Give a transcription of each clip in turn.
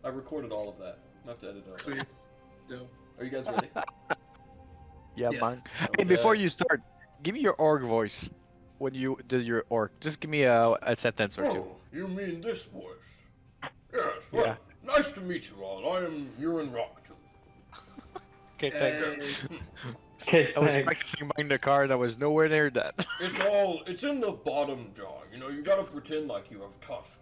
I recorded all of that. I'm gonna have to edit it out. Sweet. Dope. Are you guys ready? Yeah, Yes. man. Okay. Hey, before you start, give me your orc voice when you do your orc. Just give me a sentence or two. Oh, you mean this voice? Yes, Yeah. well, nice to meet you all. I am Urine Rocktooth. Okay, thanks. Okay, I was thanks. practicing buying the card. I was nowhere near that. It's in the bottom jaw. You know, you gotta pretend like you have tusks.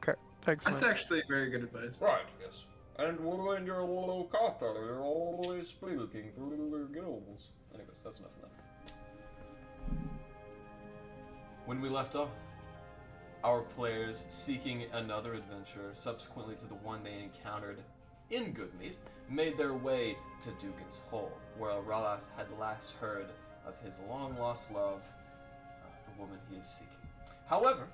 Okay, thanks, That's man. actually very good advice. Right, yes. And when you're a little caterpillar, you're always speaking through your gills. Anyways, that's enough of that. When we left off, our players, seeking another adventure, subsequently to the one they encountered in Goodmeade, made their way to Dougan's Hole, where Ralas had last heard of his long-lost love, the woman he is seeking. However,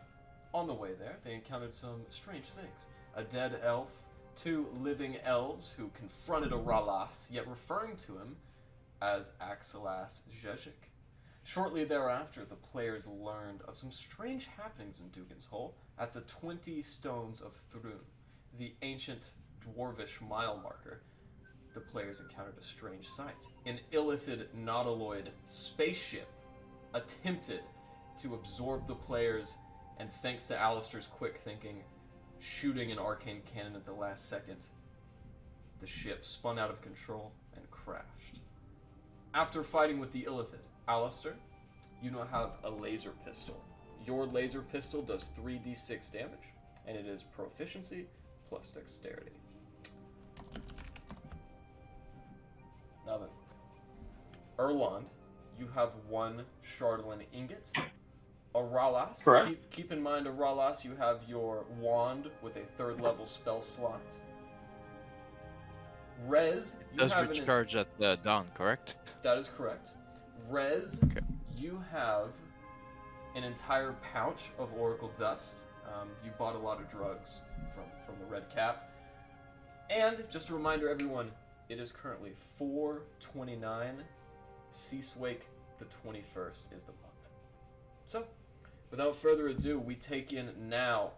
on the way there, they encountered some strange things. A dead elf, 2 living elves who confronted a Ralas, yet referring to him as Axelas Zhezhik. Shortly thereafter, the players learned of some strange happenings in Dougan's Hole at the 20 Stones of Thrun, the ancient dwarvish mile marker. The players encountered a strange sight. An illithid nautiloid spaceship attempted to absorb the players, and thanks to Alistair's quick thinking, shooting an arcane cannon at the last second, the ship spun out of control and crashed. After fighting with the illithid, Alistair, you now have a laser pistol. Your laser pistol does 3d6 damage, and it is proficiency plus dexterity. Now then, Erlond, you have 1 Shardlin ingot. Aralas, Correct. keep in mind, Aralas, you have your wand with a 3rd level spell slot. Rez, you Does have recharge at dawn, correct? That is correct. Rez, Okay. you have an entire pouch of Oracle Dust. You bought a lot of drugs from the Red Cap. And just a reminder, everyone, it is currently 4/29. Cease Wake the 21st is the month. So, without further ado, we take in now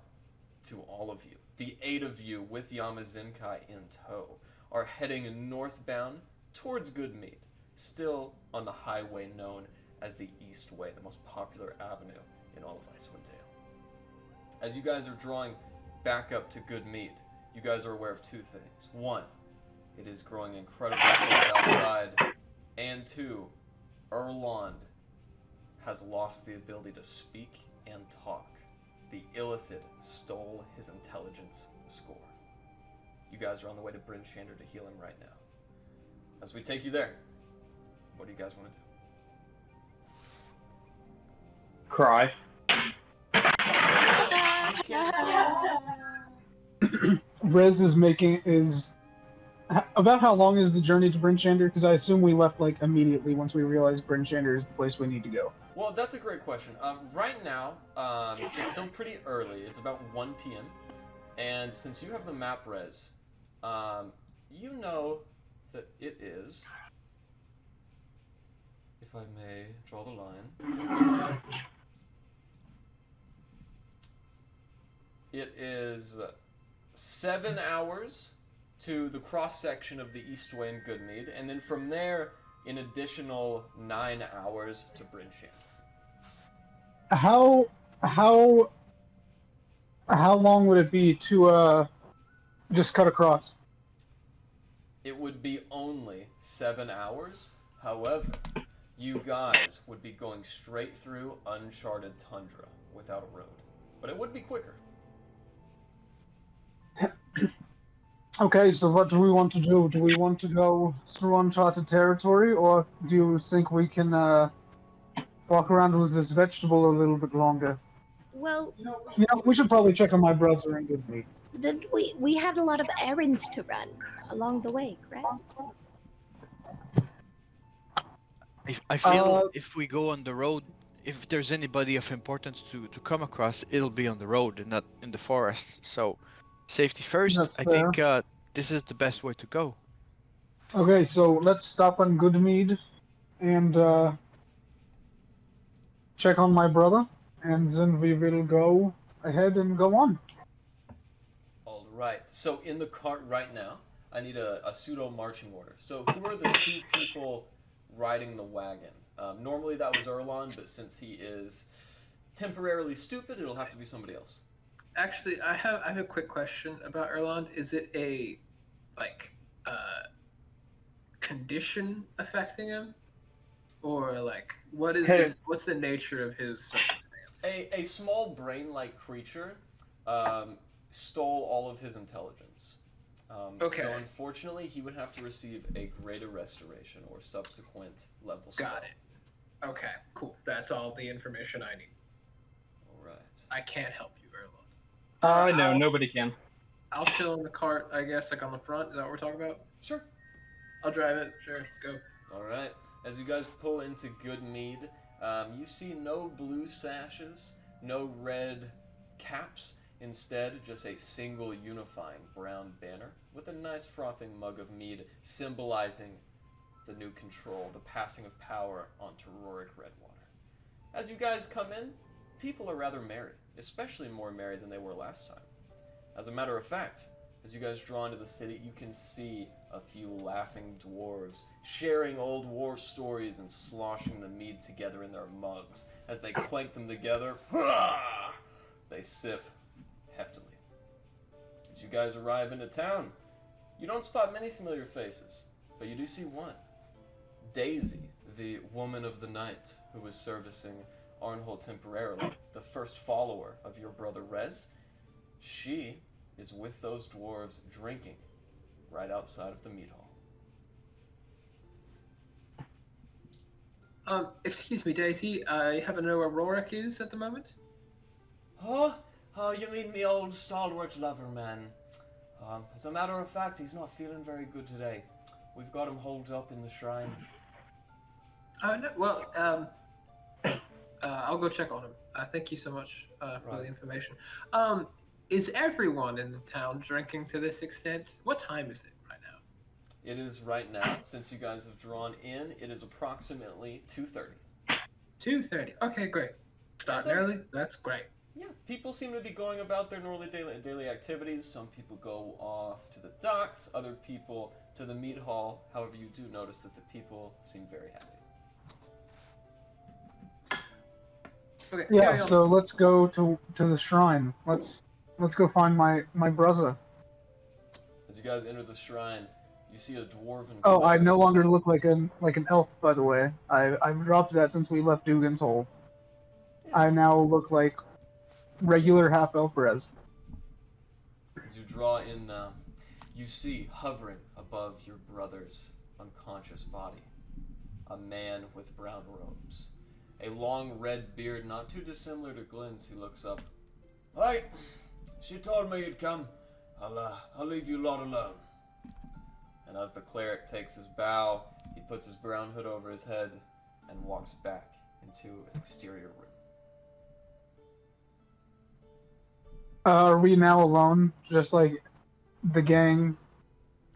to all of you. The 8 of you with Yamazinkai in tow are heading northbound towards Goodmeade, still on the highway known as the East Way, the most popular avenue in all of Icewind Dale. As you guys are drawing back up to Goodmeade, you guys are aware of 2 things. 1, it is growing incredibly cold outside, and 2, Erlond has lost the ability to speak and talk. The illithid stole his intelligence score. You guys are on the way to Bryn Shander to heal him right now. As we take you there, what do you guys want to do? Cry. Rez is about how long is the journey to Bryn Shander? Because I assume we left like immediately once we realized Bryn Shander is the place we need to go. Well, that's a great question. Right now, it's still pretty early. It's about 1 p.m. And since you have the map, Rez, you know that it is, if I may draw the line, it is 7 hours to the cross-section of the East Way in Goodmeade, and then from there, an additional 9 hours to Bryn Shander. How long would it be to just cut across? It would be only 7 hours. However, you guys would be going straight through uncharted tundra without a road. But it would be quicker. Okay, so what do we want to do? Do we want to go through uncharted territory, or do you think we can walk around with this vegetable a little bit longer? Well, We should probably check on my brother and Goodmeade. didn't we had a lot of errands to run along the way, correct? I feel if we go on the road, if there's anybody of importance to come across, it'll be on the road and not in the forest. So, safety first. That's I fair. think this is the best way to go. Okay, so let's stop on Goodmeade and check on my brother, and then we will go ahead and go on. Right. So in the cart right now, I need a pseudo marching order. So who are the two people riding the wagon? Normally that was Erlond, but since he is temporarily stupid, it'll have to be somebody else. Actually, I have a quick question about Erlond. Is it a condition affecting him, or like what's the nature of his circumstance? A small brain-like creature stole all of his intelligence. Okay. So unfortunately, he would have to receive a greater restoration or subsequent level. Got it. Okay, cool. That's all the information I need. All right. I can't help you, Erlond. No, nobody can. I'll chill in the cart, I guess, like on the front. Is that what we're talking about? Sure. I'll drive it. Sure, let's go. All right. As you guys pull into Goodmeade, you see no blue sashes, no red caps. Instead, just a single unifying brown banner with a nice frothing mug of mead symbolizing the new control, the passing of power onto Rorik Redwater. As you guys come in, people are rather merry, especially more merry than they were last time. As a matter of fact, as you guys draw into the city, you can see a few laughing dwarves sharing old war stories and sloshing the mead together in their mugs. As they clank them together, they sip heftily. As you guys arrive into town, you don't spot many familiar faces, but you do see one. Daisy, the woman of the night who was servicing Arnholdt temporarily, the first follower of your brother Rez. She is with those dwarves drinking right outside of the mead hall. Excuse me, Daisy. I happen to know where Rorik is at the moment. Oh, you mean me old stalwart lover, man. As a matter of fact, he's not feeling very good today. We've got him holed up in the shrine. No, well, I'll go check on him. Thank you so much for the information. Is everyone in the town drinking to this extent? What time is it right now? It is right now, since you guys have drawn in, it is approximately 2:30. 2:30. Okay, great. Starting early? That's great. Yeah, people seem to be going about their normal daily activities. Some people go off to the docks, other people to the mead hall. However, you do notice that the people seem very happy. Okay. Yeah, so let's go to the shrine. Let's go find my brother. As you guys enter the shrine, you see a dwarven. Oh, I no longer look like an elf, by the way. I've dropped that since we left Dougan's hole. Yes. I now look like regular half elf Rez. As you draw in, you see hovering above your brother's unconscious body a man with brown robes, a long red beard not too dissimilar to Glenn's. He looks up. Right, she told me you'd come. I'll leave you lot alone. And as the cleric takes his bow, he puts his brown hood over his head and walks back into an exterior room. Are we now alone, just like the gang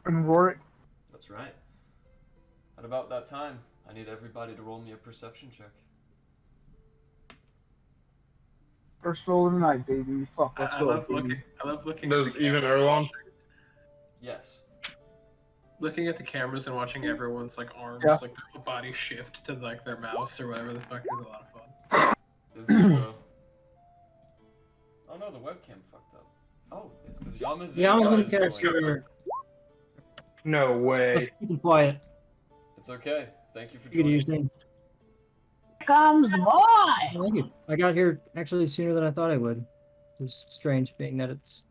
and Rorik? That's right. At about that time, I need everybody to roll me a perception check. First roll of the night, baby. Fuck, let's I go. love baby. looking. I love looking. Does at the even cameras and Erlond? watching- Yes. Looking at the cameras and watching everyone's like arms, like their body shift to like their mouse or whatever the fuck is a lot of fun. Is it, oh no, the webcam fucked up. Oh, it's because Yama's Yama's No way. Let's keep it quiet. It's okay. Thank you for You can use joining. name. Comes the boy! Thank you. I got here actually sooner than I thought I would. It's strange being that it's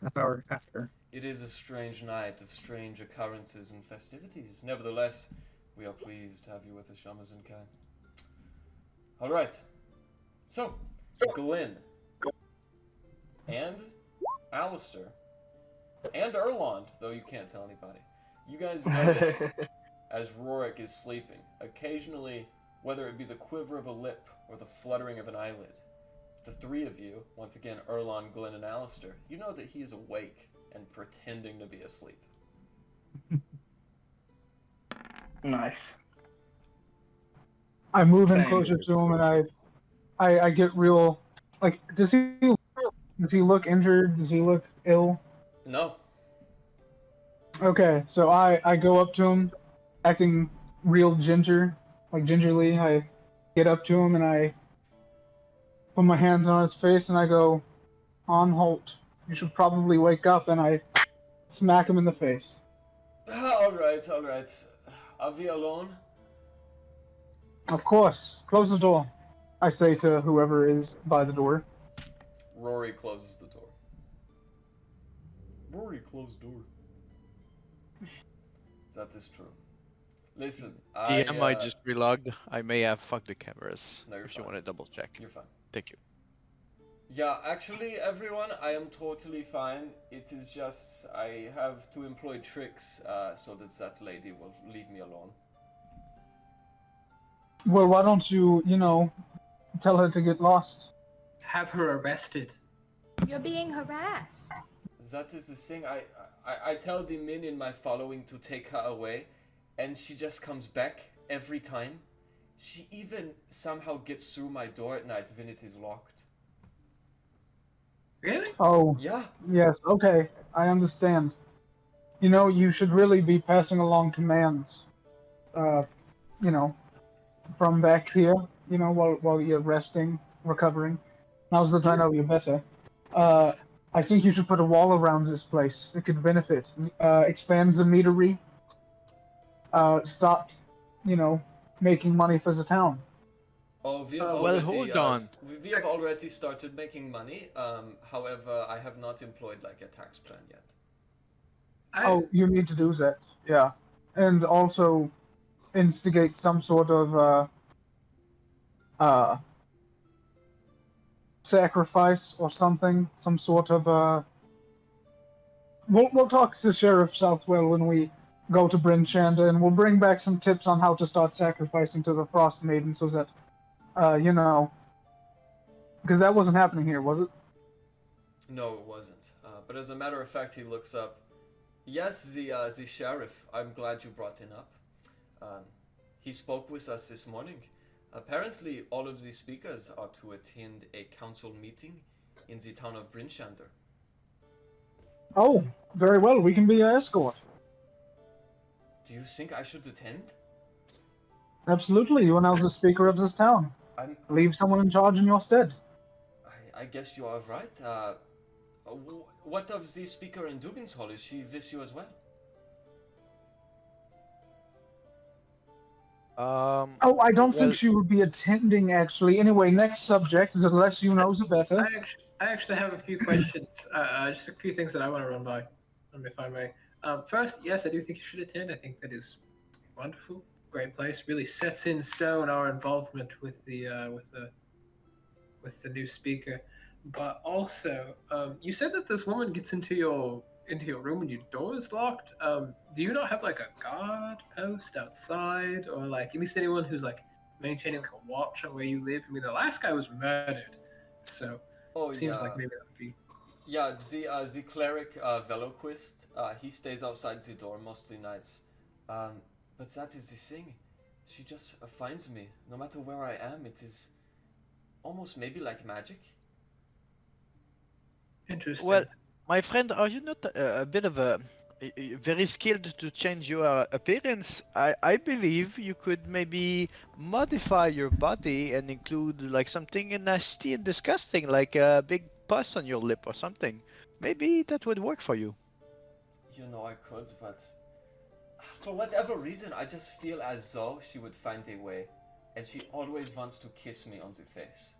half hour after. It is a strange night of strange occurrences and festivities. Nevertheless, we are pleased to have you with us, Yamazunkai. Alright. So, Glenn and Alistair and Erlond, though you can't tell anybody, you guys notice as Rorik is sleeping, occasionally, whether it be the quiver of a lip or the fluttering of an eyelid, the three of you, once again Erlond, Glenn, and Alistair, you know that he is awake and pretending to be asleep. Nice. I move in Same. closer to him and I get real, like, does he look injured? Does he look ill? No. Okay, so I go up to him, acting real gingerly. I get up to him and I put my hands on his face and I go, Arnholdt, you should probably wake up, and I smack him in the face. Alright. Are we alone? Of course, close the door, I say to whoever is by the door. Rory closes the door. Rory, close door. That is true. Listen, DM, I just relogged. I may have fucked the cameras. No, you're if you fine. want to double check. You're fine. Thank you. Yeah, actually, everyone, I am totally fine. It is just I have to employ tricks so that lady will leave me alone. Well, why don't you, tell her to get lost? Have her arrested. You're being harassed. That is the thing. I tell the men in my following to take her away, and she just comes back every time. She even somehow gets through my door at night when it is locked. Really? Oh, Yeah. yes, okay, I understand. You should really be passing along commands, from back here, while you're resting, recovering. Now that I know you better. I think you should put a wall around this place. It could benefit. Expand the meadery. Stop, making money for the town. Oh, we have Well, already, hold on. We have already started making money. However, I have not employed like a tax plan yet. Oh, you need to do that. Yeah. And also instigate some sort of sacrifice or something. Some sort of We'll talk to Sherrif Southwell when we go to Bryn Shander, and we'll bring back some tips on how to start sacrificing to the Frost Maiden so that because that wasn't happening here, was it? No, it wasn't. But as a matter of fact, he looks up. Yes, the sheriff. I'm glad you brought him up. He spoke with us this morning. Apparently, all of the speakers are to attend a council meeting in the town of Bryn Shander. Oh, very well. We can be your escort. Do you think I should attend? Absolutely. You are now the speaker of this town. Leave someone in charge in your stead. I guess you are right. What of the speaker in Dougan's hall? Is she with you as well? Oh, I don't think she would be attending, actually. Anyway, next subject, the less you know, the better. I actually have a few questions. Just a few things that I want to run by, if I may. First, yes, I do think you should attend. I think that is wonderful, great place. Really sets in stone our involvement with the new speaker. But also, you said that this woman gets into your room and your door is locked. Do you not have like a guard post outside, or like at least anyone who's like maintaining like a watch on where you live? I mean, the last guy was murdered, so it seems like maybe that would be. Yeah, the cleric Veloquist, he stays outside the door mostly nights. But that is the thing. She just finds me. No matter where I am, it is almost maybe like magic. Interesting. Well, my friend, are you not a bit of a very skilled to change your appearance? I believe you could maybe modify your body and include like something nasty and disgusting, like a big pus on your lip or something. Maybe that would work for you. You know, I could, but for whatever reason, I just feel as though she would find a way, and she always wants to kiss me on the face.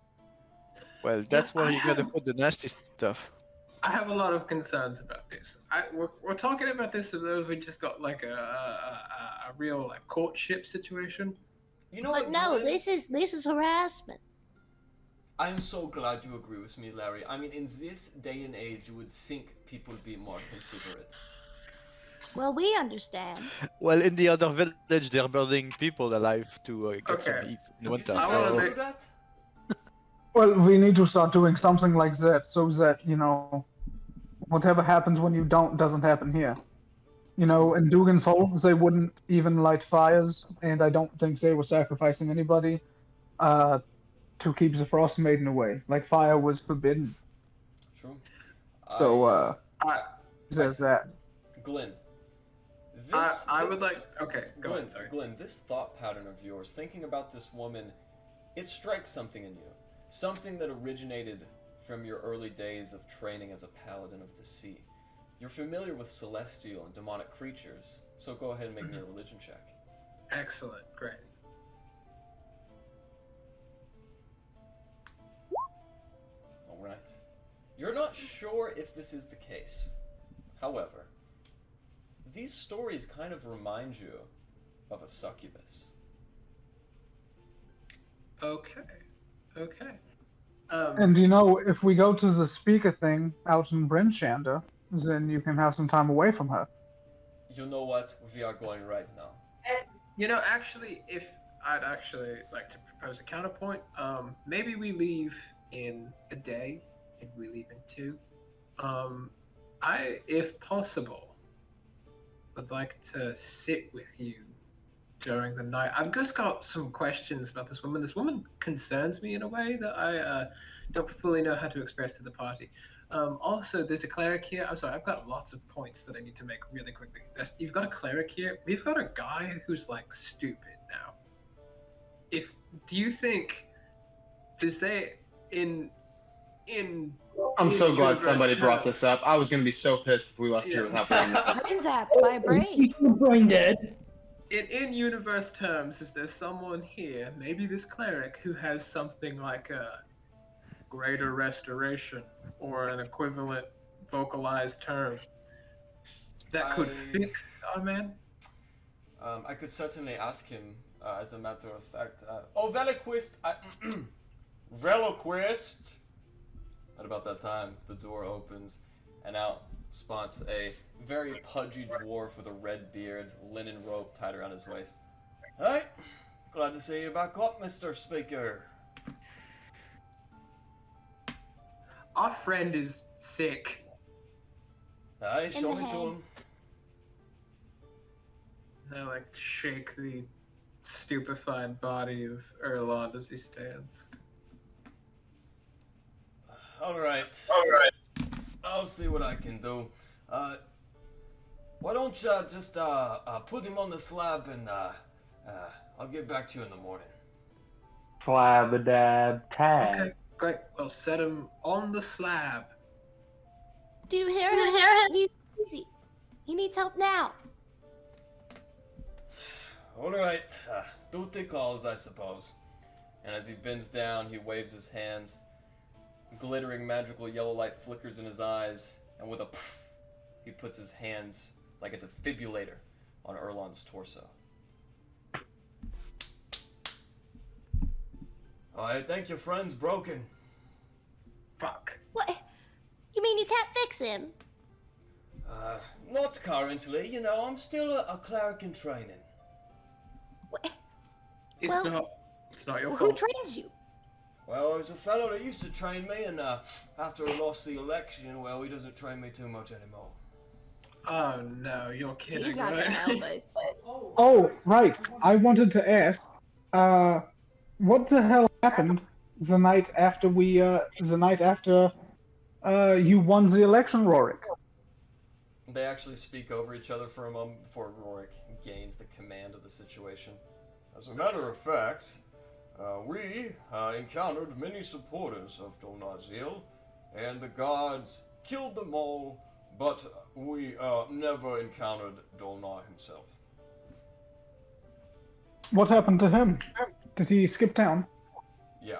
Well, that's where you gotta put the nasty stuff. I have a lot of concerns about this. We're talking about this as though we just got like a real like courtship situation. You know But what? no, Glenn? this is harassment. I'm so glad you agree with me, Larry. I mean, in this day and age, you would think people would be more considerate. Well, we understand. Well, in the other village, they're burning people alive to get some Okay. heat in You winter. think I wanna I So... should make- do that? Well, we need to start doing something like that so that, whatever happens when you don't doesn't happen here. In Dougan's hole, they wouldn't even light fires, and I don't think they were sacrificing anybody to keep the Frost Maiden away. Like, fire was forbidden. True. So, says that. Glenn. I would like. Okay, go Glenn, ahead. Sorry. Glenn, this thought pattern of yours, thinking about this woman, it strikes something in you. Something that originated from your early days of training as a paladin of the sea. You're familiar with celestial and demonic creatures, so go ahead and make me a religion check. Excellent. Great. Alright. You're not sure if this is the case. However, these stories kind of remind you of a succubus. Okay. Okay. And you know, if we go to the speaker thing out in Bryn Shander, then you can have some time away from her. You know what? We are going right now. You know, actually, if I'd actually like to propose a counterpoint, maybe we leave in a day, and we leave in 2. I, if possible, would like to sit with you during the night. I've just got some questions about this woman. This woman concerns me in a way that I don't fully know how to express to the party. Also, there's a cleric here. I'm sorry, I've got lots of points that I need to make really quickly. You've got a cleric here. We've got a guy who's like stupid now. Do you think, does they I'm so glad universe somebody brought terms- this up. I was gonna be so pissed if we left here without bringing this up. Brain zapped by a brain. Brain dead. In universe terms, is there someone here, maybe this cleric, who has something like a greater restoration or an equivalent vocalized term that could fix our man? I could certainly ask him, as a matter of fact. Veloquist! Veloquist! At about that time, the door opens, and out spawns a very pudgy dwarf with a red beard, linen rope tied around his waist. Hey! Glad to see you back up, Mr. Speaker. Our friend is sick. Aye, In show the me to head. him. I like shake the stupefied body of Erlond as he stands. Alright. I'll see what I can do. Why don't you just put him on the slab and I'll get back to you in the morning. Slab-a-dab-tag. Okay, great. We'll set him on the slab. Do you hear him? He's crazy. He needs help now. Alright, duty calls, I suppose. And as he bends down, he waves his hands. Glittering magical yellow light flickers in his eyes, and with a pff, he puts his hands like a defibrillator on Erlond's torso. I think your friend's broken. Fuck. What? You mean you can't fix him? Not currently, you know, I'm still a cleric in training. What? It's Well- not your Who fault. trains you? Well, there's a fellow that used to train me, and after he lost the election, well, he doesn't train me too much anymore. Oh no, you're kidding, He's not right? gonna help us. Oh, right. I wanted to ask, what the hell happened the night after you won the election, Rorik? They actually speak over each other for a moment before Rorik gains the command of the situation. As a matter of fact, we encountered many supporters of Dolnazil, and the gods killed them all, but we never encountered Dolnar himself. What happened to him? Did he skip town? Yeah.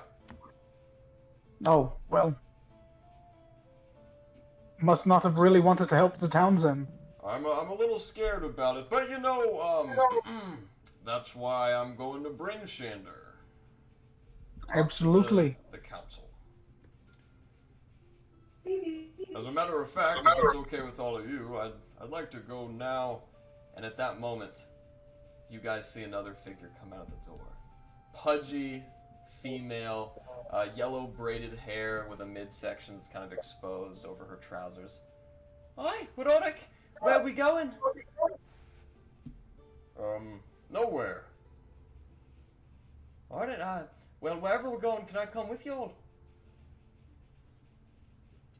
Oh, well. Must not have really wanted to help the Townsend. I'm a little scared about it, but you know, that's why I'm going to Bryn Shander. Absolutely. The council. As a matter of fact, if it's okay with all of you, I'd like to go now. And at that moment, you guys see another figure come out of the door. Pudgy, female, yellow braided hair with a midsection that's kind of exposed over her trousers. Hi, Rorik, where are we going? Nowhere. Alright, well, wherever we're going, can I come with y'all?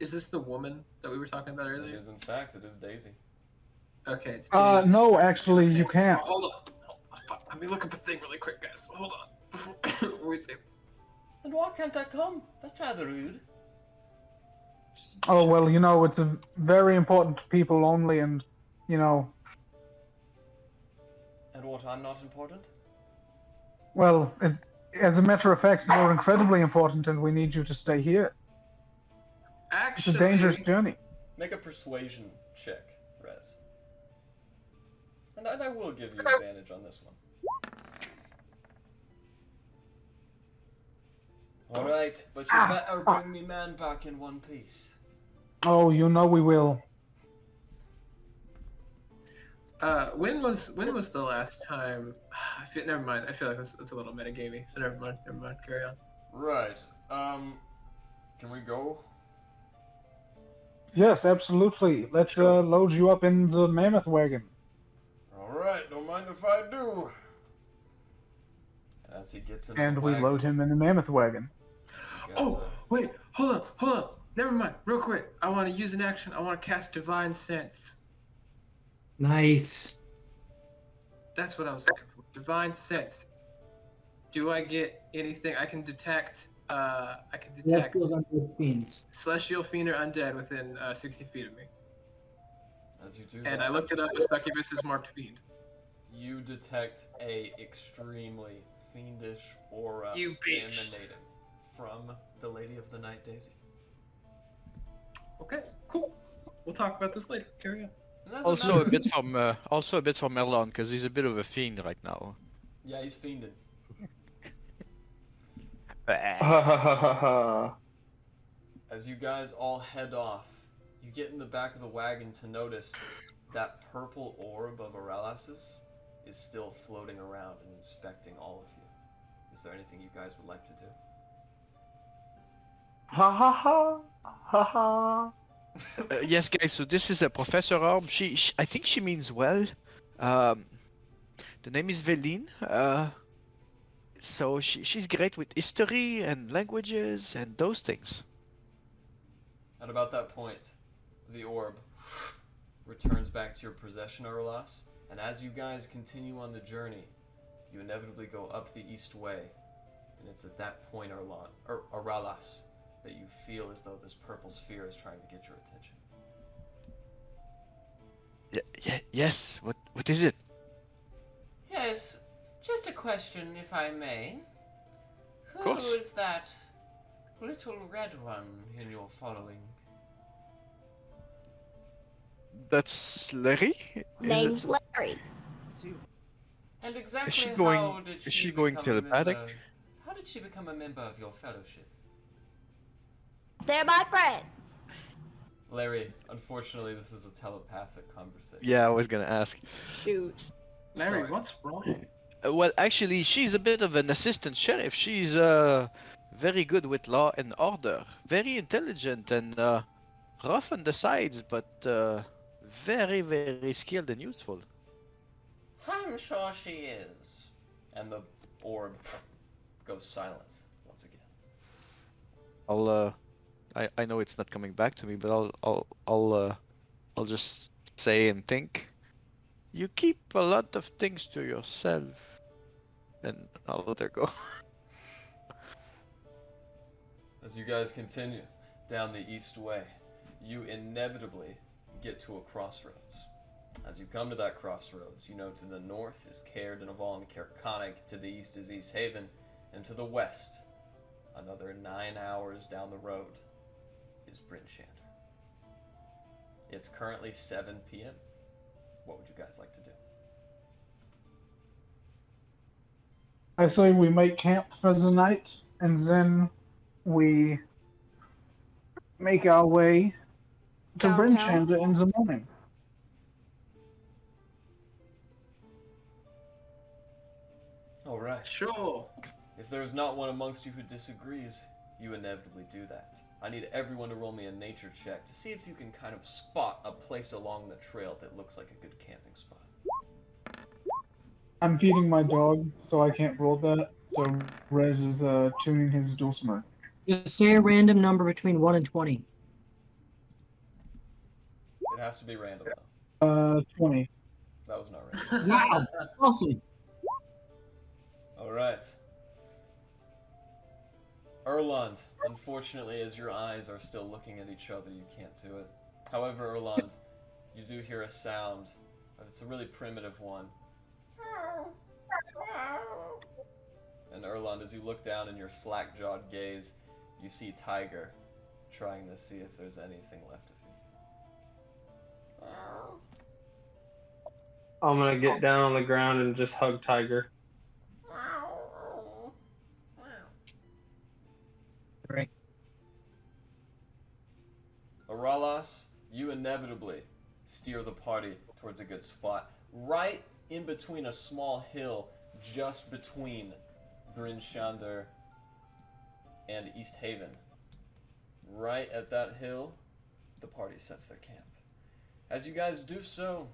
Is this the woman that we were talking about It earlier? is, in fact, it is Daisy. Okay, it's Daisy. No, actually, you can't. Oh, hold on. Oh, fuck. Let me look up a thing really quick, guys. Hold on. Before we say this. And why can't I come? That's rather rude. Oh, well, you know, it's a very important to people only, and, you know, And what, I'm not important? well, as a matter of fact, you're incredibly important, and we need you to stay here. It's Actually, a dangerous journey. Make a persuasion check, Rez. And I will give you advantage on this one. Alright, but you better bring me man back in one piece. Oh, you know we will. when was the last time? Never mind. I feel like it's a little metagamey. So never mind. Carry on. Right. Can we go? Yes, absolutely. Let's load you up in the mammoth wagon. Alright, don't mind if I do. As he gets in And the we wagon, load him in the mammoth wagon. he gets Oh, wait. Hold on. Never mind. Real quick. I want to use an action. I want to cast Divine Sense. Nice. That's what I was looking for. Divine Sense. Do I get anything? I can detect. That goes on good fiends. Celestial Fiend or Undead within 60 feet of me. As you do And that, I looked it up. A succubus is marked Fiend. you detect a extremely fiendish aura You bitch. emanating from the Lady of the Night, Daisy. Okay, cool. We'll talk about this later. Carry on. And as Also matter- a bit from Erlond, because he's a bit of a fiend right now. Yeah, he's fiending. As you guys all head off, you get in the back of the wagon to notice that purple orb of Arelas's is still floating around and inspecting all of you. Is there anything you guys would like to do? Ha ha ha. Ha ha. Yes, guys. So this is a Professor Orb. She I think she means well. The name is Veline. So she's great with history and languages and those things. At about that point, the orb returns back to your possession, Arelas, and as you guys continue on the journey, you inevitably go up the east way, and it's at that point, Arelas, that you feel as though this purple sphere is trying to get your attention. Yes. What is it? Yes, just a question, if I may. Who course. is that little red one in your following? That's Larry. Name's Larry. And exactly she how going- did is she she going become a telepathic? member- How did she become a member of your fellowship? They're my friends. Larry, unfortunately, this is a telepathic conversation. Yeah, I was gonna ask. Shoot. Larry, Sorry. what's wrong? Well, actually, she's a bit of an assistant sheriff. She's very good with law and order, very intelligent and rough on the sides, but very, very skilled and useful. I'm sure she is. And the orb goes silent once again. I know it's not coming back to me, but I'll just say and think. You keep a lot of things to yourself, and I'll let her go. As you guys continue down the east way, you inevitably get to a crossroads. As you come to that crossroads, you know to the north is Caird and Aval and Cairconic, to the east is East Haven, and to the west, another 9 hours down the road, is Bryn Shander. It's currently 7 p.m. What would you guys like to do? I say we make camp for the night, and then we make our way to Bryn Downtown? Shander in the morning. Alright. Sure. If there's not one amongst you who disagrees, you inevitably do that. I need everyone to roll me a nature check to see if you can kind of spot a place along the trail that looks like a good camping spot. I'm feeding my dog, so I can't roll that. So Rez is tuning his dulcimer. Just say a random number between 1 and 20. has to be random though. 20. That was not random. Wow. Awesome. All right. Erlond, unfortunately, as your eyes are still looking at each other, you can't do it. However, Erlond, you do hear a sound, but it's a really primitive one. And Erlond, as you look down in your slack-jawed gaze, you see Tiger trying to see if there's anything left of you. I'm gonna get down on the ground and just hug Tiger. Right. Aralas, you inevitably steer the party towards a good spot, right in between a small hill, just between Bryn Shander and East Haven. Right at that hill, the party sets their camp. As you guys do so,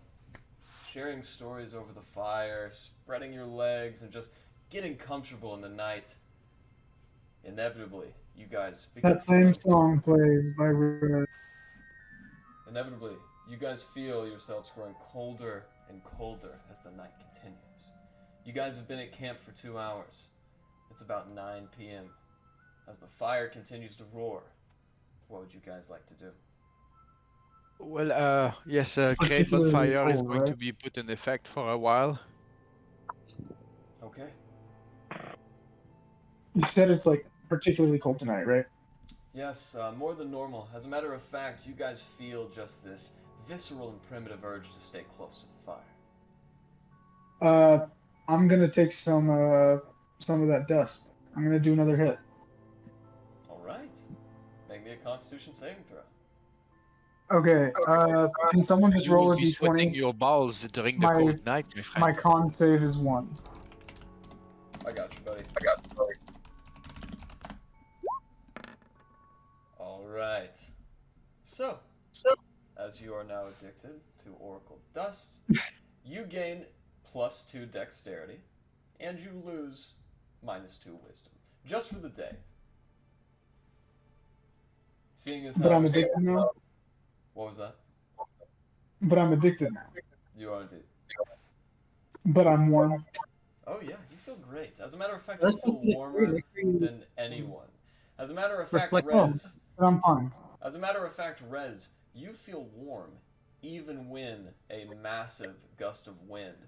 sharing stories over the fire, spreading your legs, and just getting comfortable in the night, inevitably, you guys begin That same song plays by Red. Inevitably, you guys feel yourselves growing colder and colder as the night continues. You guys have been at camp for 2 hours. It's about 9 p.m. As the fire continues to roar, what would you guys like to do? Well, yes, Great Particularly Bonfire is cold, going right? to be put in effect for a while. Okay. You said it's like particularly cold tonight, right? Yes, more than normal. As a matter of fact, you guys feel just this visceral and primitive urge to stay close to the fire. I'm gonna take some of that dust. I'm gonna do another hit. All right. Make me a Constitution saving throw. Okay. Can someone just You roll will a be sweating d20? your balls during the My- cold night, my friend. My con save is 1. I got you, buddy. All right. So, as you are now addicted to Oracle Dust, you gain +2 Dexterity, and you lose -2 Wisdom, just for the day. Seeing as But how... I'm addicted now. What was that? But I'm addicted now. You are indeed. But I'm warm. Oh yeah, you feel great. As a matter of fact, you That's feel what's in it. warmer than anyone. As a matter of fact, Reflect- Rez... But I'm fine. As a matter of fact, Rez, you feel warm even when a massive gust of wind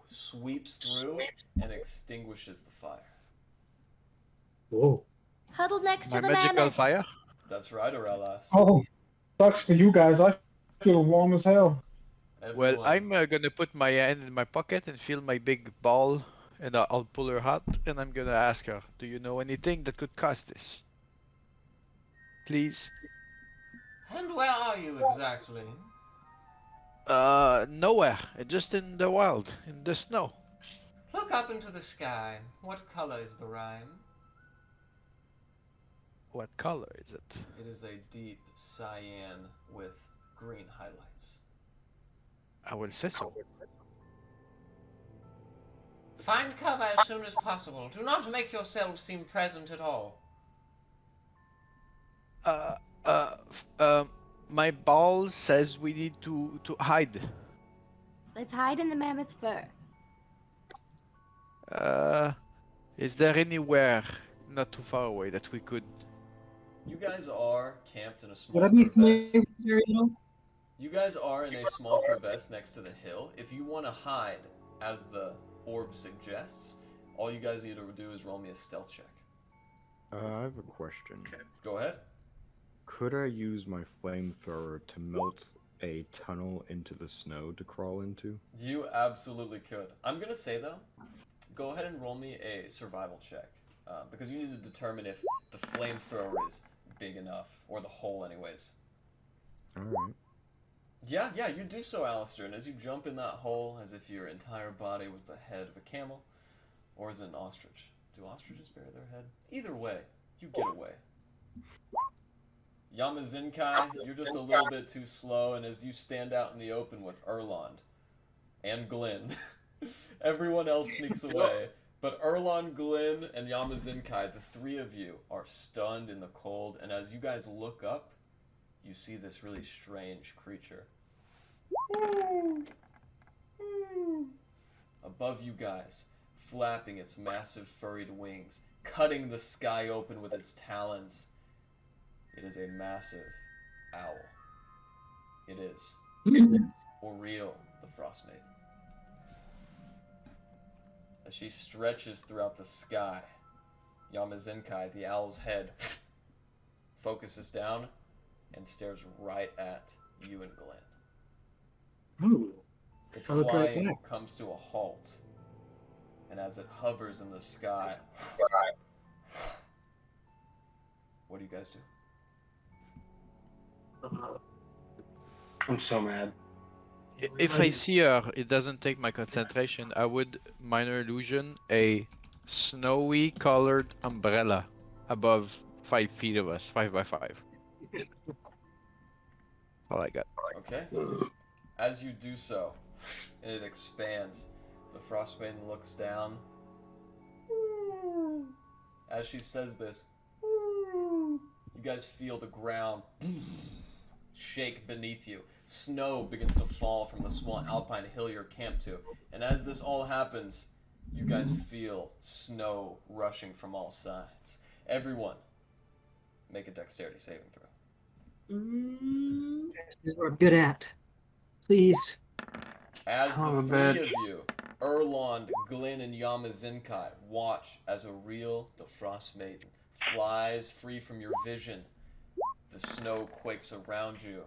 sweeps through and extinguishes the fire. Whoa. Huddled next to My the magical mammoth. fire? That's right, Aurelas. Oh, sucks for you guys. I feel warm as hell. Well, Everyone- I'm gonna put my hand in my pocket and feel my big ball, and I'll pull her out, and I'm gonna ask her, do you know anything that could cause this? Please? And where are you exactly? Nowhere. Just in the wild, in the snow. Look up into the sky. What color is the rime? What color is it? It is a deep cyan with green highlights. I will say so. Find cover as soon as possible. Do not make yourself seem present at all. My ball says we need to hide. Let's hide in the mammoth fur. Is there anywhere not too far away that we could? You guys are camped in a small Would I be crevasse. familiar, you know? You guys are in a small crevasse next to the hill. If you want to hide, as the orb suggests, all you guys need to do is roll me a stealth check. I have a question. Go ahead. Could I use my flamethrower to melt a tunnel into the snow to crawl into? You absolutely could. I'm going to say, though, go ahead and roll me a survival check. Because you need to determine if the flamethrower is big enough, or the hole anyways. Alright. Yeah, you do so, Alistair, and as you jump in that hole, as if your entire body was the head of a camel, or is it an ostrich? Do ostriches bury their head? Either way, you get away. Yamazinkai, you're just a little bit too slow, and as you stand out in the open with Erlond and Glenn, everyone else sneaks away. But Erlond, Glenn, and Yamazinkai, the three of you, are stunned in the cold, and as you guys look up, you see this really strange creature. Above you guys, flapping its massive furried wings, cutting the sky open with its talons. It is a massive owl. It is Oriel, the Frost Maiden. As she stretches throughout the sky, Yamazenkai, the owl's head, focuses down and stares right at you and Glenn. Ooh. Its I look right flying back. comes to a halt, and as it hovers in the sky, what do you guys do? I'm so mad. If I see her, it doesn't take my concentration. I would minor illusion a snowy colored umbrella above 5 feet of us, 5 by 5. That's all I got. Okay. As you do so, and it expands, the Frost Maiden looks down. As she says this, you guys feel the ground shake beneath you. Snow begins to fall from the small alpine hill you're camped to. And as this all happens, you guys feel snow rushing from all sides. Everyone, make a dexterity saving throw. This is what I'm good at. Please. As Son the of a three bitch. of you, Erlond, Glenn, and Yamazenkai, watch as Oriel, the Frost Maiden, flies free from your vision. The snow quakes around you.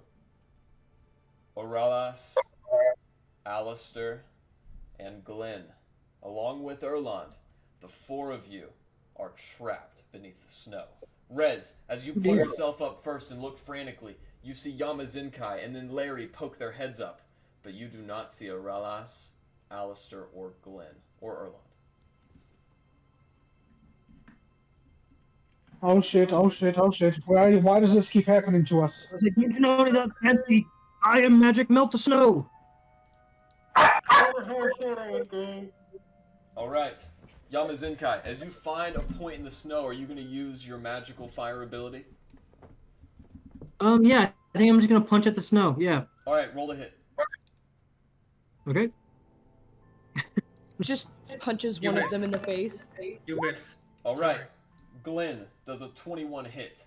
Oralas, Alistair, and Glenn, along with Erlond, the four of you are trapped beneath the snow. Rez, as you pull yourself up first and look frantically, you see Yamazenkai and then Larry poke their heads up, but you do not see Oralas, Alistair, or Glenn, or Erlond. Oh shit, oh shit, oh shit. Why does this keep happening to us? I was like, you know that fancy iron magic melt the snow. Alright, Yamazenkai, as you find a point in the snow, are you going to use your magical fire ability? Yeah, I think I'm just gonna punch at the snow. Yeah. Alright, roll to hit. Okay. Just punches You one of miss. them in the face. You miss. Alright, Glenn does a 21 hit.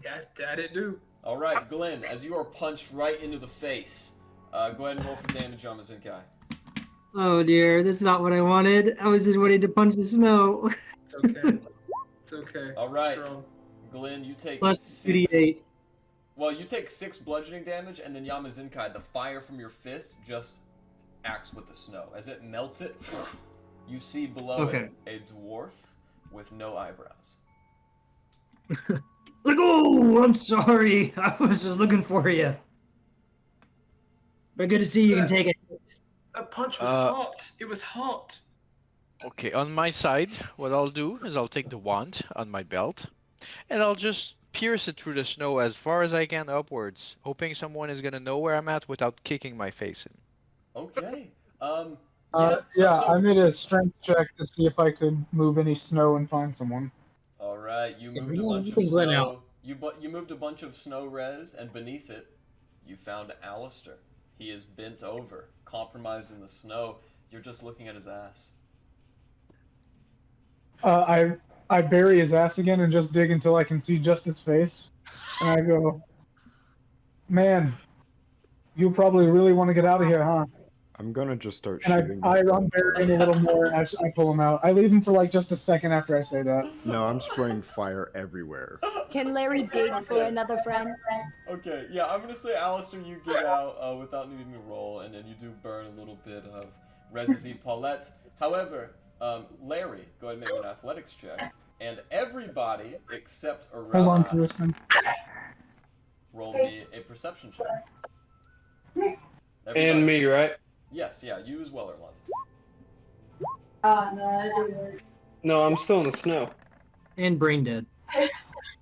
That it do. Alright, Glenn, as you are punched right into the face, go ahead and roll for damage, Yamazenkai. Oh dear, this is not what I wanted. I was just waiting to punch the snow. It's okay. It's okay. Alright, Strong. Glenn, you take Plus 6. 2d8. Well, you take 6 bludgeoning damage, and then Yamazenkai, the fire from your fist just acts with the snow. As it melts it, you see below Okay. it a dwarf with no eyebrows. Like, oh, I'm sorry. I was just looking for you. But good to see you can take it. That punch was hot. It was hot. Okay, on my side, what I'll do is I'll take the wand on my belt, and I'll just pierce it through the snow as far as I can upwards, hoping someone is gonna know where I'm at without kicking my face in. Okay. I made a strength check to see if I could move any snow and find someone. All right, you moved a you bunch of can Glenn snow. out. You moved a bunch of snow res, and beneath it, you found Alistair. He is bent over, compromised in the snow. You're just looking at his ass. I bury his ass again and just dig until I can see just his face, and I go, "Man, you probably really want to get out of here, huh?" I'm gonna just start And shooting. I unbury him a little more as I pull him out. I leave him for like just a second after I say that. No, I'm spraying fire everywhere. Can Larry dig for another friend? Okay, yeah, I'm gonna say, Alistair, you get out without needing to roll, and then you do burn a little bit of Resisy Paulette. However, Larry, go ahead and make an athletics check, and everybody except Hold on, Aurelis, Kirsten. roll me a perception check. And Everybody- me, right? Yes, yeah, you as well, Erlond. No, that didn't work. No, I'm still in the snow. And brain dead.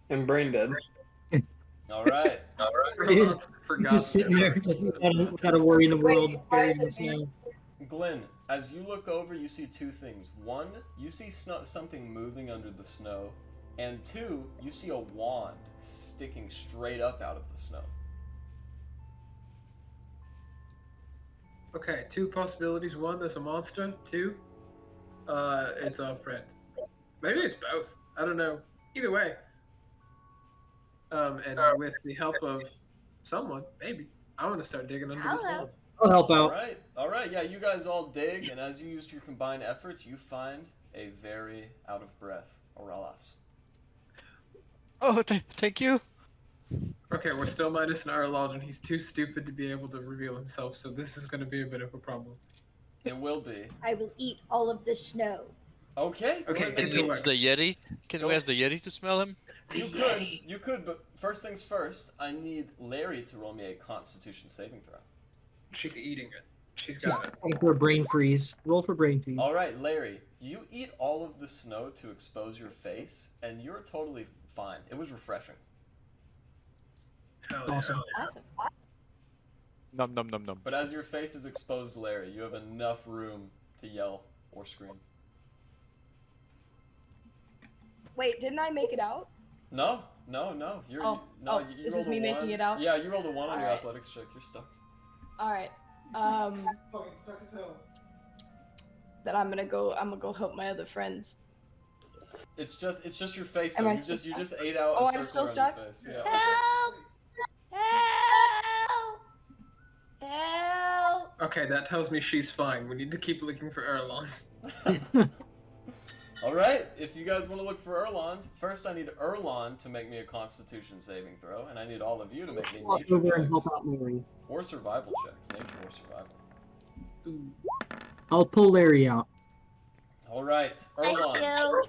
And brain dead. All right. Forgot He's just sitting there, just without a worry in the world, buried in the snow. Glenn, as you look over, you see two things. One, you see something moving under the snow, And 2, you see a wand sticking straight up out of the snow. Okay, 2 possibilities. 1, there's a monster. 2, it's our friend. Maybe it's both. I don't know. Either way. And with the help of someone, maybe, I want to start digging under this Hello. wall. I'll help out. Alright, yeah, you guys all dig, and as you used your combined efforts, you find a very out of breath Aurelas. Oh, thank you. Okay, we're still minus an Erlond, and he's too stupid to be able to reveal himself, so this is going to be a bit of a problem. It will be. I will eat all of the snow. Okay, go Okay, ahead and get Can to we work. use the Yeti? Can we ask the Yeti to smell him? You could, but first things first, I need Larry to roll me a Constitution saving throw. She's eating it. She's got Just it. aim for a brain freeze. Roll for brain freeze. Alright, Larry, you eat all of the snow to expose your face, and you're totally fine. It was refreshing. Hell yeah. Awesome. Awesome. Nom nom nom nom. But as your face is exposed, Larry, you have enough room to yell or scream. Wait, didn't I make it out? No. You're Oh, no. oh, You this rolled is me a making 1. it out? Yeah, you rolled a 1 on your Alright. athletics check. You're stuck. All right. Fucking stuck as hell. Then I'm gonna go help my other friends. It's just your face. Am Though. I You still just ate out. Oh, a I'm circle still around stuck? Your face. Yeah. Help! Help! Help! Okay, that tells me she's fine. We need to keep looking for Erlond. All right. If you guys want to look for Erlond, first I need Erlond to make me a Constitution saving throw, and I need all of you to make me Walk nature over and help checks out Larry. or survival checks. Nature or survival. I'll pull Larry out. All right, Thank Erlond. you.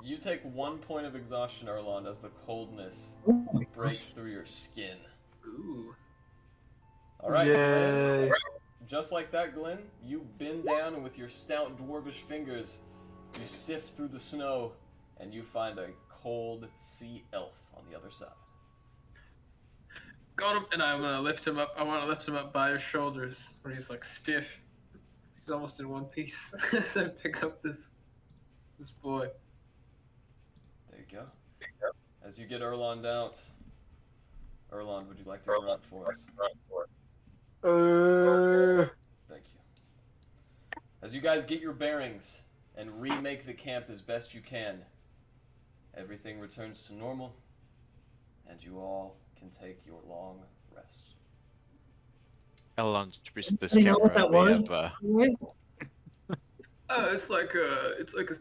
You take 1 point of exhaustion, Erlond, as the coldness Oh my breaks through your skin. Ooh. All right, Glenn. Yay. Just like that, Glenn, you bend down and with your stout dwarvish fingers, you sift through the snow and you find a cold sea elf on the other side. Got him, and I want to lift him up. I want to lift him up by his shoulders, where he's like stiff. He's almost in one piece. So I pick up this boy. There you go. As you get Erlond out, Erlond, would you like to grunt for us? Thank you. As you guys get your bearings and remake the camp as best you can, everything returns to normal, and you all can take your long rest. Erlond, present this You know what camera. that We was? have, It's like a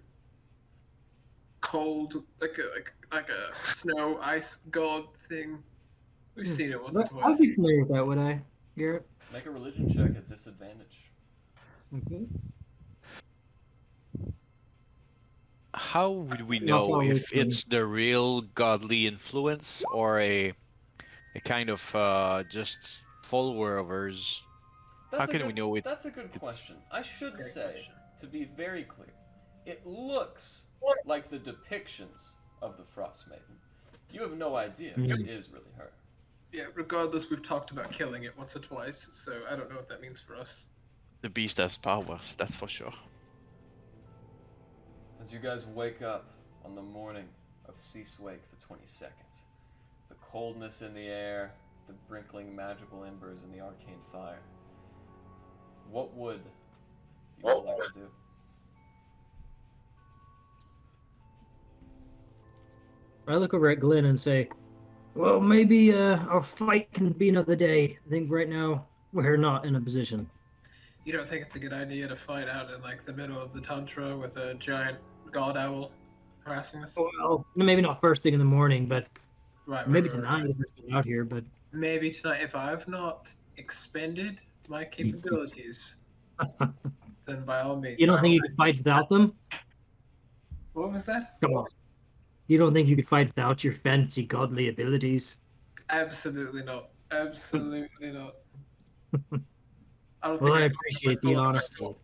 cold, like a snow ice god thing. We've seen it once or I'd twice. be familiar with that, would I, Garrett? Make a religion check at disadvantage. Okay. How would we That's know always if fun. it's the real godly influence or a kind of just follower of ours? How can we know it? That's a good question. I should say, to be very clear, it looks like the depictions of the Frost Maiden. You have no idea if it is really her. Yeah, regardless, we've talked about killing it once or twice, so I don't know what that means for us. The beast has powers, that's for sure. As you guys wake up on the morning of Ceasewake the 22nd, the coldness in the air, the brinkling magical embers in the arcane fire, what would you all like to do? I look over at Glenn and say, well, maybe our fight can be another day. I think right now we're not in a position. You don't think it's a good idea to fight out in like the middle of the tundra with a giant god owl harassing us? Well, maybe not first thing in the morning, but Right, maybe right, right, tonight right. if we're still out here. But Maybe tonight, if I've not expended my capabilities, then by all means. you don't think you could fight without them? What was that? Come on. You don't think you could fight without your fancy godly abilities? Absolutely not. Absolutely not. I don't Well, I I appreciate the thought I honesty. thought-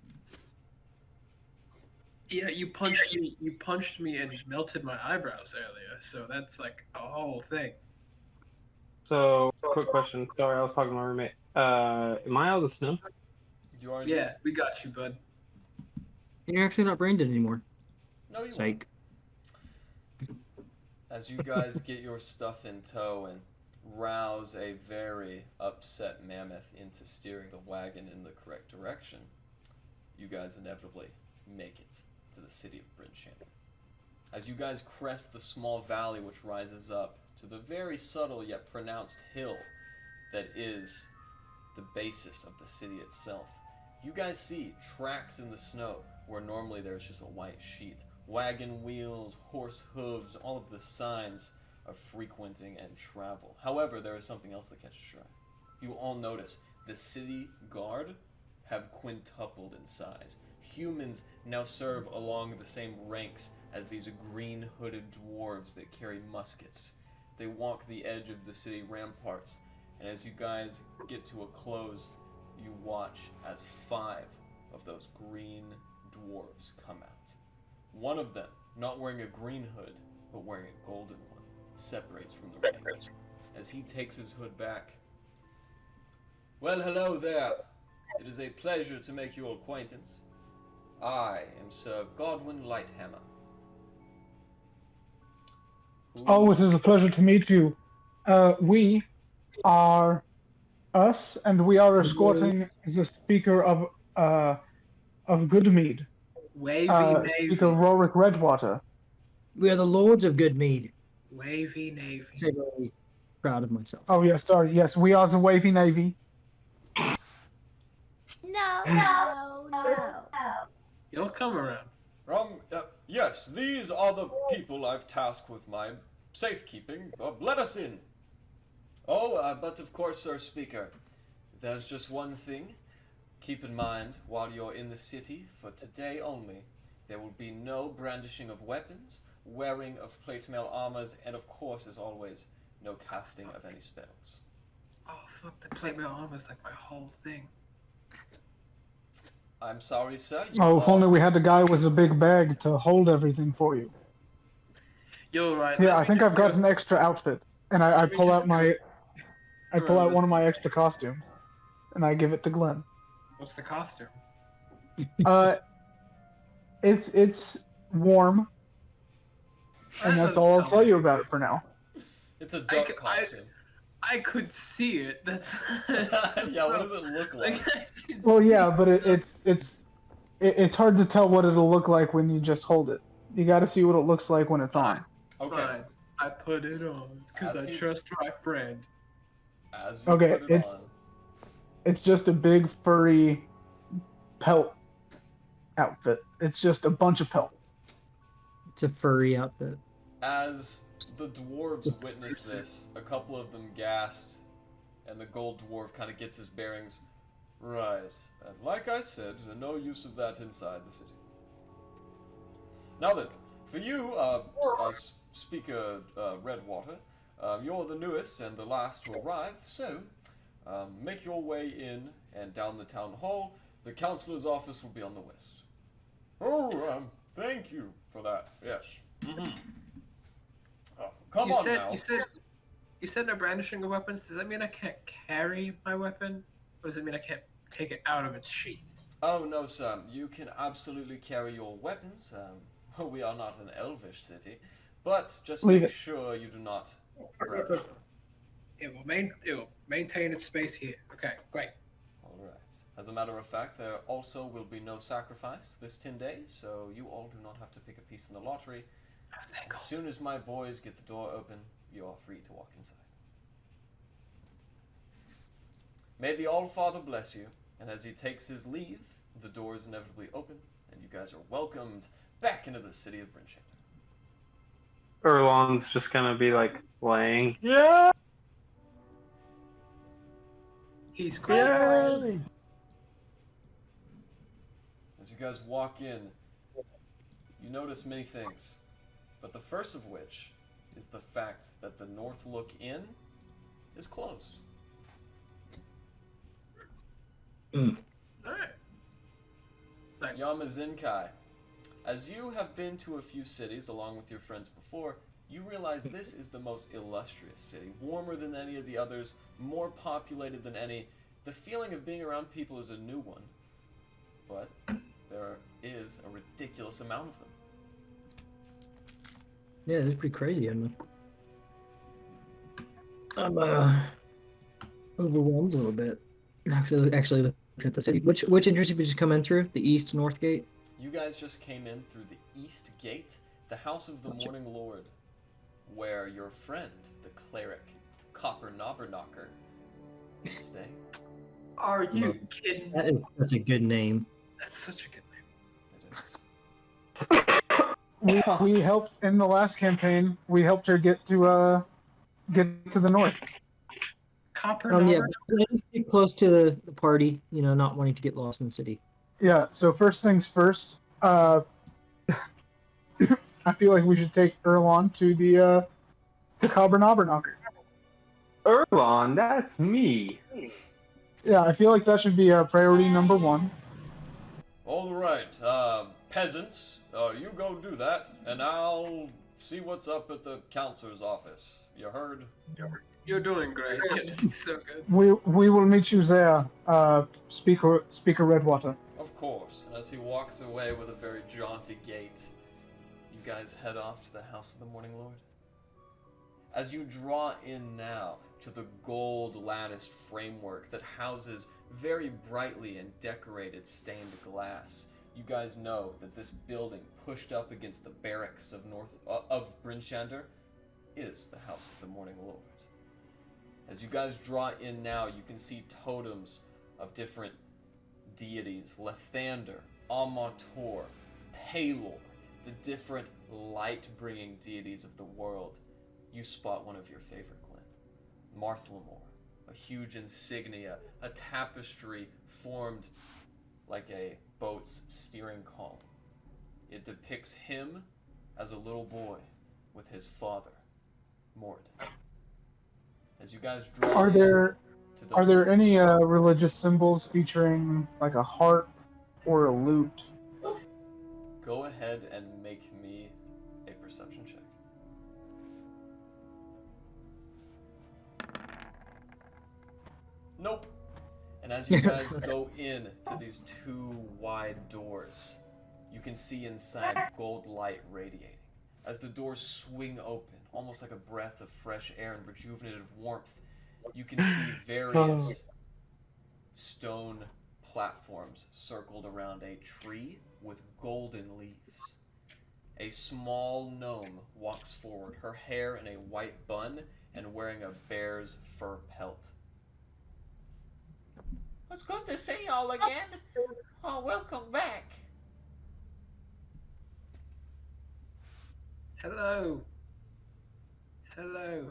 Yeah, you punched me. You punched me and melted my eyebrows earlier. So that's like a whole thing. So, quick question. Sorry, I was talking to my roommate. Am I out of the snow? You are Yeah, we got you, bud. You're actually not brain dead anymore. No, you Psych. As you guys get your stuff in tow and rouse a very upset mammoth into steering the wagon in the correct direction, you guys inevitably make it to the city of Bryn Shander. As you guys crest the small valley which rises up to the very subtle yet pronounced hill that is the basis of the city itself, you guys see tracks in the snow where normally there's just a white sheet. Wagon wheels, horse hooves, all of the signs of frequenting and travel. However, there is something else that catches your eye. You all notice the city guard have quintupled in size. Humans now serve along the same ranks as these green hooded dwarves that carry muskets. They walk the edge of the city ramparts, and as you guys get to a close, you watch as 5 of those green dwarves come out. One of them, not wearing a green hood, but wearing a golden one, separates from the rank. As he takes his hood back. Well, hello there. It is a pleasure to make your acquaintance. I am Sir Godwin Lighthammer. Oh, it is a pleasure to meet you. We are us, and we are escorting the speaker of Goodmeade. Wavy Navy. Speaker Rorik Redwater. We are the lords of Goodmeade. Wavy Navy. I'm very proud of myself. Oh, yes, sorry. Yes, we are the Wavy Navy. No. You'll come around. Yes, these are the people I've tasked with my safekeeping. Let us in. But of course, Sir Speaker, there's just one thing. Keep in mind, while you're in the city, for today only, there will be no brandishing of weapons, wearing of plate mail armors, and of course, as always, no casting of any spells. Oh, fuck, the plate mail armor's like my whole thing. I'm sorry, sir. Oh, if only we had a guy with a big bag to hold everything for you. You're right. Yeah, I think I've got an extra outfit, and I pull out my, one of my extra costumes, and I give it to Glenn. What's the costume? It's warm, and that's all I'll tell you about it for now. It's a duck costume. I could see it. That's yeah. What does it look like? Well, yeah, but it's hard to tell what it'll look like when you just hold it. You got to see what it looks like when it's on. Okay. Fine. I put it on because I trust my friend. As you Okay, put it on. It's just a big furry pelt outfit. It's just a bunch of pelt. It's a furry outfit. As the dwarves witness this, a couple of them gasped, and the gold dwarf kind of gets his bearings. Right, and like I said, no use of that inside the city. Now then, for you, Speaker Redwater, you're the newest and the last to arrive, so make your way in and down the town hall. The councillor's office will be on the west. Oh, thank you for that. Yes. Mm-hmm. Come on now. You said no brandishing of weapons. Does that mean I can't carry my weapon, or does it mean I can't take it out of its sheath? Oh no, sir. You can absolutely carry your weapons. We are not an elvish city, but just make sure you do not brandish them. It will maintain its space here. Okay, great. All right. As a matter of fact, there also will be no sacrifice this 10 days, so you all do not have to pick a piece in the lottery. As soon as my boys get the door open, you are free to walk inside. May the All-Father bless you, and as he takes his leave, the doors inevitably open, and you guys are welcomed back into the city of Bryn Shander. Erlond's just gonna be like laying. Yeah. He's great. As you guys walk in, you notice many things, but the first of which is the fact that the North Look Inn is closed. Alright. Yamazinkai, as you have been to a few cities along with your friends before, you realize this is the most illustrious city, warmer than any of the others, more populated than any. The feeling of being around people is a new one, but there is a ridiculous amount of them. Yeah, this is pretty crazy. I'm overwhelmed a little bit. Actually looking at the city. Which entrance did we just come in through? The east north gate? You guys just came in through the east gate, the house of the Gotcha. Morning Lord, where your friend, the cleric, Copper Knobberknocker, is staying. Are you kidding? That is such a good name. That's such a good name. It is. We helped in the last campaign. We helped her get to the north. Copper Yeah, Knobber? let's get close to the party. You know, not wanting to get lost in the city. Yeah. So first things first. I feel like we should take Erlond to the to Copper Knobberknocker. Erlond, that's me. Yeah, I feel like that should be priority number one. All right, peasants, you go do that, and I'll see what's up at the counselor's office. You heard? You're doing great. You're doing so good. We will meet you there, Speaker Redwater. Of course. And as he walks away with a very jaunty gait, you guys head off to the House of the Morning Lord. As you draw in now to the gold latticed framework that houses very brightly and decorated stained glass, you guys know that this building pushed up against the barracks of Bryn Shander is the House of the Morning Lord. As you guys draw in now, you can see totems of different deities: Lathander, Amator, Palor, the different light-bringing deities of the world. You spot one of your favorite, Glenn. Marthlamore, a huge insignia, a tapestry formed like a boat's steering column. It depicts him as a little boy with his father, Morden. As you guys draw Are in there to those... Are there any religious symbols featuring like a heart or a lute? Go ahead and make me a perception check. Nope. And as you guys go in to these two wide doors, you can see inside gold light radiating. As the doors swing open, almost like a breath of fresh air and rejuvenative warmth, you can see various stone platforms circled around a tree with golden leaves. A small gnome walks forward, her hair in a white bun and wearing a bear's fur pelt. It's good to see y'all again. Oh, welcome back. Hello. Hello.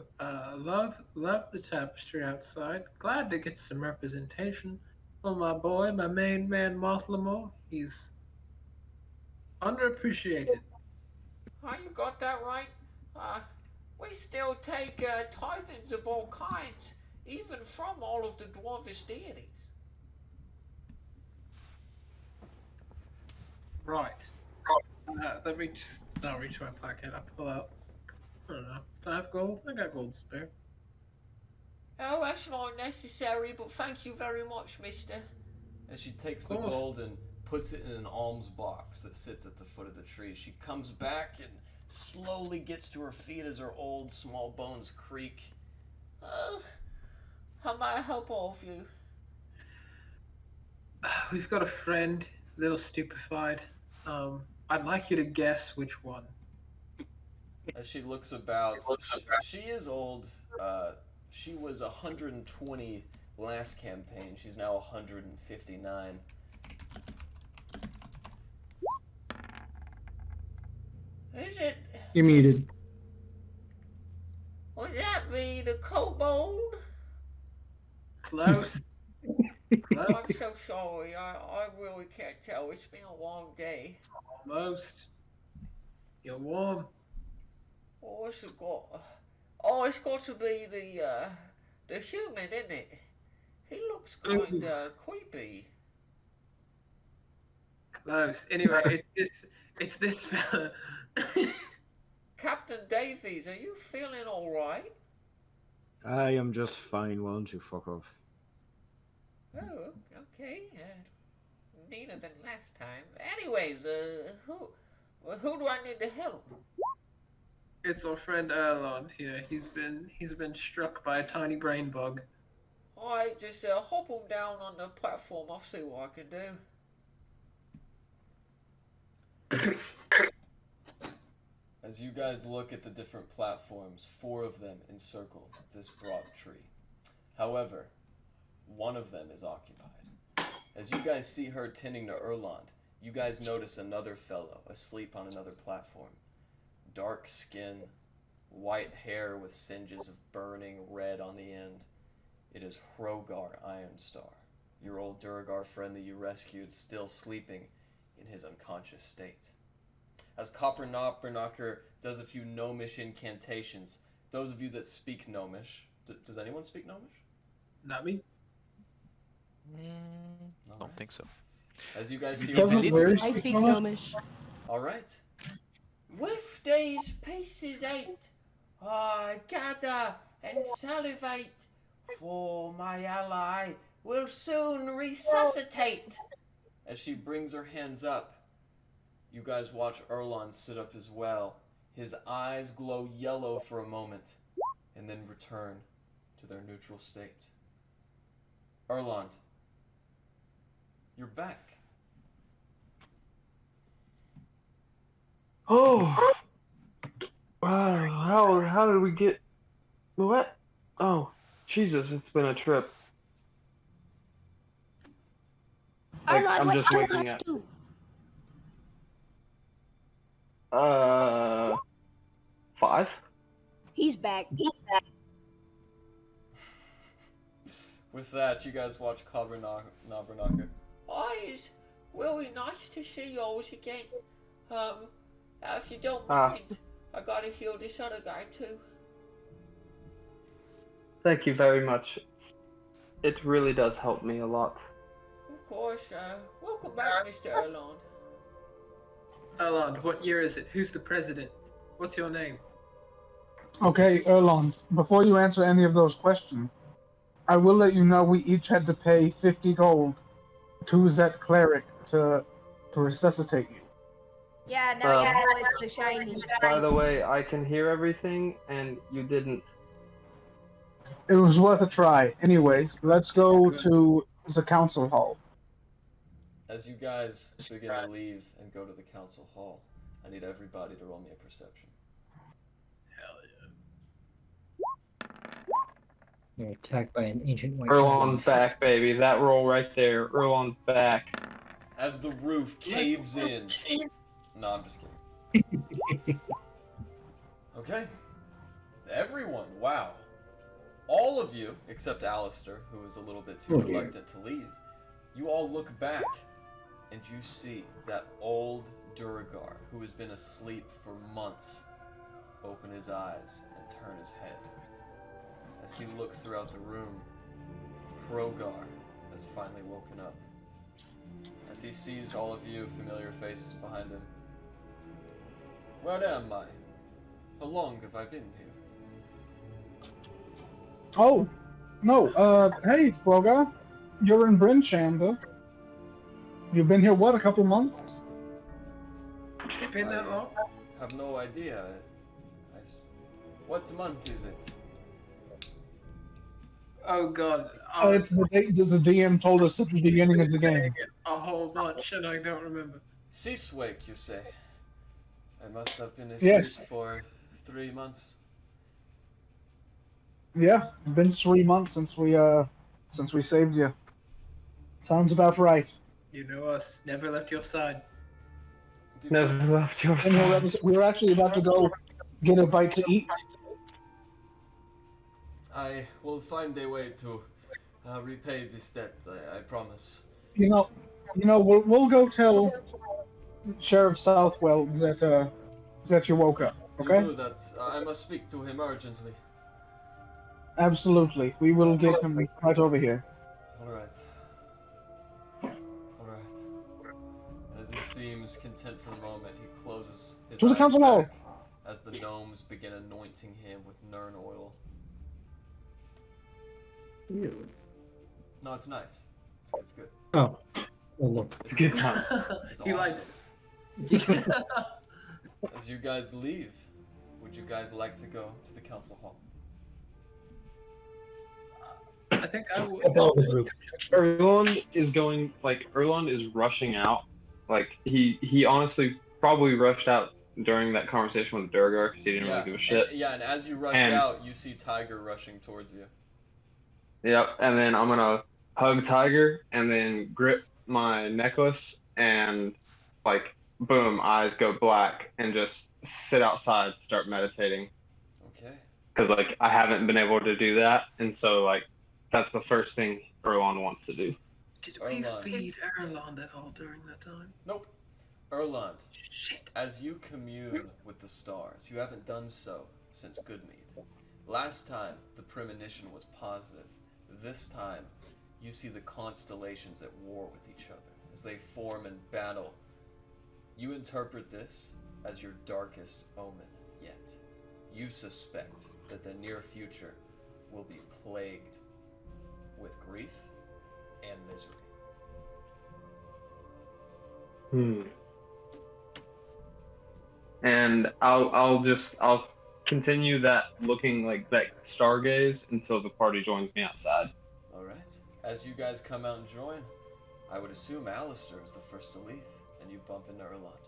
Love the tapestry outside. Glad to get some representation for my boy, my main man, Marthlamore. He's underappreciated. Oh, you got that right. We still take tithings of all kinds, even from all of the dwarvish deities. Right. Let me just now reach my pocket. I pull out, I don't know, 5 gold? I got gold to spare. Oh, that's not necessary, but thank you very much, mister. As she takes the gold and puts it in an alms box that sits at the foot of the tree, she comes back and slowly gets to her feet as her old small bones creak. How may I help all of you? We've got a friend, a little stupefied. I'd like you to guess which one. As she looks about, she is old. She was 120 last campaign. She's now 159. Is it? You're muted. Would that be the kobold? Close. I'm so sorry. I really can't tell. It's been a long day. Almost. You're warm. Oh, what's it got? Oh, it's got to be the human, isn't it? He looks kind of creepy. Close. Anyway, it's this fella. Captain Davies, are you feeling all right? I am just fine. Why don't you fuck off? Oh, okay. Neater than last time. Anyways, who do I need to help? It's our friend Erlond here. He's been struck by a tiny brain bug. Alright, just hop on down on the platform. I'll see what I can do. As you guys look at the different platforms, 4 of them encircle this broad tree. However, one of them is occupied. As you guys see her tending to Erlond, you guys notice another fellow asleep on another platform. Dark skin, white hair with singes of burning red on the end. It is Hrogar Ironstar, your old Durgar friend that you rescued, still sleeping in his unconscious state. As Copper Knocker does a few gnomish incantations, those of you that speak gnomish, does anyone speak gnomish? Not me. Don't think so. As you guys see, I speak Gnomish. All right. With these pieces 8, I gather and salivate, for my ally will soon resuscitate. As she brings her hands up, you guys watch Erlond sit up as well. His eyes glow yellow for a moment, and then return to their neutral state. Erlond, you're back. Oh, wow! How did we get what? Oh, Jesus! It's been a trip. Like, Arnholdt, I'm what's just your waking last up. 2? 5. He's back. With that, you guys watch Copper Knocker. It's really nice to see yours again. If you don't mind, I gotta heal this other guy too. Thank you very much. It really does help me a lot. Of course, welcome back, Mr. Erlond. Erlond, what year is it? Who's the president? What's your name? Okay, Erlond, before you answer any of those questions, I will let you know we each had to pay 50 gold to Zet Cleric to resuscitate you. Yeah, now you know it's the shiny. By the way, I can hear everything, and you didn't. It was worth a try. Anyways, let's go to the council hall. As you guys begin to leave and go to the council hall, I need everybody to roll me a perception. You're attacked by an ancient white Erlond's back, baby. That roll right there. Erlond's back. As the roof caves in. No, I'm just kidding. Okay. Everyone, wow. All of you, except Alistair, who was a little bit too reluctant to leave, you all look back and you see that old Durgar, who has been asleep for months, open his eyes and turn his head. As he looks throughout the room, Hrogar has finally woken up. As he sees all of you familiar faces behind him. Where am I? How long have I been here? Oh, no, hey, Hrogar. You're in Bryn Shander. You've been here, what, a couple months? Has it been that long? I have no idea. What month is it? Oh god. It's the date the DM told us at the beginning of the game. A whole bunch, and I don't remember. Siswake, you say? I must have been asleep Yes. for 3 months. Yeah, it's been 3 months since we saved you. Sounds about right. You know us, never left your side. Never left your And side. we were actually about to go get a bite to eat. I will find a way to repay this debt, I promise. You know, we'll go tell Sheriff Southwell that you woke up. Okay? You do that. I must speak to him urgently. Absolutely. We will get him right over here. Alright. As he seems content for the moment, he closes his To the eyes council hall. back as the gnomes begin anointing him with Nern oil. Ew. No, it's nice. It's good. Oh. Well, look. It's good time. It's He likes awesome. As you guys leave, would would you guys like to go to the council hall? I think I would. Follow the group. Erlond is rushing out. Like he honestly probably rushed out during that conversation with Durgar because he didn't really give a shit. And as you rush out, you see Tiger rushing towards you. Yep, and then I'm gonna hug Tiger and then grip my necklace and like boom, eyes go black and just sit outside, start meditating. Okay. Because like I haven't been able to do that, and so like that's the first thing Erlond wants to do. Did we Erlond. feed Erlond at all during that time? Nope. Erlond, Shit. as you commune with the stars, you haven't done so since Goodmeade. Last time, the premonition was positive. This time, you see the constellations at war with each other as they form in battle. You interpret this as your darkest omen yet. You suspect that the near future will be plagued with grief and misery. And I'll continue that looking like that stargaze until the party joins me outside. Alright. As you guys come out and join, I would assume Alistair is the first to leave, and you bump into Erlond.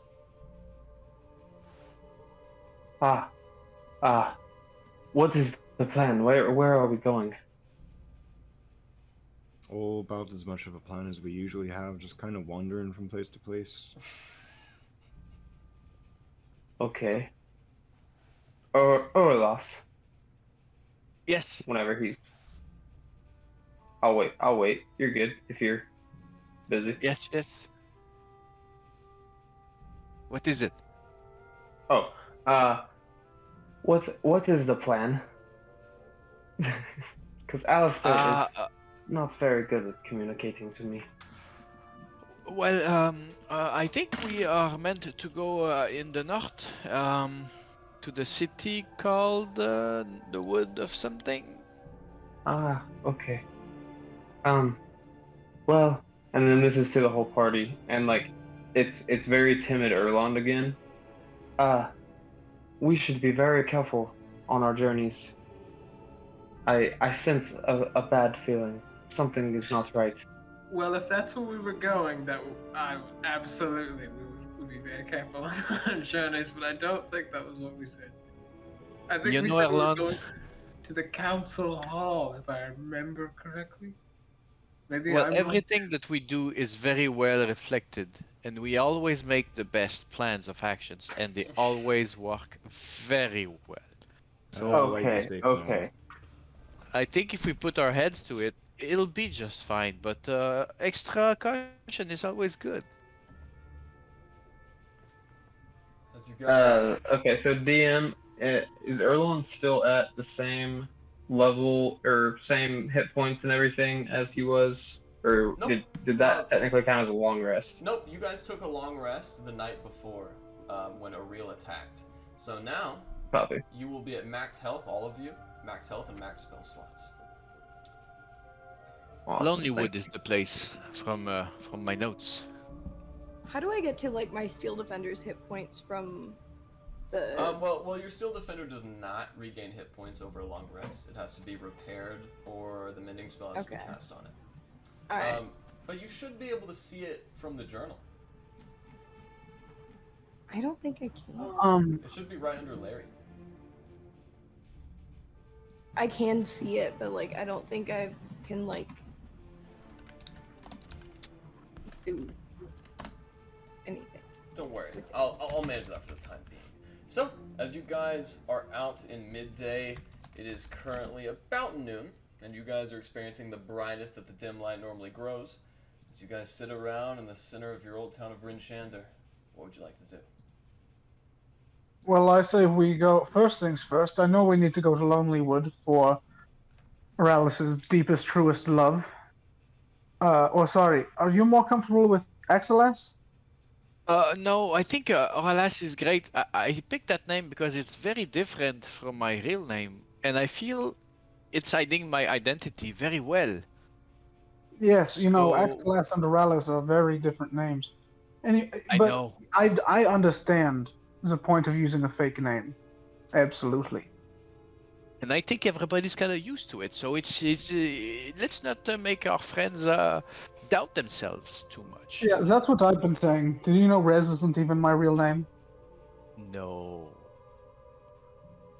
What is the plan? Where are we going? Oh, about as much of a plan as we usually have, just kind of wandering from place to place. Okay. Orlas. Yes. Whenever he's. I'll wait. You're good if you're busy. Yes. What is it? Oh, what is the plan? Because Alistair is not very good at communicating to me. Well, I think we are meant to go in the north, to the city called the Wood of something. Okay. Well, and then this is to the whole party, and like, it's very timid Erlond again. We should be very careful on our journeys. I sense a bad feeling. Something is not right. Well, if that's where we were going, absolutely we would be very careful on our journeys, but I don't think that was what we said. I think we said we were Erlond, going to the council hall, if I remember correctly. Maybe well, I'm everything that we do is very well reflected, and we always make the best plans of actions, and they always work very well. So Okay. I think if we put our heads to it, it'll be just fine, but extra caution is always good. As you guys... Okay, so DM, is Erlond still at the same level or same hit points and everything as he was? Or Nope. did that technically count as a long rest? Nope, you guys took a long rest the night before when Ariel attacked. So now, Probably. you will be at max health, all of you. Max health and max spell slots. Awesome. Lonelywood is the place from my notes. How do I get to like my Steel Defender's hit points from the? Well, your Steel Defender does not regain hit points over a long rest. It has to be repaired, or the mending spell has to be cast on it. Alright. But you should be able to see it from the journal. I don't think I can. It should be right under Larry. I can see it, but like I don't think I can like do anything. Don't worry, I'll manage that for the time being. So, as you guys are out in midday, it is currently about noon, and you guys are experiencing the brightest that the dim light normally grows. As you guys sit around in the center of your old town of Bryn Shander, what would you like to do? Well, I say we go. First things first. I know we need to go to Lonelywood for Morales' deepest, truest love. Sorry, are you more comfortable with Exelas? No, I think Oralas is great. I picked that name because it's very different from my real name, and I feel it's hiding my identity very well. Yes, you know, So- Exelas and Oralis are very different names. I But know. I understand the point of using a fake name. Absolutely. And I think everybody's kind of used to it. So it's let's not make our friends doubt themselves too much. Yeah, that's what I've been saying. Did you know Rez isn't even my real name? No.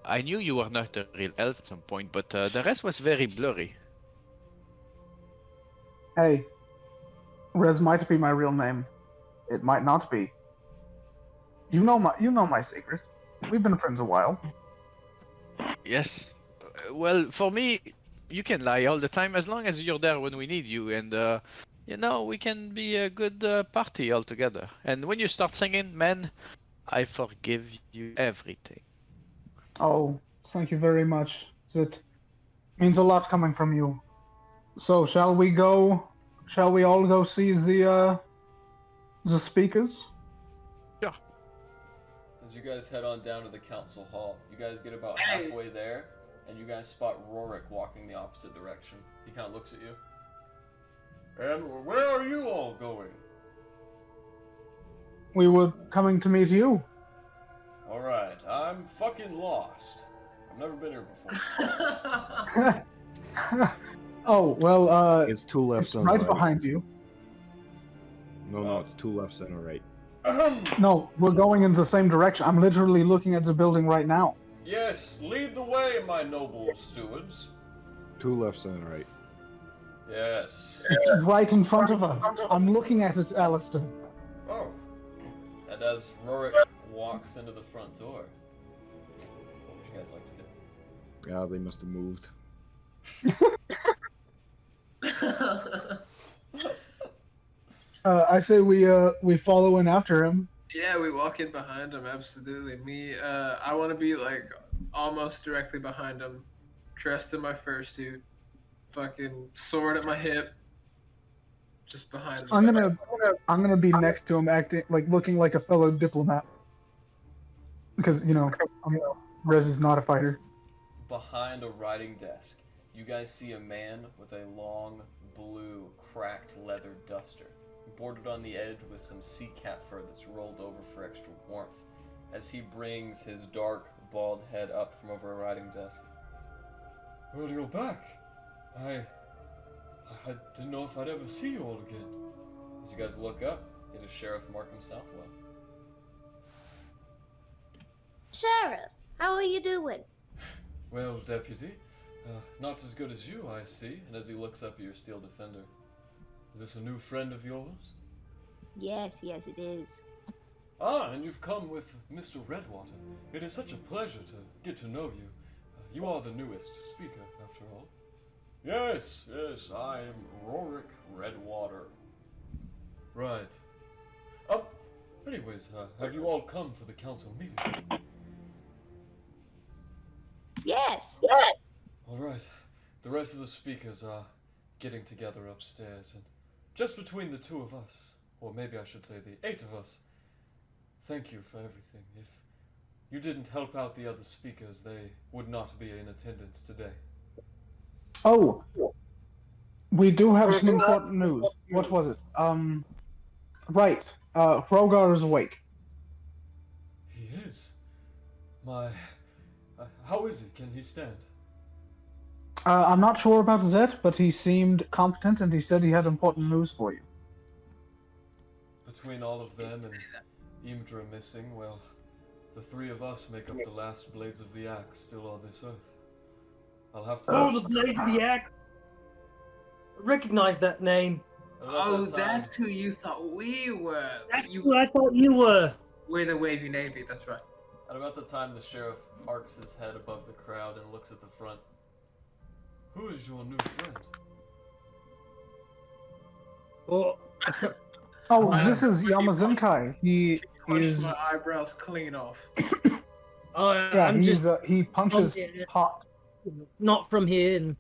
I knew you were not a real elf at some point, but the rest was very blurry. Hey, Rez might be my real name. It might not be. You know my secret. We've been friends a while. Yes. Well, for me, you can lie all the time as long as you're there when we need you, and you know, we can be a good party all together. And when you start singing, man, I forgive you everything. Oh, thank you very much. That means a lot coming from you. So, shall we go? Shall we all go see the speakers? Yeah. As you guys head on down to the council hall, you guys get about halfway there, and you guys spot Rorik walking the opposite direction. He kind of looks at you. And where are you all going? We were coming to meet you. Alright, I'm fucking lost. I've never been here before. Oh, well, It's two lefts on right the right. behind you. No, it's two lefts and a right. No, we're going in the same direction. I'm literally looking at the building right now. Yes, lead the way, my noble stewards. Two lefts and a right. Yes. It's right in front of us. I'm looking at it, Alistair. Oh. And as Rorik walks into the front door, what would you guys like to do? Yeah, they must have moved. I say we follow in after him. Yeah, we walk in behind him, absolutely. I want to be like almost directly behind him, dressed in my fursuit, fucking sword at my hip, just behind him. I'm gonna be next to him, acting like looking like a fellow diplomat, because Rez is not a fighter. Behind a writing desk, you guys see a man with a long, blue, cracked leather duster, bordered on the edge with some sea cat fur that's rolled over for extra warmth, as he brings his dark, bald head up from over a writing desk. Well, you're back. I didn't know if I'd ever see you all again. As you guys look up, it is Sherrif Markham Southwell. Sheriff, how are you doing? Well, Deputy, not as good as you, I see. And as he looks up at your steel defender, is this a new friend of yours? Yes, it is. Ah, and you've come with Mr. Redwater. It is such a pleasure to get to know you. You are the newest speaker, after all. Yes, I am Rorik Redwater. Right. Anyways, have you all come for the council meeting? Yes. Alright. The rest of the speakers are getting together upstairs, and just between the two of us, or maybe I should say the 8 of us, thank you for everything. If you didn't help out the other speakers, they would not be in attendance today. Oh, we do have some important news. What was it? Right. Hrogar is awake. He is? How is he? Can he stand? I'm not sure about Zed, but he seemed competent and he said he had important news for you. Between all of them and Imdra missing, well, the 3 of us make up the last blades of the axe still on this earth. I'll have to... Oh, the Blades of the Axe! I recognize that name. Oh, that's who you thought we were. That's who I thought you were. We're the Wavy Navy, that's right. At about the time the sheriff arcs his head above the crowd and looks at the front. Who is your new friend? Oh, this is Yamazenkai. He Punched is... my eyebrows clean off. I'm just he punches hot. not from here. And,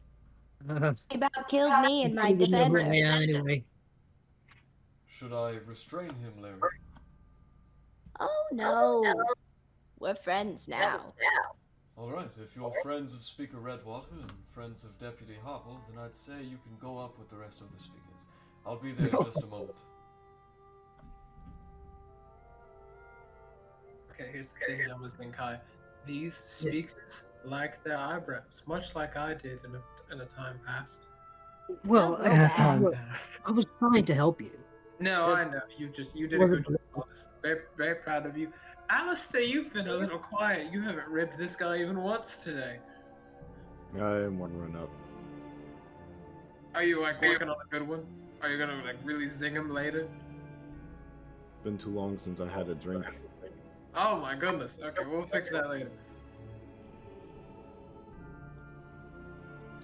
He about killed me and my he wouldn't have defender. written me down anyway. Should I restrain him, Larry? Oh no. We're friends now. Alright, if you're friends of Speaker Redwater and friends of Deputy Hopple, then I'd say you can go up with the rest of the speakers. I'll be there in just a moment. Okay, here's the thing, Yamazenkai. These speakers like their eyebrows, much like I did in a time past. Well, In a time I was trying to help you. No, I know. You did a good job. Honestly. Very, very proud of you. Alistair, you've been a little quiet. You haven't ribbed this guy even once today. I want to run up. Are you like working on a good one? Are you gonna like really zing him later? Been too long since I had a drink. Oh my goodness. Okay, we'll fix that later.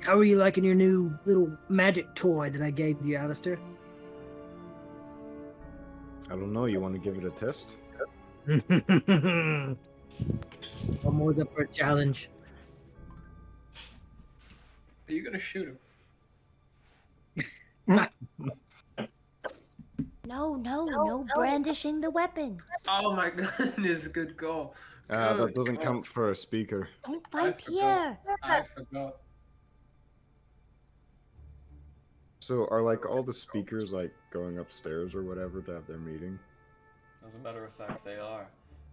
How are you liking your new little magic toy that I gave you, Alistair? I don't know, you want to give it a test? I'm always up for a challenge. Are you gonna shoot him? No brandishing the weapons. Oh my goodness, good goal. That doesn't count for a speaker. Don't I fight here. I forgot. So are like all the speakers like going upstairs or whatever to have their meeting? As a matter of fact, they are.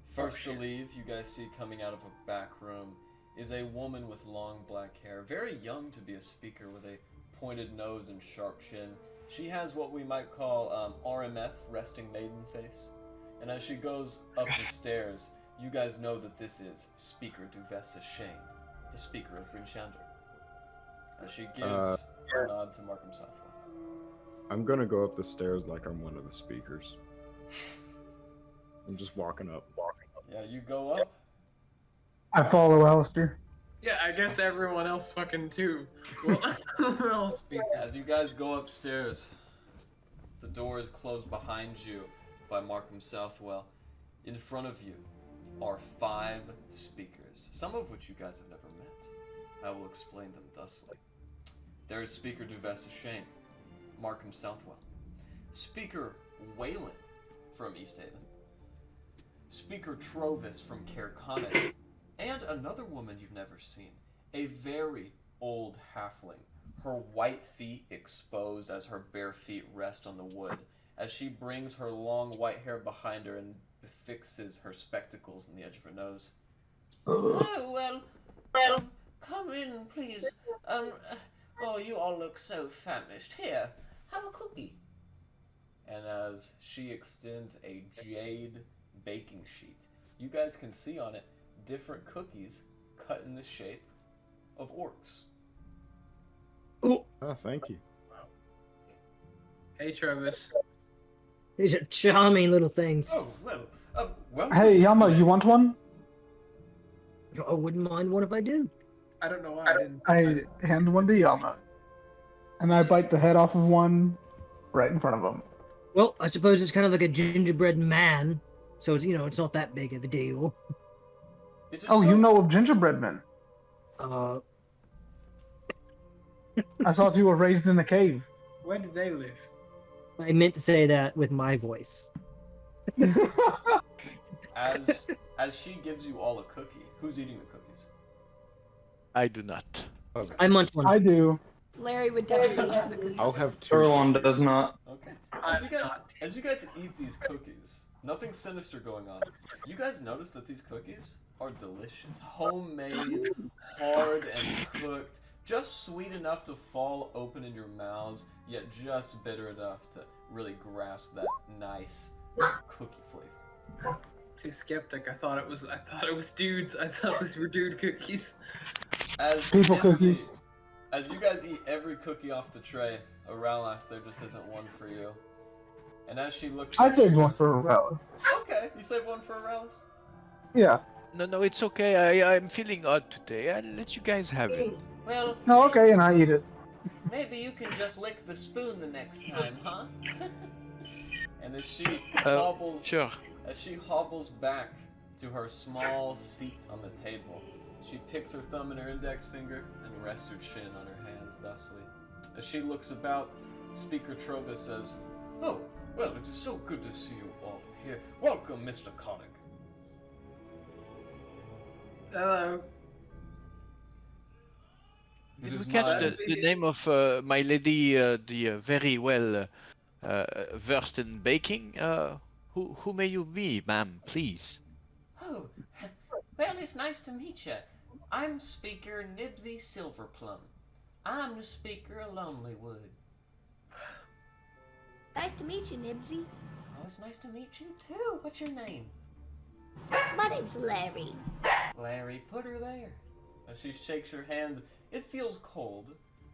First to leave, you guys see coming out of a back room is a woman with long black hair, very young to be a speaker, with a pointed nose and sharp chin. She has what we might call RMF, resting maiden face. And as she goes up the stairs, you guys know that this is Speaker Duvessa Shane, the speaker of Bryn Shander. As she gives a nod to Markham Southwell. I'm gonna go up the stairs like I'm one of the speakers. I'm just walking up. Yeah, you go up. I follow Alistair. Yeah, I guess everyone else fucking too. Well, who else speak? As you guys go upstairs, the door is closed behind you by Markham Southwell. In front of you are 5 speakers, some of which you guys have never met. I will explain them thusly. There is Speaker Duvessa Shane, Markham Southwell, Speaker Wayland from East Haven, Speaker Trovis from Caerconnet, and another woman you've never seen, a very old halfling, her white feet exposed as her bare feet rest on the wood, as she brings her long white hair behind her and fixes her spectacles in the edge of her nose. Oh, well, come in, please. Oh, you all look so famished. Here, have a cookie. And as she extends a jade baking sheet, you guys can see on it different cookies cut in the shape of orcs. Oh, thank you. Hey, Travis. These are charming little things. Oh, well. Hey, Yama, you want one? I wouldn't mind one if I do. I don't know why I didn't. I hand one to Yama. And I bite the head off of one right in front of him. Well, I suppose it's kind of like a gingerbread man, so it's, it's not that big of a deal. Oh, you know of gingerbread men? I thought you were raised in a cave. Where did they live? I meant to say that with my voice. As she gives you all a cookie, who's eating the cookies? I do not. Okay. I munch one. I do. Larry would definitely have a cookie. I'll have 2. Erlond does not. Okay. As you guys eat these cookies, nothing sinister going on. You guys notice that these cookies are delicious, homemade, hard and cooked, just sweet enough to fall open in your mouths, yet just bitter enough to really grasp that nice cookie flavor. Too skeptic. I thought it was dudes. I thought these were dude cookies. As People Kenzie- cookies. As you guys eat every cookie off the tray, Aralas, there just isn't one for you. And as she looks I at saved you one guys- for Rally. Okay, you saved one for Aralas? Yeah. No, it's okay. I'm feeling odd today. I'll let you guys have it. Well, No, okay, and I eat it. maybe you can just lick the spoon the next time, huh? And as she hobbles Sure. As she hobbles back to her small seat on the table, she picks her thumb and her index finger and rests her chin on her hand thusly. As she looks about, Speaker Trovis says, "Oh, well, it is so good to see you all here. Welcome, Mr. Koenig." Hello. It Did is we catch my- the name of my lady, the very well versed in baking? Who may you be, ma'am, please? Oh, Well, it's nice to meet you. I'm Speaker Nibsy Silverplum. I'm the Speaker of Lonelywood. Nice to meet you, Nibsy. Oh, it's nice to meet you too. What's your name? My name's Larry. Larry, put her there. As she shakes your hand, it feels cold.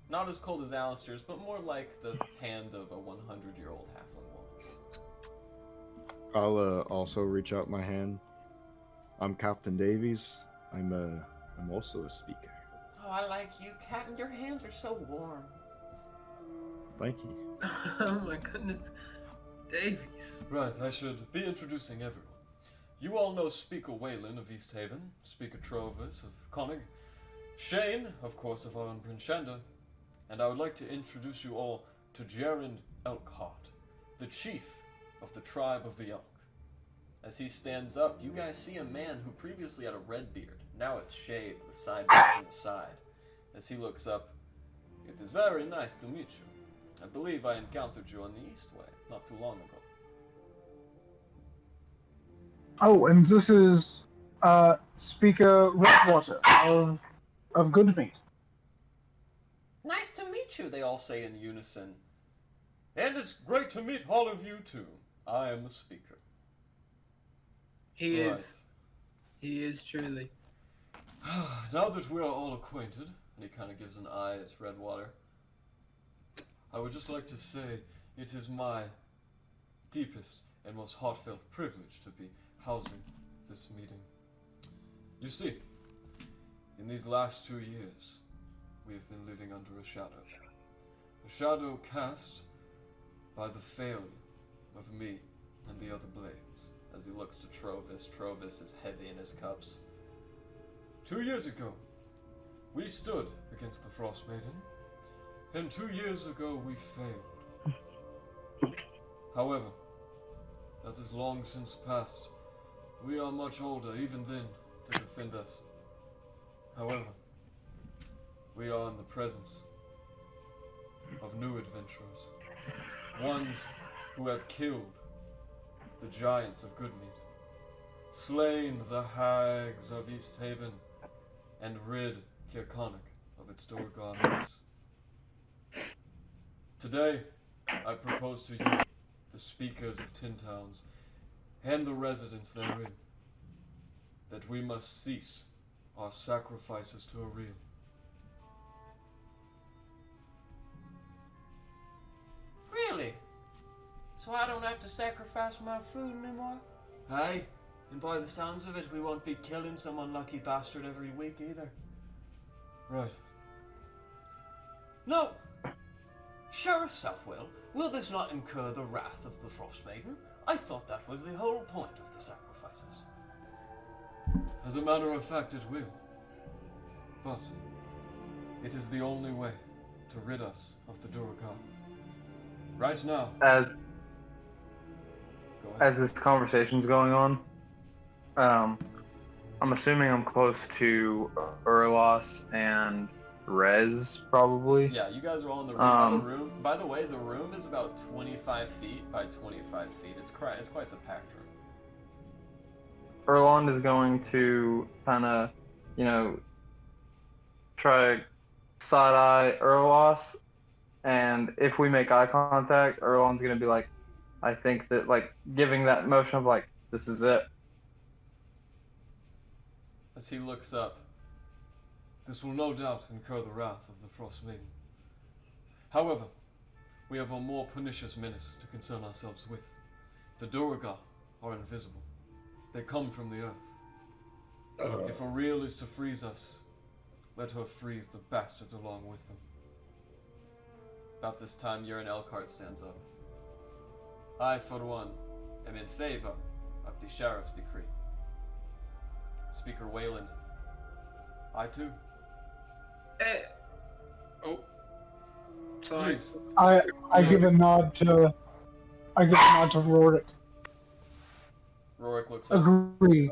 Not as cold as Alistair's, but more like the hand of a 100-year-old halfling woman. I'll also reach out my hand. I'm Captain Davies. I'm also a speaker. Oh, I like you, Captain. Your hands are so warm. Thank you. Oh my goodness. Davies. Right, I should be introducing everyone. You all know Speaker Wayland of East Haven, Speaker Trovis of Konig, Shane, of course, of our own Bryn Shander, and I would like to introduce you all to Gerund Elkhart, the chief of the tribe of the Elk. As he stands up, you guys see a man who previously had a red beard. Now it's shaved with sideburns on the side. As he looks up, it is very nice to meet you. I believe I encountered you on the East Way not too long ago. Oh, and this is Speaker Redwater of Goodmeade. Nice to meet you, they all say in unison. And it's great to meet all of you too. I am the speaker. He is. He is truly. Now that we are all acquainted, and he kind of gives an eye at Redwater, I would just like to say it is my deepest and most heartfelt privilege to be housing this meeting. You see, in these last 2 years, we have been living under a shadow. A shadow cast by the failure of me and the other blades. As he looks to Trovis, Trovis is heavy in his cups. 2 years ago, we stood against the Frost Maiden, and 2 years ago we failed. However, that is long since past. We are much older, even then, to defend us. However, we are in the presence of new adventurers. Ones who have killed the giants of Goodmeade, slain the hags of East Haven, and rid Kirkonic of its Dorgarmers. Today, I propose to you, the speakers of Tin Towns, and the residents therein, that we must cease our sacrifices to Ariel. Really? So I don't have to sacrifice my food anymore? Aye, and by the sounds of it, we won't be killing some unlucky bastard every week either. Right. No! Sherrif Southwell, will this not incur the wrath of the Frost Maiden? I thought that was the whole point of the sacrifices. As a matter of fact, it will. But it is the only way to rid us of the Durgar. Right now. As this conversation's going on, I'm assuming I'm close to Erlos and Rez, probably. Yeah, you guys are all in the room. By the way, the room is about 25 feet by 25 feet. It's quite the packed room. Erlond is going to kind of, try side-eye Erlos, and if we make eye contact, Erlond's going to be like, I think that, giving that motion of, this is it. As he looks up, this will no doubt incur the wrath of the Frost Maiden. However, we have a more pernicious menace to concern ourselves with. The Durgar are invisible. They come from the earth. If Ariel is to freeze us, let her freeze the bastards along with them. About this time, Urine Elkhart stands up. I, for one, am in favor of the Sheriff's decree. Speaker Wayland, I too. Sorry. Please. I give a nod to Rorik. Rorik looks up. Agree.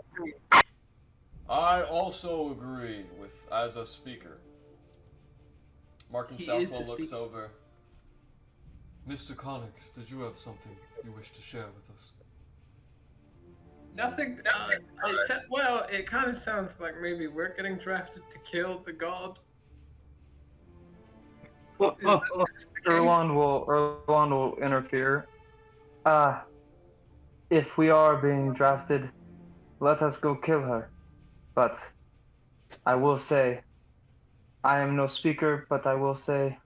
I also agree with as a speaker. Markham Southwell looks over. Mr. Connick, did you have something you wish to share with us? Nothing. Well, it kind of sounds like maybe we're getting drafted to kill the god. Erlond will interfere. If we are being drafted, let us go kill her. But I will say, I am no speaker, but I will say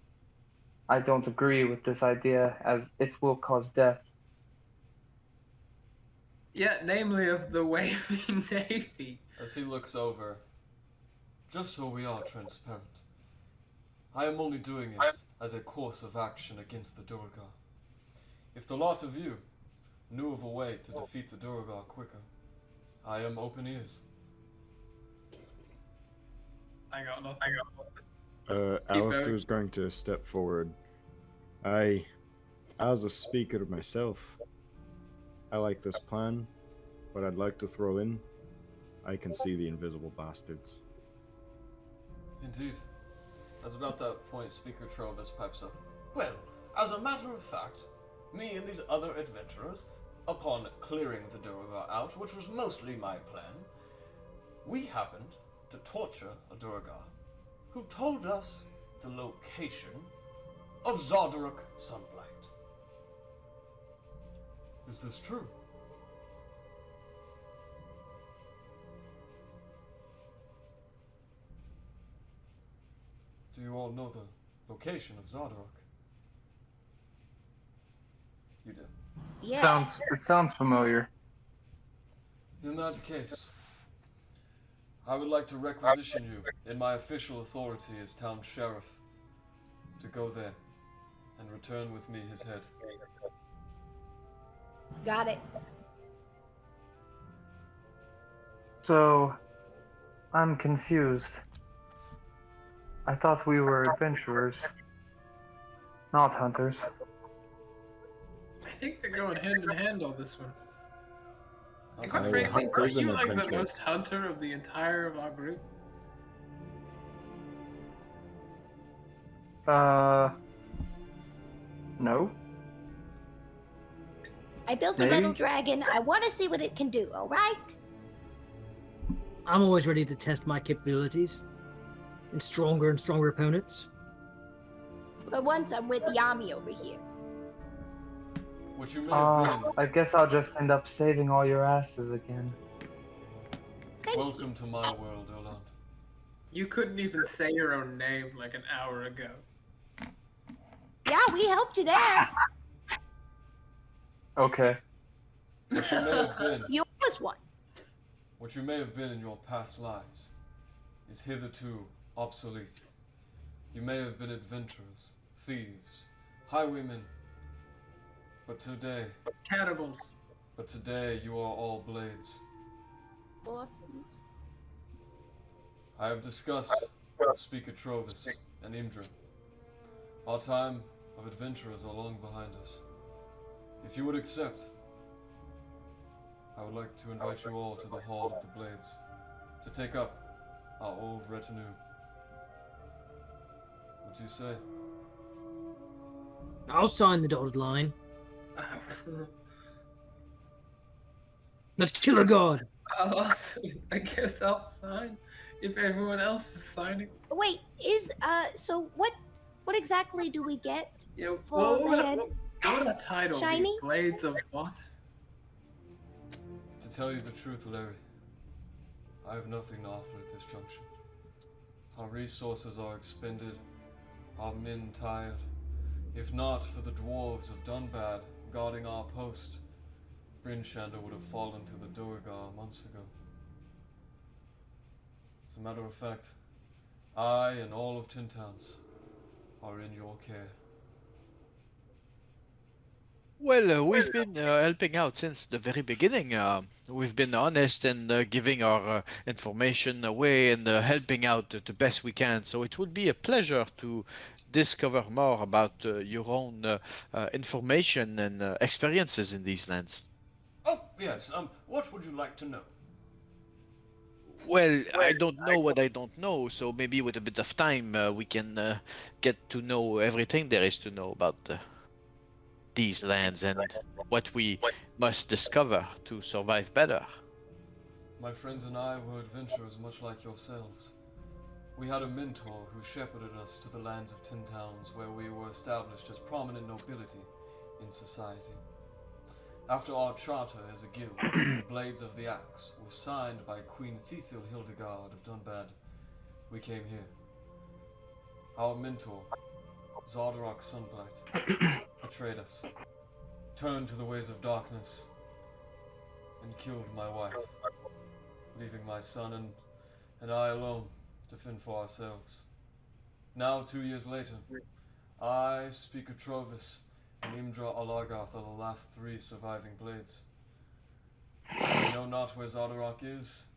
I don't agree with this idea, as it will cause death. Yeah, namely of the waving navy. As he looks over, just so we are transparent, I am only doing it as a course of action against the Durgar. If the lot of you knew of a way to defeat the Durgar quicker, I am open ears. I got nothing. Alistair's going to step forward. As a speaker myself, I like this plan, but I'd like to throw in, I can see the invisible bastards. Indeed. As about that point, Speaker Trovis pipes up. Well, as a matter of fact, me and these other adventurers, upon clearing the Durgar out, which was mostly my plan, we happened to torture a Durgar, who told us the location of Zodorok Sunblight. Is this true? Do you all know the location of Zodorok? You do. Yeah. It sounds familiar. In that case, I would like to requisition you in my official authority as town sheriff to go there and return with me his head. Got it. So, I'm confused. I thought we were adventurers, not hunters. I think they're going hand in hand on this one. And Okay, quite frankly, are hunters and you like the adventurers. most hunter of the entire of our group? No. I built a Maybe. metal dragon. I want to see what it can do, alright? I'm always ready to test my capabilities and stronger opponents. But once I'm with Yami over here. Which you may have been. I guess I'll just end up saving all your asses again. Welcome to my world, Erlond. You couldn't even say your own name like an hour ago. Yeah, we helped you there. Okay. What you may have been. You was one. What you may have been in your past lives is hitherto obsolete. You may have been adventurers, thieves, highwaymen, but today you are all blades. Orphans. I have discussed with Speaker Trovis and Imdrin. Our time of adventurers are long behind us. If you would accept, I would like to invite you all to the Hall of the Blades to take up our old retinue. What do you say? I'll sign the dotted line. Let's kill a god. I guess I'll sign if everyone else is signing. Wait, so what exactly do we get Well, for the head? What a title. Shiny? Blades of what? To tell you the truth, Larry, I have nothing to offer at this junction. Our resources are expended, our men tired. If not for the dwarves of Dunbad guarding our post, Bryn Shander would have fallen to the Durgar months ago. As a matter of fact, I and all of Tin Towns are in your care. Well, we've been helping out since the very beginning. We've been honest and giving our information away and helping out the best we can. So it would be a pleasure to discover more about your own information and experiences in these lands. Oh, yes, what would you like to know? Well, I don't know what I don't know, so maybe with a bit of time we can get to know everything there is to know about these lands and what we must discover to survive better. My friends and I were adventurers much like yourselves. We had a mentor who shepherded us to the lands of 10 towns where we were established as prominent nobility in society. After our charter as a guild, the Blades of the Axe were signed by Queen Thethil Hildegard of Dunbad. We came here. Our mentor, Zardarok Sunblight, betrayed us, turned to the ways of darkness, and killed my wife, leaving my son and I alone to fend for ourselves. Now, 2 years later, I, Speaker Trovis, and Imdra Alargarth are the last 3 surviving blades. We know not where Zardarok is,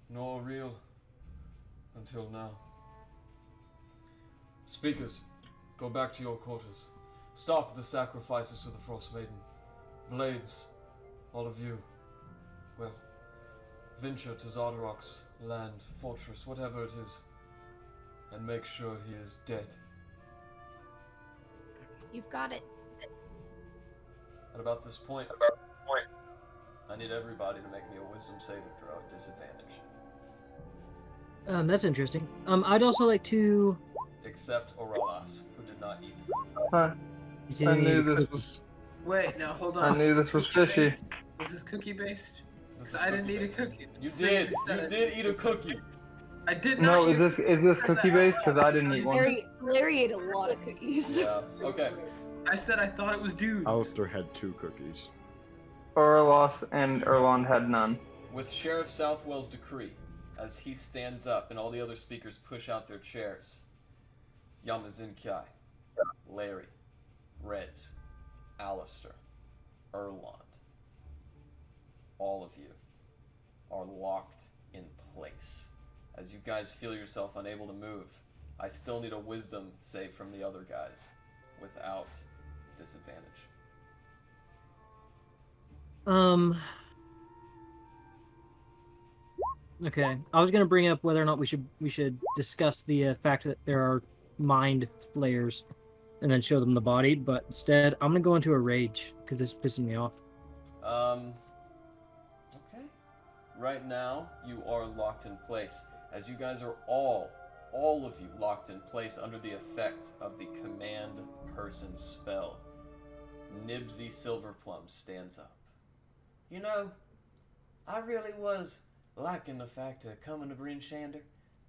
nor real, until now. Speakers, go back to your quarters. Stop the sacrifices to the Frost Maiden. Blades, all of you, well, venture to Zardarok's land, fortress, whatever it is, and make sure he is dead. You've got it. At about this point, I need everybody to make me a wisdom saving throw at disadvantage. That's interesting. I'd also like to... Except Aurelas, who did not eat the cookie. Huh. I knew this was... Wait, now hold on. I knew this was fishy. Was this cookie based? This is I didn't eat a cookie-based. cookie. You did eat a cookie. I did not. No, eat is this cookie based? Because I didn't eat one. Larry ate a lot of cookies. Yeah, okay. I said I thought it was dudes. Alistair had 2 cookies. Orlos and Erlond had none. With Sherrif Southwell's decree, as he stands up and all the other speakers push out their chairs, Yamazinkai, Larry, Reds, Alistair, Erlond, all of you are locked in place. As you guys feel yourself unable to move, I still need a wisdom save from the other guys without disadvantage. Okay. I was gonna bring up whether or not we should discuss the fact that there are mind flayers, and then show them the body. But instead, I'm gonna go into a rage because this is pissing me off. Okay. Right now, you are locked in place. As you guys are all of you locked in place under the effect of the command person spell. Nibsy Silverplum stands up. You know, I really was liking the fact of coming to Bryn Shander,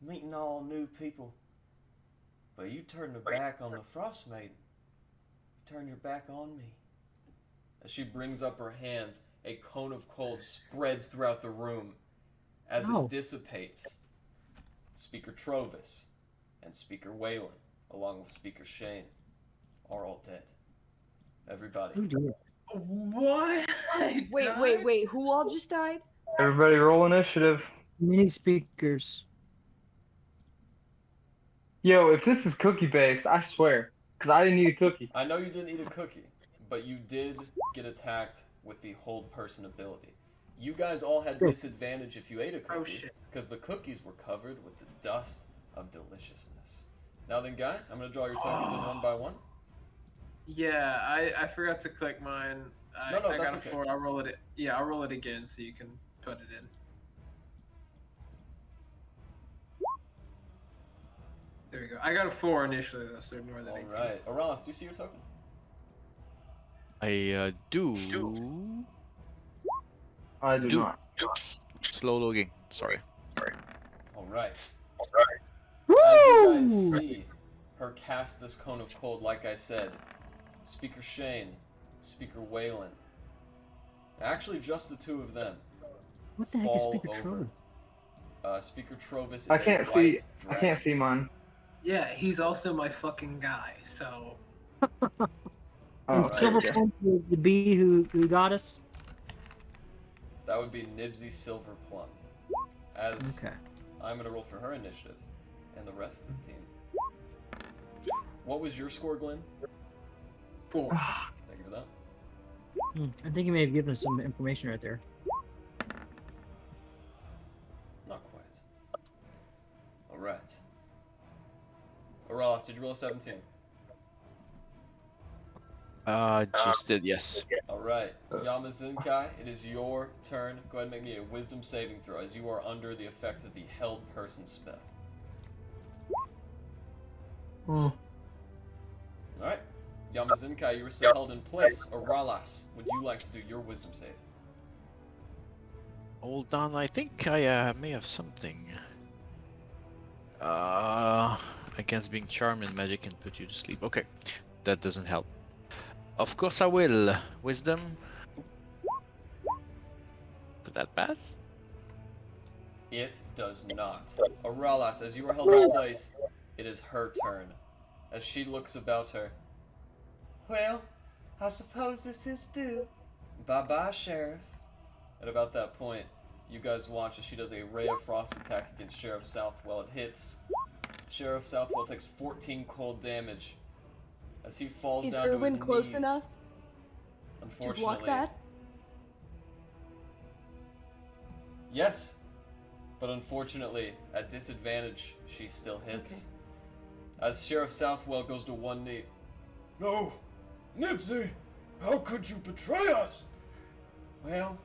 meeting all new people. But you turned your back on the Frost Maiden. You turned your back on me. As she brings up her hands, a cone of cold spreads throughout the room. As it dissipates, Speaker Trovis and Speaker Whalen, along with Speaker Shane, are all dead. Everybody. What? Wait. Who all just died? Everybody roll initiative. Many speakers. Yo, if this is cookie based, I swear. Because I didn't eat a cookie. I know you didn't eat a cookie, but you did get attacked with the hold person ability. You guys all had disadvantage if you ate a cookie, because the cookies were covered with the dust of deliciousness. Now then, guys, I'm going to draw your tokens in one by one. Yeah, I forgot to click mine. I that's got a okay. 4. I'll roll it. Yeah, I'll roll it again so you can put it in. There we go. I got a 4 initially though, so ignore that. All right, Aralis, do you see your token? I do. I do not. Slow loading. Sorry. All right. As you guys see her cast this cone of cold, like I said, Speaker Shane, Speaker Whalen, actually just the 2 of them. What the heck is fall Speaker over. Trovis? Speaker Trovis is I can't a see. white I dragon. can't see mine. Yeah, he's also my fucking guy. So. And right, Silverplum, the bee who got us. That would be Nibsy Silverplum. As I'm going to roll for her initiative and the rest of the team. What was your score, Glenn? 4. Thank you for that. I think you may have given us some information right there. Not quite. Alright. Aralis, did you roll a 17? Just did, yes. Alright. Alright, Yamazinkai, it is your turn. Go ahead and make me a wisdom saving throw as you are under the effect of the held person spell. Alright. Yamazinkai, you are still held in place. Aralas, would you like to do your wisdom save? Hold on, I think I may have something. Against being charmed and magic can put you to sleep. Okay, that doesn't help. Of course I will. Wisdom. Does that pass? It does not. Aralas, as you are held in place, it is her turn. As she looks about her. Well, I suppose this is due. Bye-bye, Sheriff. At about that point, you guys watch as she does a Ray of Frost attack against Sherrif Southwell. It hits. Sherrif Southwell takes 14 cold damage. As he falls Is down to his Erwin knees. close enough to Unfortunately. block that? Yes. But unfortunately, at disadvantage, she still hits. Okay. As Sheriff Southwell goes to one knee. No! Nipsey! How could you betray us? Well,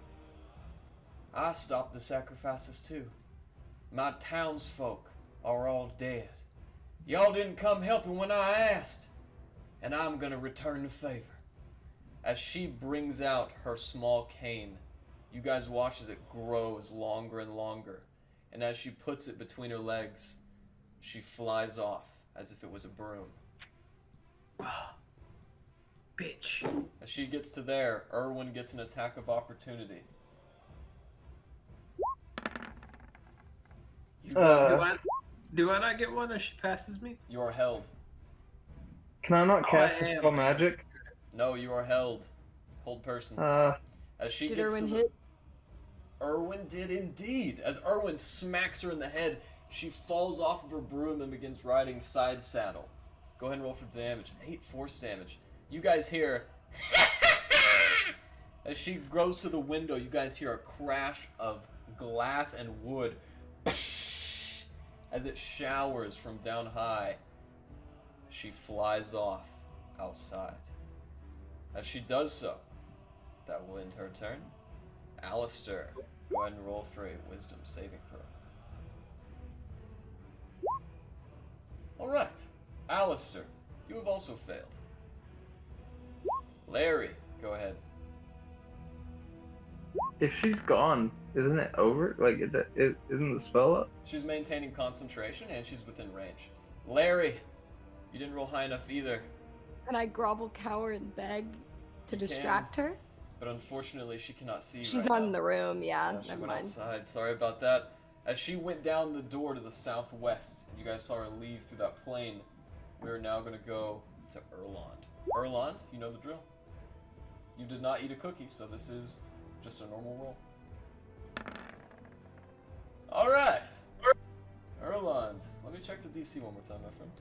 I stopped the sacrifices too. My townsfolk are all dead. Y'all didn't come helping when I asked. And I'm gonna return the favor. As she brings out her small cane, you guys watch as it grows longer and longer. And as she puts it between her legs, she flies off as if it was a broom. Bitch. As she gets to there, Erwin gets an attack of opportunity. You guys, Do I not get one as she passes me? you are held. Can I not cast I am. Dispel Magic? No, you are held. Hold person. As she Did gets Erwin to hit? Erwin did indeed. As Erwin smacks her in the head, she falls off of her broom and begins riding side saddle. Go ahead and roll for damage. 8 force damage. You guys hear... As she goes to the window, you guys hear a crash of glass and wood. As it showers from down high. She flies off outside. As she does so, that will end her turn. Alistair, go ahead and roll for a wisdom saving throw. Alright, Alistair, you have also failed. Larry, go ahead. If she's gone, isn't it over? Like, isn't the spell up? She's maintaining concentration and she's within range. Larry, you didn't roll high enough either. And I grovel, cower, and beg to distract her. But unfortunately, she cannot see you She's right not now. in the room, yeah, She never went mind. outside. Sorry about that. As she went down the door to the southwest, you guys saw her leave through that plane. We are now going to go to Erlond. Erlond, you know the drill. You did not eat a cookie, so this is just a normal roll. All right, Erlond. Let me check the DC one more time, my friend.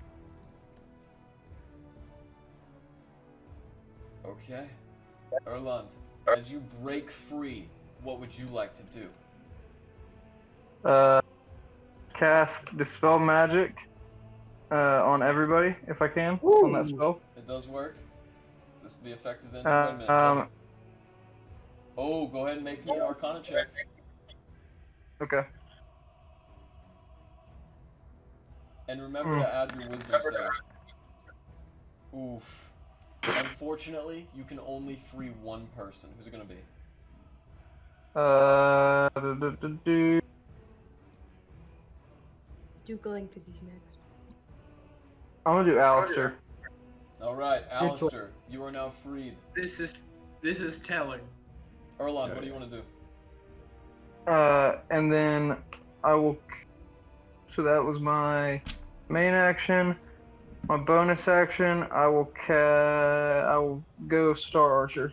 Okay, Erlond. As you break free, what would you like to do? Cast Dispel Magic on everybody, if I can, on that spell. It does work. The effect is ending. Wait a minute. Oh, go ahead and make me an Arcana check. Okay. And remember to add your wisdom save. Oof. Unfortunately, you can only free one person. Who's it gonna be? Dukeling, because he's next. I'm gonna do Alistair. Alright, Alistair, you are now freed. This is telling. Erlond, what do you want to do? And then I will. So that was my main action. My bonus action, I will go Star Archer.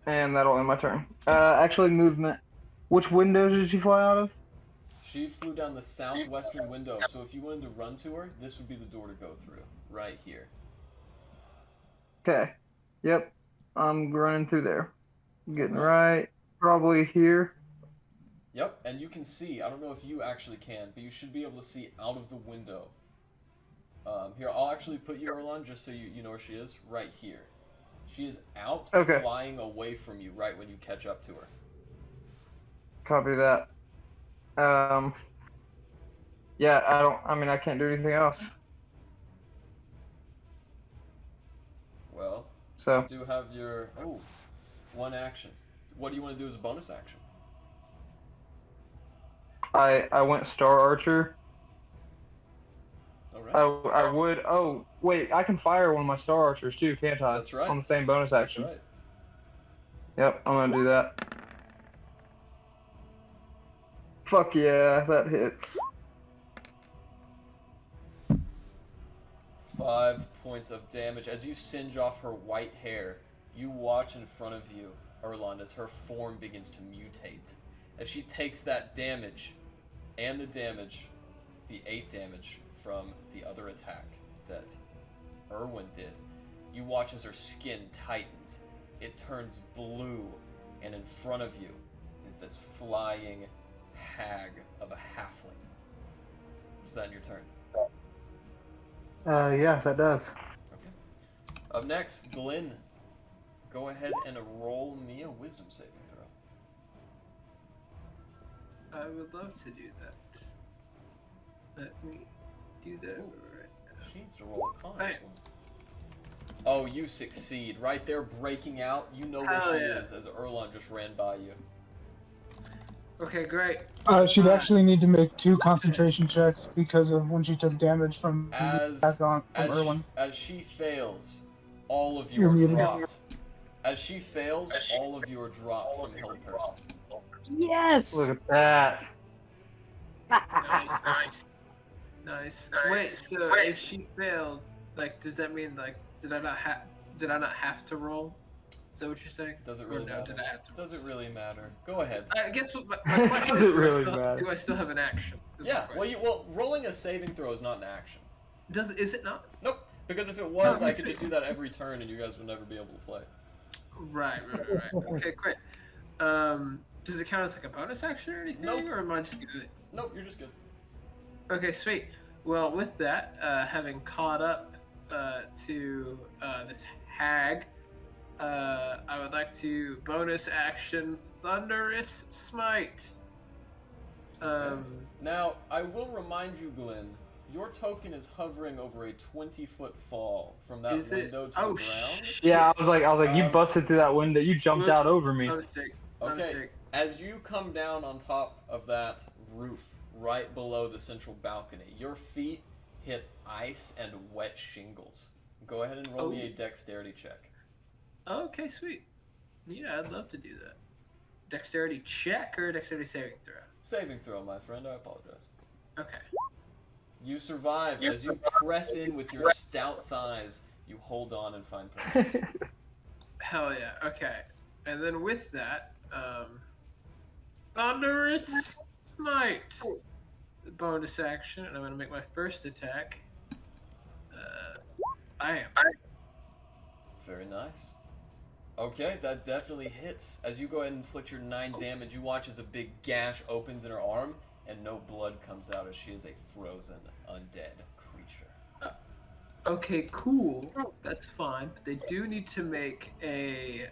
And that'll end my turn. Actually, movement. Which windows did she fly out of? She flew down the southwestern window, so if you wanted to run to her, this would be the door to go through. Right here. Okay. Yep. I'm running through there. Getting right. Probably here. Yep, and you can see, I don't know if you actually can, but you should be able to see out of the window. Here, I'll actually put you, Erlond, just so you know where she is, right here. She is out, Okay. flying away from you right when you catch up to her. Copy that. Yeah, I can't do anything else. Well, So. you do have your one action. What do you want to do as a bonus action? I went Star Archer. All right. I would. Oh wait, I can fire one of my Star Archers too, can't I? That's right. On the same bonus action. That's right. Yep, I'm gonna do that. Fuck yeah, that hits. 5 points of damage. As you singe off her white hair, you watch in front of you, Erlond, as her form begins to mutate. As she takes that damage, and the 8 damage from the other attack that Erwin did, you watch as her skin tightens. It turns blue, and in front of you is this flying hag of a halfling. Is that your turn? Yeah, that does. Okay. Up next, Glenn. Go ahead and roll me a wisdom saving throw. I would love to do that. Let me do that right now. She needs to roll a con as well. Oh, you succeed. Right there, breaking out. You know where she is as Erlond just ran by you. Okay, great. She'd actually need to make 2 concentration checks because of when she took damage from Erwin. As she fails, all of you You're are muted. dropped. As she fails, all of you are dropped from held person. Yes! Look at that. Nice. Wait, so if she failed, like, does that mean, like, did I not have to roll? Is that what you're saying? Does it really Or no, matter? did I have to roll? Does it really matter? Go ahead. I guess what my question Does is, it really matter? do I still have an action? Is Yeah, my question. well, rolling a saving throw is not an action. Is it not? Nope. Because if it was, No, I could just do that every turn and you guys would never be able to play. Right. Okay, great. Does it count as like a bonus action or anything? Nope. Or am I just good? Nope, you're just good. Okay, sweet. Well, with that, having caught up to this hag, I would like to bonus action Thunderous Smite. Now, I will remind you, Glenn, your token is hovering over a 20-foot fall from that Is it? window to Oh, the ground. Yeah, I was like, you busted through that window. You jumped out over me. My mistake. My Okay, mistake. as you come down on top of that roof, right below the central balcony, your feet hit ice and wet shingles. Go ahead and roll me a dexterity check. Okay, sweet. Yeah, I'd love to do that. Dexterity check or dexterity saving throw? Saving throw, my friend, I apologize. Okay. You survive. As you press in with your stout thighs, you hold on and find purpose. Hell yeah. Okay. And then with that, Thunderous Smite. Bonus action, and I'm gonna make my first attack. I am. Very nice. Okay, that definitely hits. As you go ahead and inflict your 9 damage, you watch as a big gash opens in her arm, and no blood comes out as she is a frozen, undead creature. Okay, cool. That's fine. But they do need to make a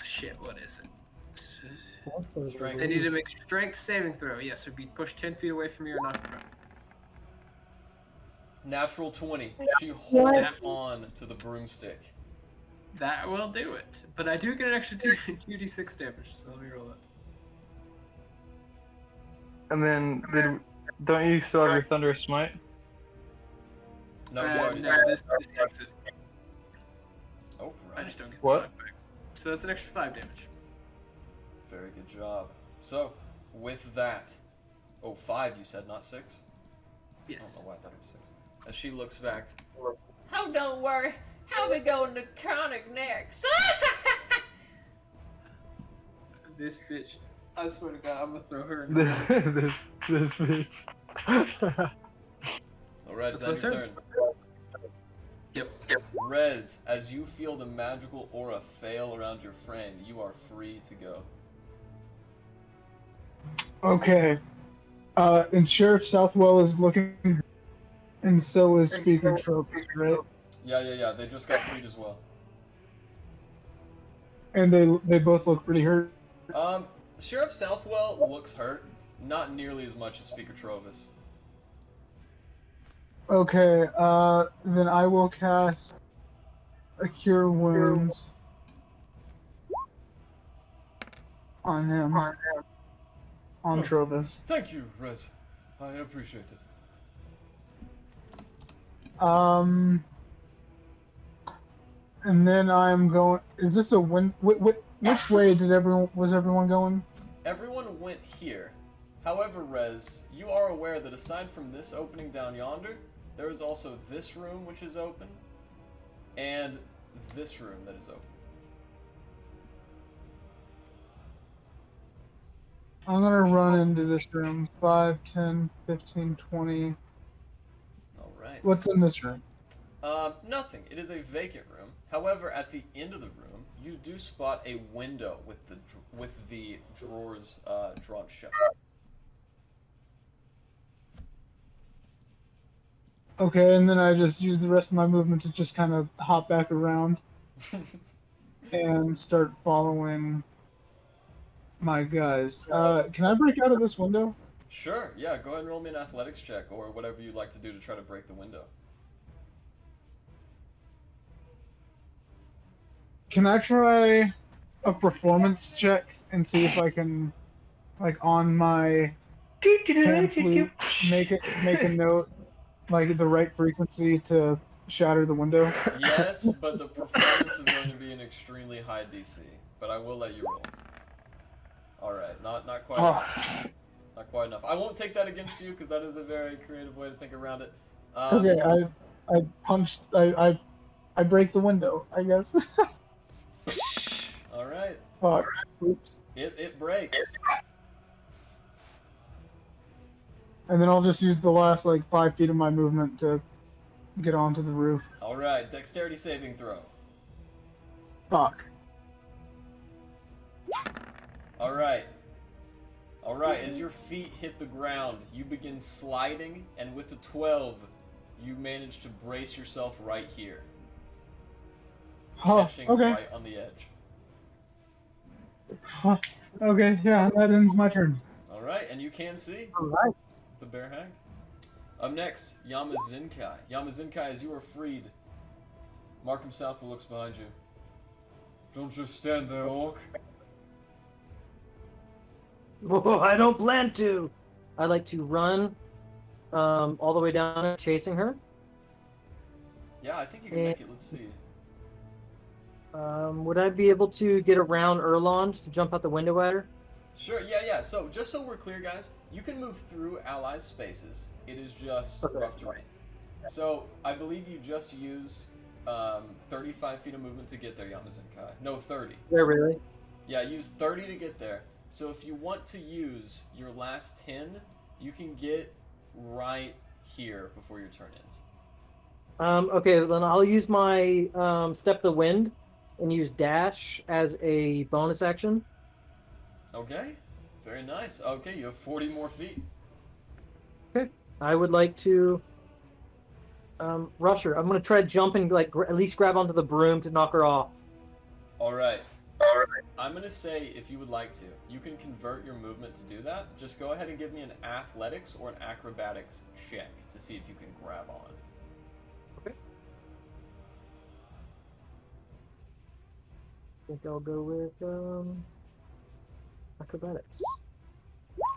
shit. What is it? Strength. They need to make strength saving throw. Yes, or be pushed 10 feet away from you or knocked prone. Natural 20. She holds on to the broomstick. That will do it. But I do get an extra 2d6 damage, so let me roll it. And then, don't you still have your Thunderous Smite? No, you already no, did. this takes it. Oh, I just don't get What? the knockback. So that's an extra 5 damage. Very good job. So, with that... Oh, 5 you said, not 6? I Yes. don't know why I thought it was 6. As she looks back, Oh, don't worry. How we going to Chronic next? This bitch. I swear to God, I'm gonna throw her in the this bitch. alright, is That's that my your turn. turn? Yep. Rez, as you feel the magical aura fail around your frame, you are free to go. Okay. And Sheriff Southwell is looking, and so is Speaker Tropes, right? Yeah. They just got freed as well. And they both look pretty hurt. Sherrif Southwell looks hurt, not nearly as much as Speaker Trovis. Okay, then I will cast a Cure Wounds on him. On Trovis. Thank you, Rez. I appreciate it. And then I'm going. Is this a win? Which way did everyone going? Everyone went here. However, Rez, you are aware that aside from this opening down yonder, there is also this room which is open, and this room that is open. I'm gonna run into this room. 5, 10, 15, 20. Alright. What's in this room? Nothing. It is a vacant room. However, at the end of the room, you do spot a window with the drawers drawn shut. Okay, and then I just use the rest of my movement to just kind of hop back around and start following my guys. Can I break out of this window? Sure, yeah, go ahead and roll me an athletics check or whatever you'd like to do to try to break the window. Can I try a performance check and see if I can, like, on my pan flute, make a note, like the right frequency to shatter the window? Yes, but the performance is going to be an extremely high DC, but I will let you roll. Alright, not quite enough. Not quite enough. I won't take that against you because that is a very creative way to think around it. Okay, I punched, I break the window, I guess. Alright. Fuck. Oops. It breaks. And then I'll just use the last, like, 5 feet of my movement to get onto the roof. Alright, dexterity saving throw. Fuck. Alright, as your feet hit the ground, you begin sliding, and with the 12, you manage to brace yourself right here. Catching right on the edge. Okay, yeah, that ends my turn. Alright, and you can see the bear hag. Up next, Yamazinkai. Yamazinkai, as you are freed, Markham Southwell looks behind you. Don't just stand there, orc. Oh, I don't plan to. I like to run all the way down, chasing her. Yeah, I think you can make it. Let's see. Would I be able to get around Erlond to jump out the window at her? Sure, yeah. So, just so we're clear, guys, you can move through allies' spaces. It is just rough terrain. So, I believe you just used 35 feet of movement to get there, Yamazinkai. No, 30. Yeah, really? Yeah, use 30 to get there. So if you want to use your last 10, you can get right here before your turn ends. Okay, then I'll use my Step of the Wind and use Dash as a bonus action. Okay, very nice. Okay, you have 40 more feet. Okay, I would like to rush her. I'm going to try to jump and like at least grab onto the broom to knock her off. All right. I'm going to say, if you would like to, you can convert your movement to do that. Just go ahead and give me an athletics or an acrobatics check to see if you can grab on. Okay. I think I'll go with acrobatics.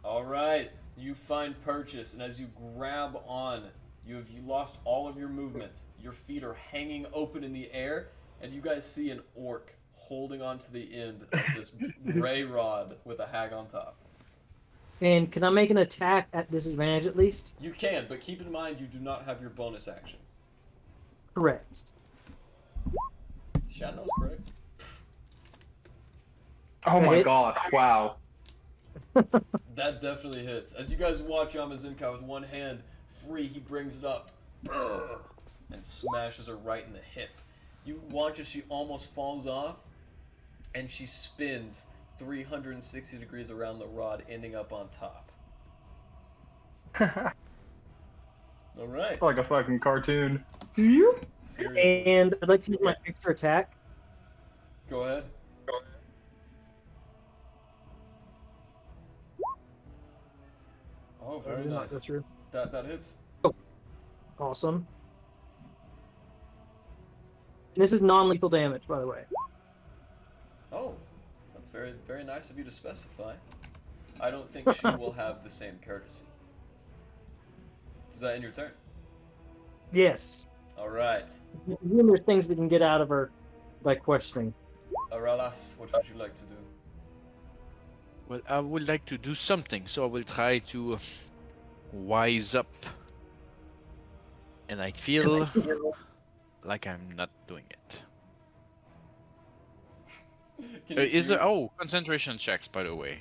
All right. You find purchase, and as you grab on, you lost all of your movement. Your feet are hanging open in the air, and you guys see an orc holding on to the end of this ray rod with a hag on top. And can I make an attack at disadvantage at least? You can, but keep in mind you do not have your bonus action. Correct. Shadow's correct. Oh my gosh, wow. That definitely hits. As you guys watch Yamazinkai with one hand free, he brings it up and smashes her right in the hip. You watch as she almost falls off, and she spins 360 degrees around the rod, ending up on top. Alright. Like a fucking cartoon. Seriously. And I'd like to use my extra attack. Go ahead. Oh, very Not go nice. through. That hits. Awesome. And this is non-lethal damage, by the way. Oh, that's very, very nice of you to specify. I don't think she will have the same courtesy. Is that in your turn? Yes. All right. There's things we can get out of her by questioning. Aralas, what would you like to do? Well, I would like to do something, so I will try to wise up. And I feel like I'm not doing it. Is there? Oh, concentration checks, by the way.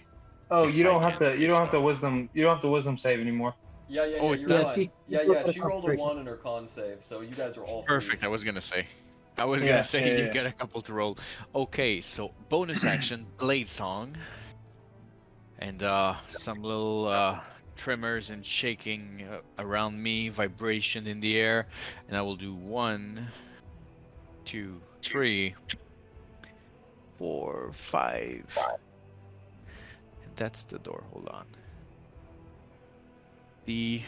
Oh, If you I don't have can to. You don't have to wisdom. You don't have to wisdom save anymore. Yeah, yeah, Oh, yeah, you're yeah, fine. she- Yeah, she rolled a concentration. 1 in her con save, so you guys are all Perfect. free. I was gonna say. I was Yeah, gonna say yeah, you yeah. get a couple to roll. Okay, so bonus action, blade song, and some little tremors and shaking around me, vibration in the air, and I will do 1, 2, 3, 4, 5. And that's the door. Hold on. The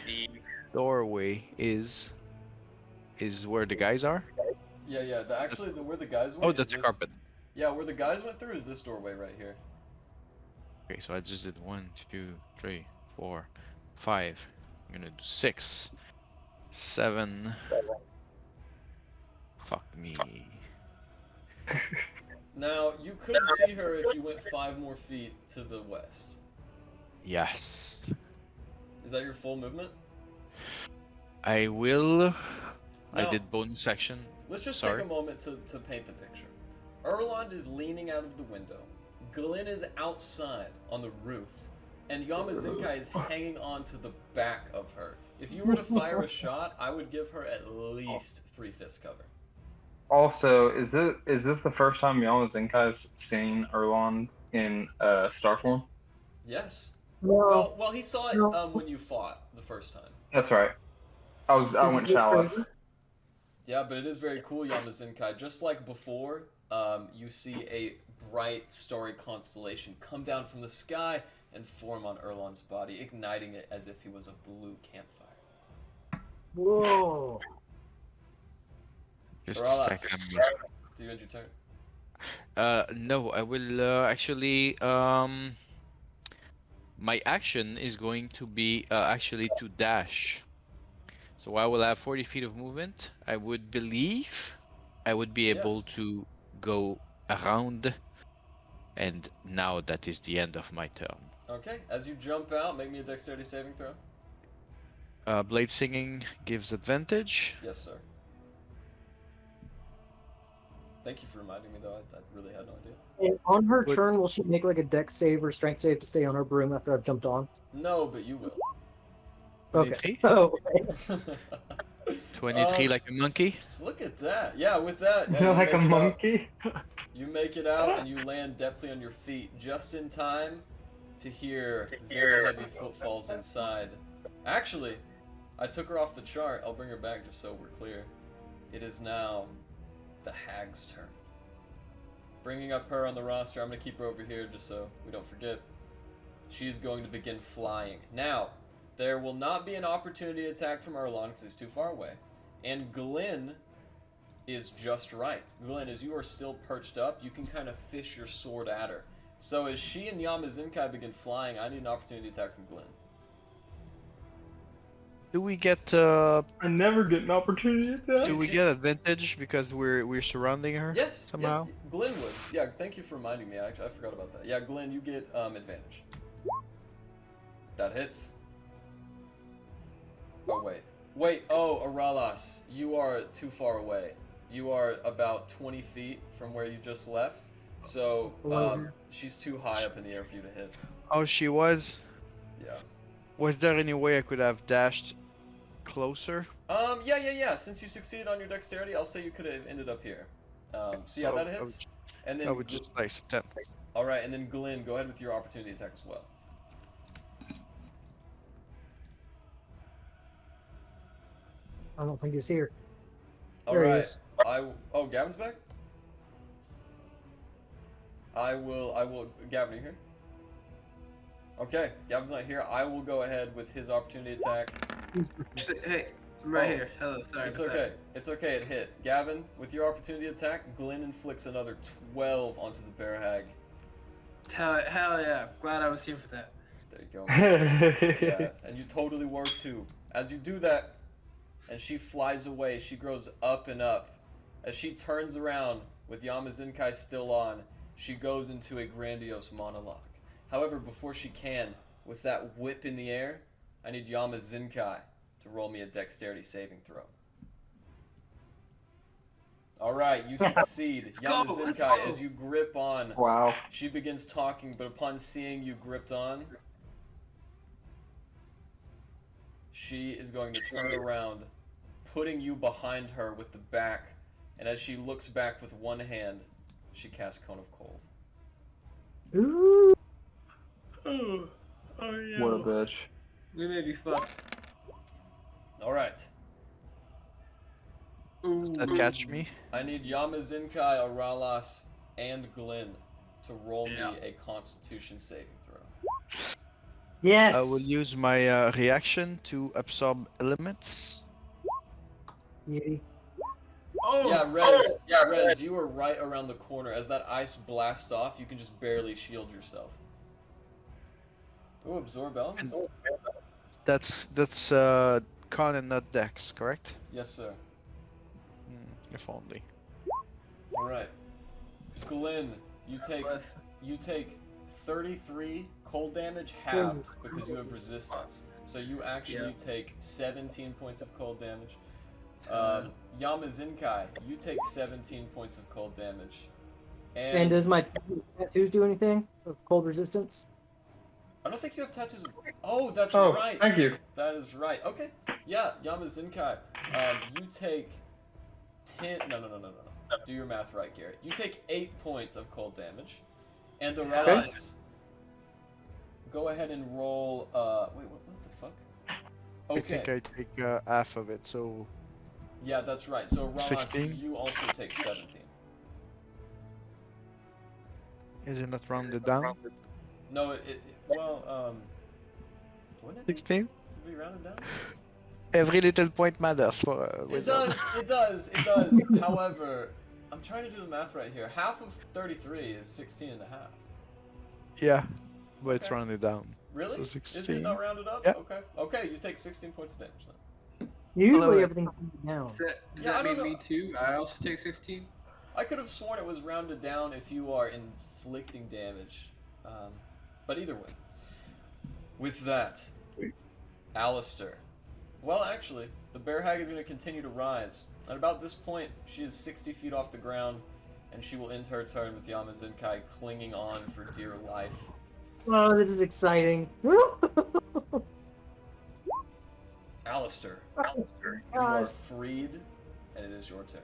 doorway is where the guys are. Yeah, yeah. Actually, where the guys went. Oh, is that's a this- carpet. Yeah, where the guys went through is this doorway right here. Okay, so I just did 1, 2, 3, 4, 5. I'm gonna do 6, 7. Fuck me. Now, you could see her if you went 5 more feet to the west. Yes. Is that your full movement? I will. I No. did bonus action. Let's just Sorry. take a moment to paint the picture. Erlond is leaning out of the window. Glenn is outside on the roof. And Yamazinkai is hanging on to the back of her. If you were to fire a shot, I would give her at least 3/5 cover. Also, is this the first time Yamazinkai's seen Erlond in star form? Yes. No. Well, he saw it No. when you fought the first time. That's right. I went chalice. Yeah, but it is very cool, Yamazinkai. Just like before, you see a bright, starry constellation come down from the sky and form on Erlon's body, igniting it as if he was a blue campfire. Whoa. Just a Aralas, second. do you end your turn? No, I will actually. My action is going to be actually to dash. So I will have 40 feet of movement. I would believe I would be able Yes. to go around. And now that is the end of my turn. Okay, as you jump out, make me a dexterity saving throw. Blade singing gives advantage. Yes, sir. Thank you for reminding me, though. I really had no idea. And on her Would- turn, will she make like a dex save or strength save to stay on her broom after I've jumped on? No, but you will. Okay. 23? Oh, 23 like a monkey. Look at that. Yeah, with that. yeah, you Like a make it out. monkey. You make it out and you land deftly on your feet just in time to hear very heavy footfalls inside. Actually, I took her off the chart. I'll bring her back just so we're clear. It is now the hag's turn. Bringing up her on the roster, I'm going to keep her over here just so we don't forget. She's going to begin flying. Now, there will not be an opportunity attack from Erlond because he's too far away. And Glenn is just right. Glenn, as you are still perched up, you can kind of fish your sword at her. So as she and Yamazinkai begin flying, I need an opportunity attack from Glenn. Do we get I never get an opportunity at that. do we get advantage because we're surrounding her Yes, somehow? Yeah, Glenn would. Yeah, thank you for reminding me. I forgot about that. Yeah, Glenn, you get advantage. That hits. Oh, wait. Oh, Aralas, you are too far away. You are about 20 feet from where you just left. So, she's too high up in the air for you to hit. Oh, she was. Yeah. Was there any way I could have dashed closer? Yeah. Since you succeeded on your dexterity, I'll say you could have ended up here. So yeah, that hits. And then I would just nice attempt. all right, and then Glenn, go ahead with your opportunity attack as well. I don't think he's here. All There he right. is. Oh, Gavin's back. I will. Gavin, are you here? Okay, Gavin's not here. I will go ahead with his opportunity attack. Hey, I'm right here. Hello, sorry. It's about okay. that. It's okay. It hit. Gavin, with your opportunity attack, Glenn inflicts another 12 onto the bear hag. Hell yeah. Glad I was here for that. There you go. Man. Yeah, and you totally were too. As you do that, and she flies away, she grows up and up. As she turns around with Yamazinkai still on, she goes into a grandiose monologue. However, before she can, with that whip in the air, I need Yamazinkai to roll me a dexterity saving throw. Alright, you succeed. Let's go. Yamazinkai, as you grip on, Wow. she begins talking, but upon seeing you gripped on, she is going to turn around, putting you behind her with the back, and as she looks back with one hand, she casts Cone of Cold. Ooh. Oh yeah. What a bitch. We may be fucked. Alright, Does that catch me? I need Yamazinkai, Aralas, and Glenn to roll me a Constitution saving throw. Yes. I will use my reaction to absorb elements. Beauty. Oh, Yeah, Rez, you were right around the corner. As that ice blasts off, you can just barely shield yourself. Ooh, absorb elements? That's con and not dex, correct? Yes, sir. If only. Alright. Glenn, you take 33 cold damage halved because you have resistance. So you actually take 17 points of cold damage. Yamazinkai, you take 17 points of cold damage. And does my tattoos do anything with cold resistance? I don't think you have tattoos of... Oh, that's Oh, right. thank you. That is right. Okay. Yeah, Yamazinkai. You take 10... No. Do your math right, Garrett. You take 8 points of cold damage. And Aralas, go ahead and roll... Wait, what the fuck? Okay. I think I take half of it, so... Yeah, that's right. So, Aralas, 16? you also take 17. Is it not rounded down? No, wouldn't it be? 16? Did we round it down? Every little point matters for a It wizard. does. However, I'm trying to do the math right here. Half of 33 is 16 and a half. Yeah, but it's rounded down. Really? So Is 16. it not rounded up? Yeah. Okay, you take 16 points of damage then. Usually everything's down. Does that Yeah, I don't mean me know. too? I also take 16? I could have sworn it was rounded down if you are inflicting damage. But either way. With that, Alistair. Well, actually, the bear hag is going to continue to rise. At about this point, she is 60 feet off the ground, and she will end her turn with Yamazinkai clinging on for dear life. Oh, this is exciting. Alistair, you are freed, and it is your turn.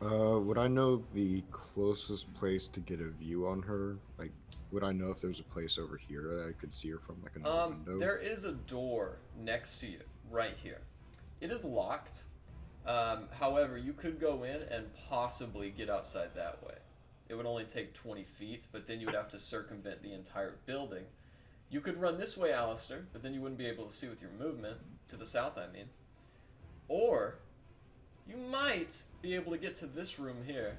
Would I know the closest place to get a view on her? Like, would I know if there's a place over here that I could see her from, like another window? There is a door next to you, right here. It is locked. However, you could go in and possibly get outside that way. It would only take 20 feet, but then you would have to circumvent the entire building. You could run this way, Alistair, but then you wouldn't be able to see with your movement, to the south, I mean. Or, you might be able to get to this room here,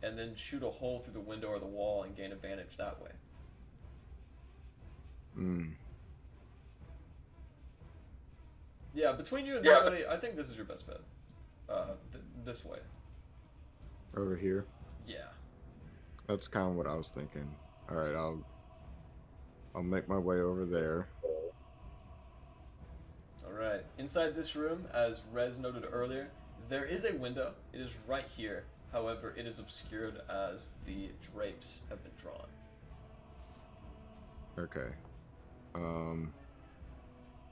and then shoot a hole through the window or the wall and gain advantage that way. Yeah, between you and nobody, I think this is your best bet. This way. Over here? Yeah. That's kind of what I was thinking. Alright, I'll make my way over there. Alright. Inside this room, as Rez noted earlier, there is a window. It is right here. However, it is obscured as the drapes have been drawn. Okay.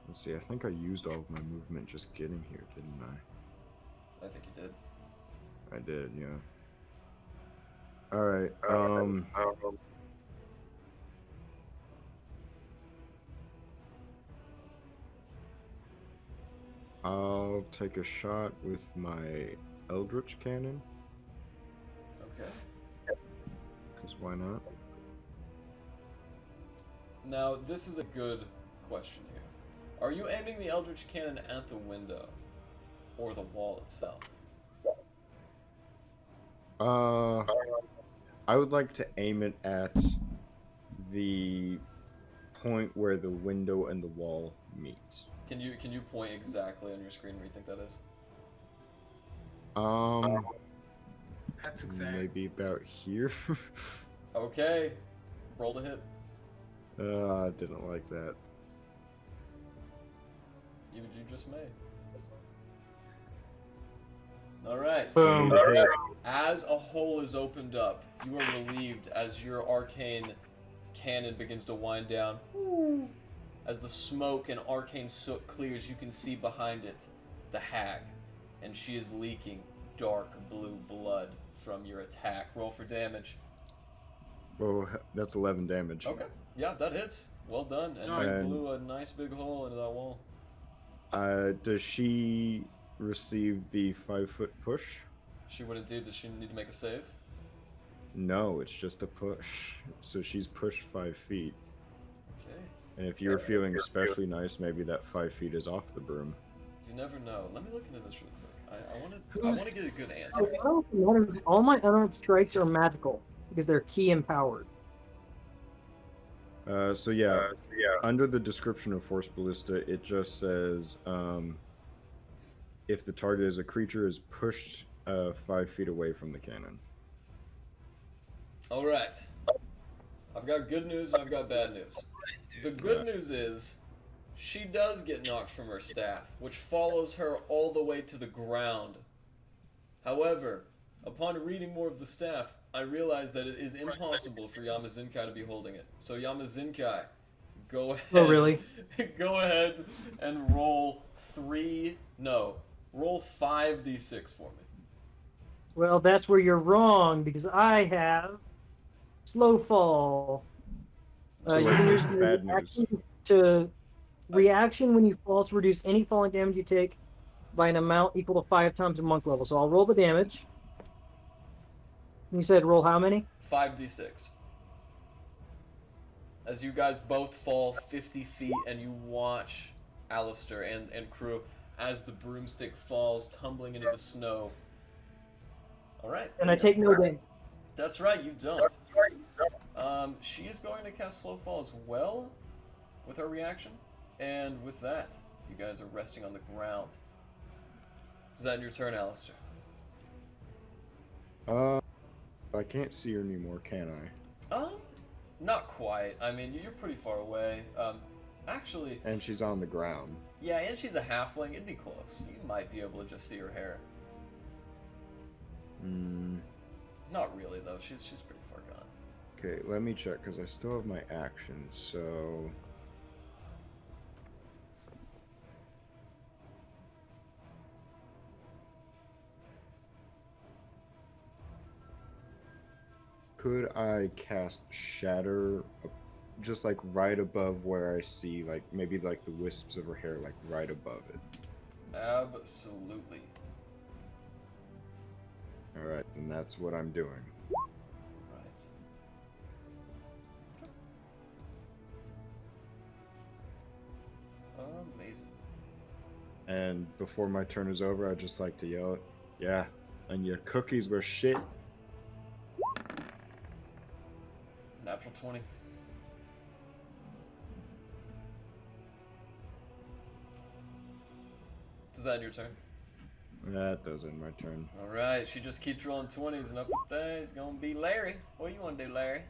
Let's see, I think I used all of my movement just getting here, didn't I? I think you did. I did, yeah. Alright, I'll take a shot with my Eldritch Cannon, Okay. because why not? Now, this is a good question here. Are you aiming the Eldritch Cannon at the window or the wall itself? I would like to aim it at the point where the window and the wall meet. Can you point exactly on your screen where you think that is? That's exact. Maybe about here. Okay. Roll to hit. I didn't like that. You just made. Alright. Boom. As a hole is opened up, you are relieved as your arcane cannon begins to wind down. As the smoke and arcane soot clears, you can see behind it the hag, and she is leaking dark blue blood from your attack. Roll for damage. Oh, that's 11 damage. Okay. Yeah, that hits. Well done. And Nice. you blew a nice big hole into that wall. Does she receive the 5-foot push? She would indeed. Does she need to make a save? No, it's just a push. So she's pushed 5 feet. Okay. And if you're feeling especially nice, maybe that 5 feet is off the broom. You never know. Let me look into this real quick. I want to get a good answer. All my unarmed strikes are magical because they're key empowered. So yeah, under the description of Force Ballista, it just says, if the target is a creature, is pushed 5 feet away from the cannon. All right. I've got good news and I've got bad news. The good news is she does get knocked from her staff, which follows her all the way to the ground. However, upon reading more of the staff, I realized that it is impossible for Yamazinkai to be holding it. So Yamazinkai, go ahead. Oh, really? Go ahead and roll 5d6 for me. Well, that's where you're wrong because I have slow fall. So You can use bad the news. reaction to reaction when you fall to reduce any falling damage you take by an amount equal to 5 times a monk level. So I'll roll the damage. You said roll how many? 5d6. As you guys both fall 50 feet and you watch Alistair and crew as the broomstick falls tumbling into the snow. Alright. And I take no damage. That's right, you don't. She is going to cast Slow Fall as well with her reaction. And with that, you guys are resting on the ground. Is that your turn, Alistair? I can't see her anymore, can I? Not quite. I mean, you're pretty far away. Actually... And she's on the ground. Yeah, and she's a halfling. It'd be close. You might be able to just see her hair. Not really, though. She's pretty far gone. Okay, let me check, because I still have my actions, so... Could I cast Shatter just like right above where I see, like, maybe like the wisps of her hair, like right above it? Absolutely. Alright, then that's what I'm doing. Right. Amazing. And before my turn is over, I'd just like to yell, yeah, and your cookies were shit. Natural 20. Does that end your turn? That does end my turn. Alright, she just keeps rolling 20s and up with that is gonna be Larry. What do you want to do, Larry?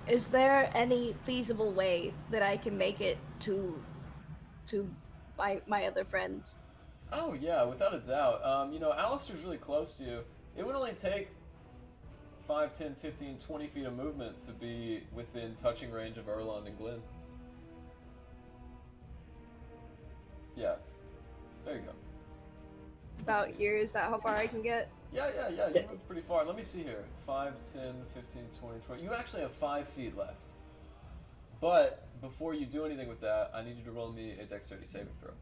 Is there any feasible way that I can make it to my other friends? Oh yeah, without a doubt. You know, Alistair's really close to you. It would only take 5, 10, 15, 20 feet of movement to be within touching range of Erlond and Glenn. Yeah. There you go. About here, is that how far I can get? Yeah, you moved pretty far. Let me see here. 5, 10, 15, 20, 20. You actually have 5 feet left. But before you do anything with that, I need you to roll me a Dexterity saving throw.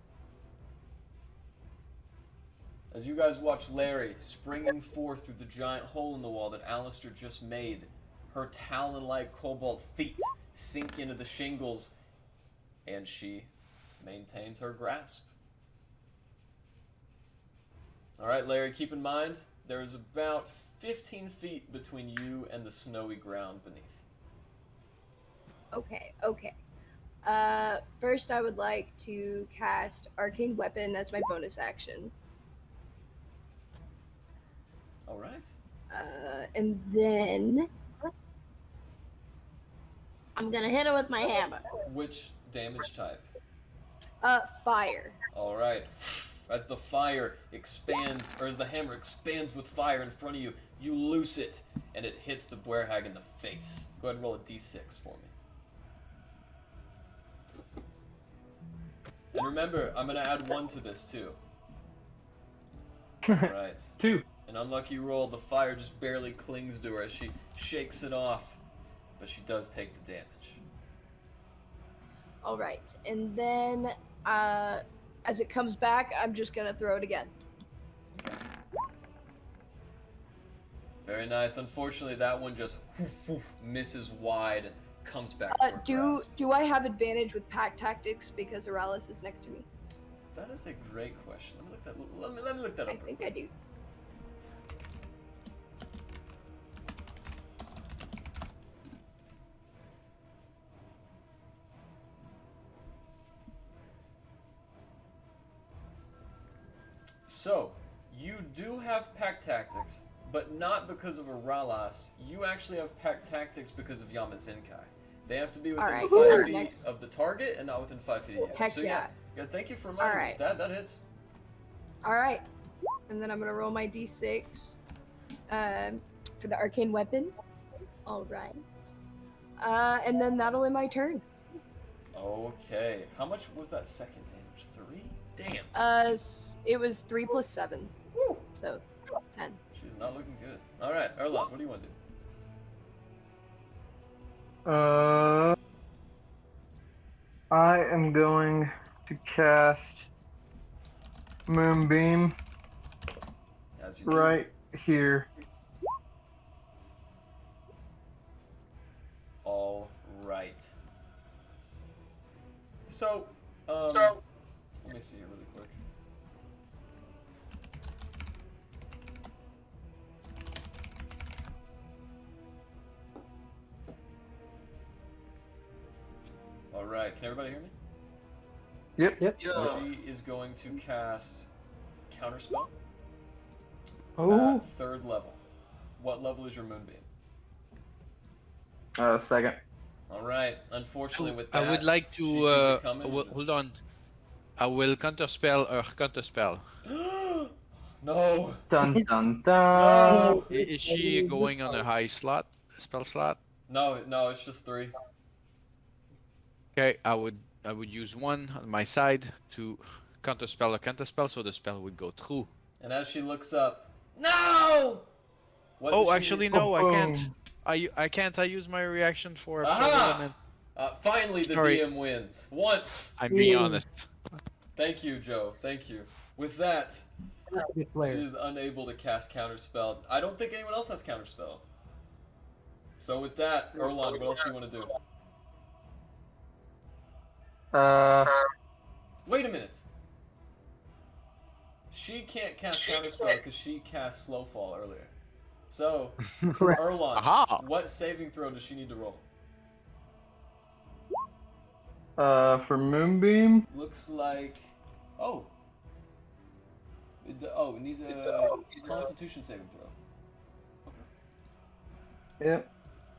As you guys watch Larry springing forth through the giant hole in the wall that Alistair just made, her talon-like cobalt feet sink into the shingles, and she maintains her grasp. Alright, Larry, keep in mind, there is about 15 feet between you and the snowy ground beneath. Okay. First I would like to cast Arcane Weapon as my bonus action. Alright. And then I'm gonna hit it with my hammer. Which damage type? Fire. Alright. As the fire expands, or as the hammer expands with fire in front of you, you loose it, and it hits the werehag in the face. Go ahead and roll a d6 for me. And remember, I'm going to add 1 to this, too. Alright. 2. An unlucky roll, the fire just barely clings to her as she shakes it off, but she does take the damage. Alright, and then, as it comes back, I'm just gonna throw it again. Very nice. Unfortunately, that one just misses wide and comes back to her grasp. Do I have advantage with pack tactics because Aralis is next to me? That is a great question. Let me look that up. I think I do. So, you do have pack tactics, but not because of Aralas. You actually have pack tactics because of Yamazinkai. They have to be within 5 feet of the target and not within 5 feet of you. Heck so yeah. Thank you for reminding me. That hits. Alright. And then I'm gonna roll my d6 for the Arcane Weapon. Alright. And then that'll end my turn. Okay. How much was that second damage? 3? Damn. It was 3 plus 7. Woo. So, 10. She's not looking good. Alright, Erlond, what do you want to do? I am going to cast Moonbeam right here. All right. So, let me see here really quick. All right, can everybody hear me? Yep. She is going to cast Counterspell. Oh. At 3rd level. What level is your Moonbeam? 2nd. All right. Unfortunately, with that, I would like she to. sees it coming and Hold on. I will counterspell. No. Dun dun dun. No. Is she going on a high spell slot? No, it's just 3. Okay, I would use 1 on my side to counterspell a counterspell, so the spell would go through. And as she looks up, no. Oh, actually, no, I can't. I can't. I use my reaction for. Finally, the DM wins once. I'm being honest. Thank you, Joe. Thank you. With that, she is unable to cast Counterspell. I don't think anyone else has Counterspell. So with that, Erlond, what else do you want to do? Wait a minute. She can't cast Counterspell because she cast Slowfall earlier. So, Erlond, what saving throw does she need to roll? For Moonbeam? Looks like... Oh. It needs a Constitution saving throw. Okay. Yep.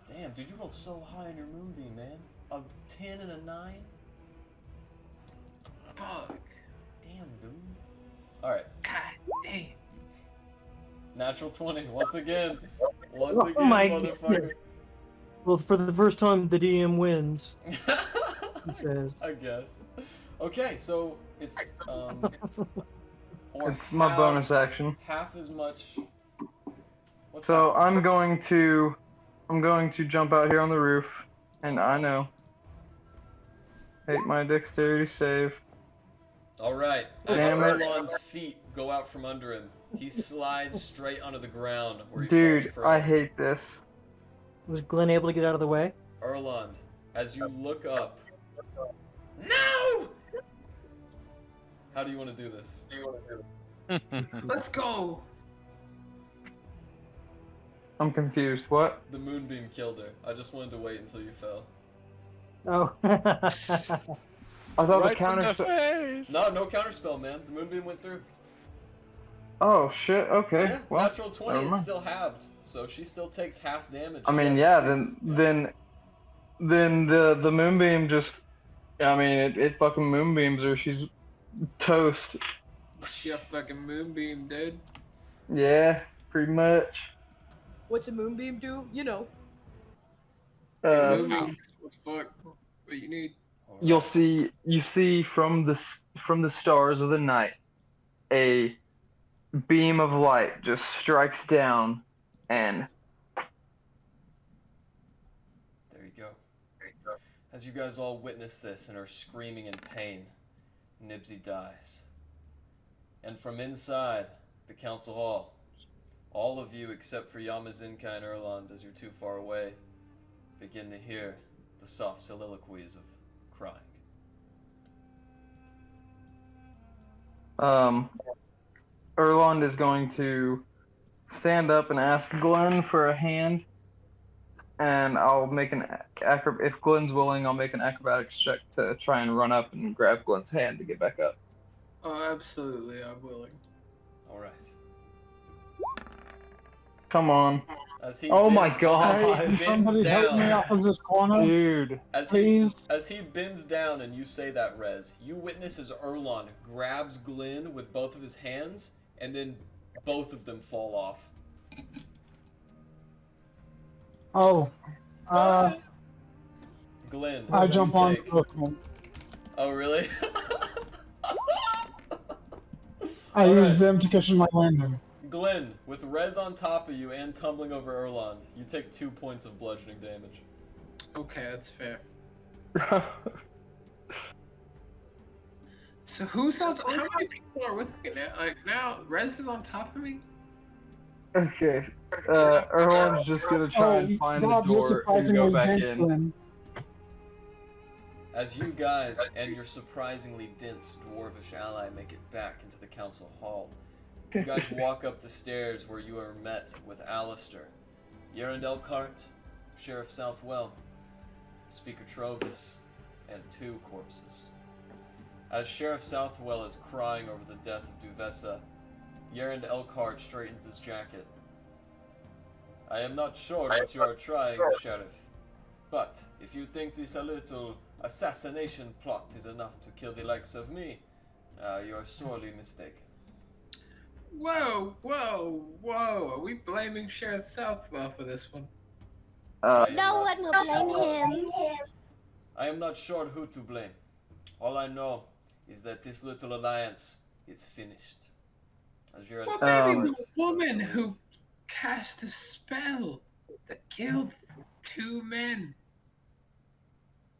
Damn, dude, you rolled so high on your Moonbeam, man. A 10 and a 9? Fuck. Damn, dude. Alright. God damn. Natural 20, once again. Once Oh again, my motherfucker. goodness. Well, for the first time, the DM wins. He says. I guess. Okay, so it's It's my bonus action. Half as much. So I'm going to jump out here on the roof, and I know. Hate my dexterity save. Alright, as Damn it. Erlond's feet go out from under him, he slides straight onto the ground where he Dude, falls prone. I hate this. Was Glenn able to get out of the way? Erlond, as you look up... No! How do you want to do this? Let's go. I'm confused. What? The moonbeam killed her. I just wanted to wait until you fell. Oh. I thought Right the counter. in the face. No counterspell, man. The moonbeam went through. Oh shit. Okay. Yeah, Well, natural 20, never it's mind. still halved, so she still takes half damage. I She mean, had yeah. six. Then the moonbeam just. I mean, it fucking moonbeams her. She's toast. Yeah, fucking moonbeam, dude. Yeah, pretty much. What's a moonbeam do? You know. Moonbeam. What's fuck? What you need? You see from the stars of the night, a beam of light just strikes down, and There you go. As you guys all witness this and are screaming in pain, Nibsy dies. And from inside the council hall, all of you except for Yamazinka and Erlond, as you're too far away, begin to hear the soft soliloquies of crying. Erlond is going to stand up and ask Glenn for a hand, and I'll make if Glenn's willing, I'll make an acrobatics check to try and run up and grab Glenn's hand to get back up. Oh, absolutely, I'm willing. Alright. Come on. Oh my Hey, god. can somebody help me out of this corner? Dude. Please. As he bends down and you say that, Rez, you witness as Erlond grabs Glenn with both of his hands, and then both of them fall off. Oh. Glenn, I so jump you on take- both of them. Oh, really? I use them to cushion my landing. Glenn, with Rez on top of you and tumbling over Erlond, you take 2 points of bludgeoning damage. Okay, that's fair. So who's on? How many people are with me now? Like now, Rez is on top of me. Okay. Erlond's just gonna try and find the God, you're door and surprisingly go back dense, in. Glenn. As you guys and your surprisingly dense dwarvish ally make it back into the council hall, you guys walk up the stairs where you are met with Alistair, Erlond Elkhart, Sherrif Southwell, Speaker Trovis, and 2 corpses. As Sherrif Southwell is crying over the death of Duvessa, Erlond Elkhart straightens his jacket. I am not sure what you are trying, Sheriff, but if you think this a little assassination plot is enough to kill the likes of me, you are sorely mistaken. Whoa, whoa, whoa! Are we blaming Sheriff Southwell for this one? No one will blame him. I am not sure who to blame. All I know is that this little alliance is finished. As you're Well, maybe the woman who cast a spell that killed 2 men.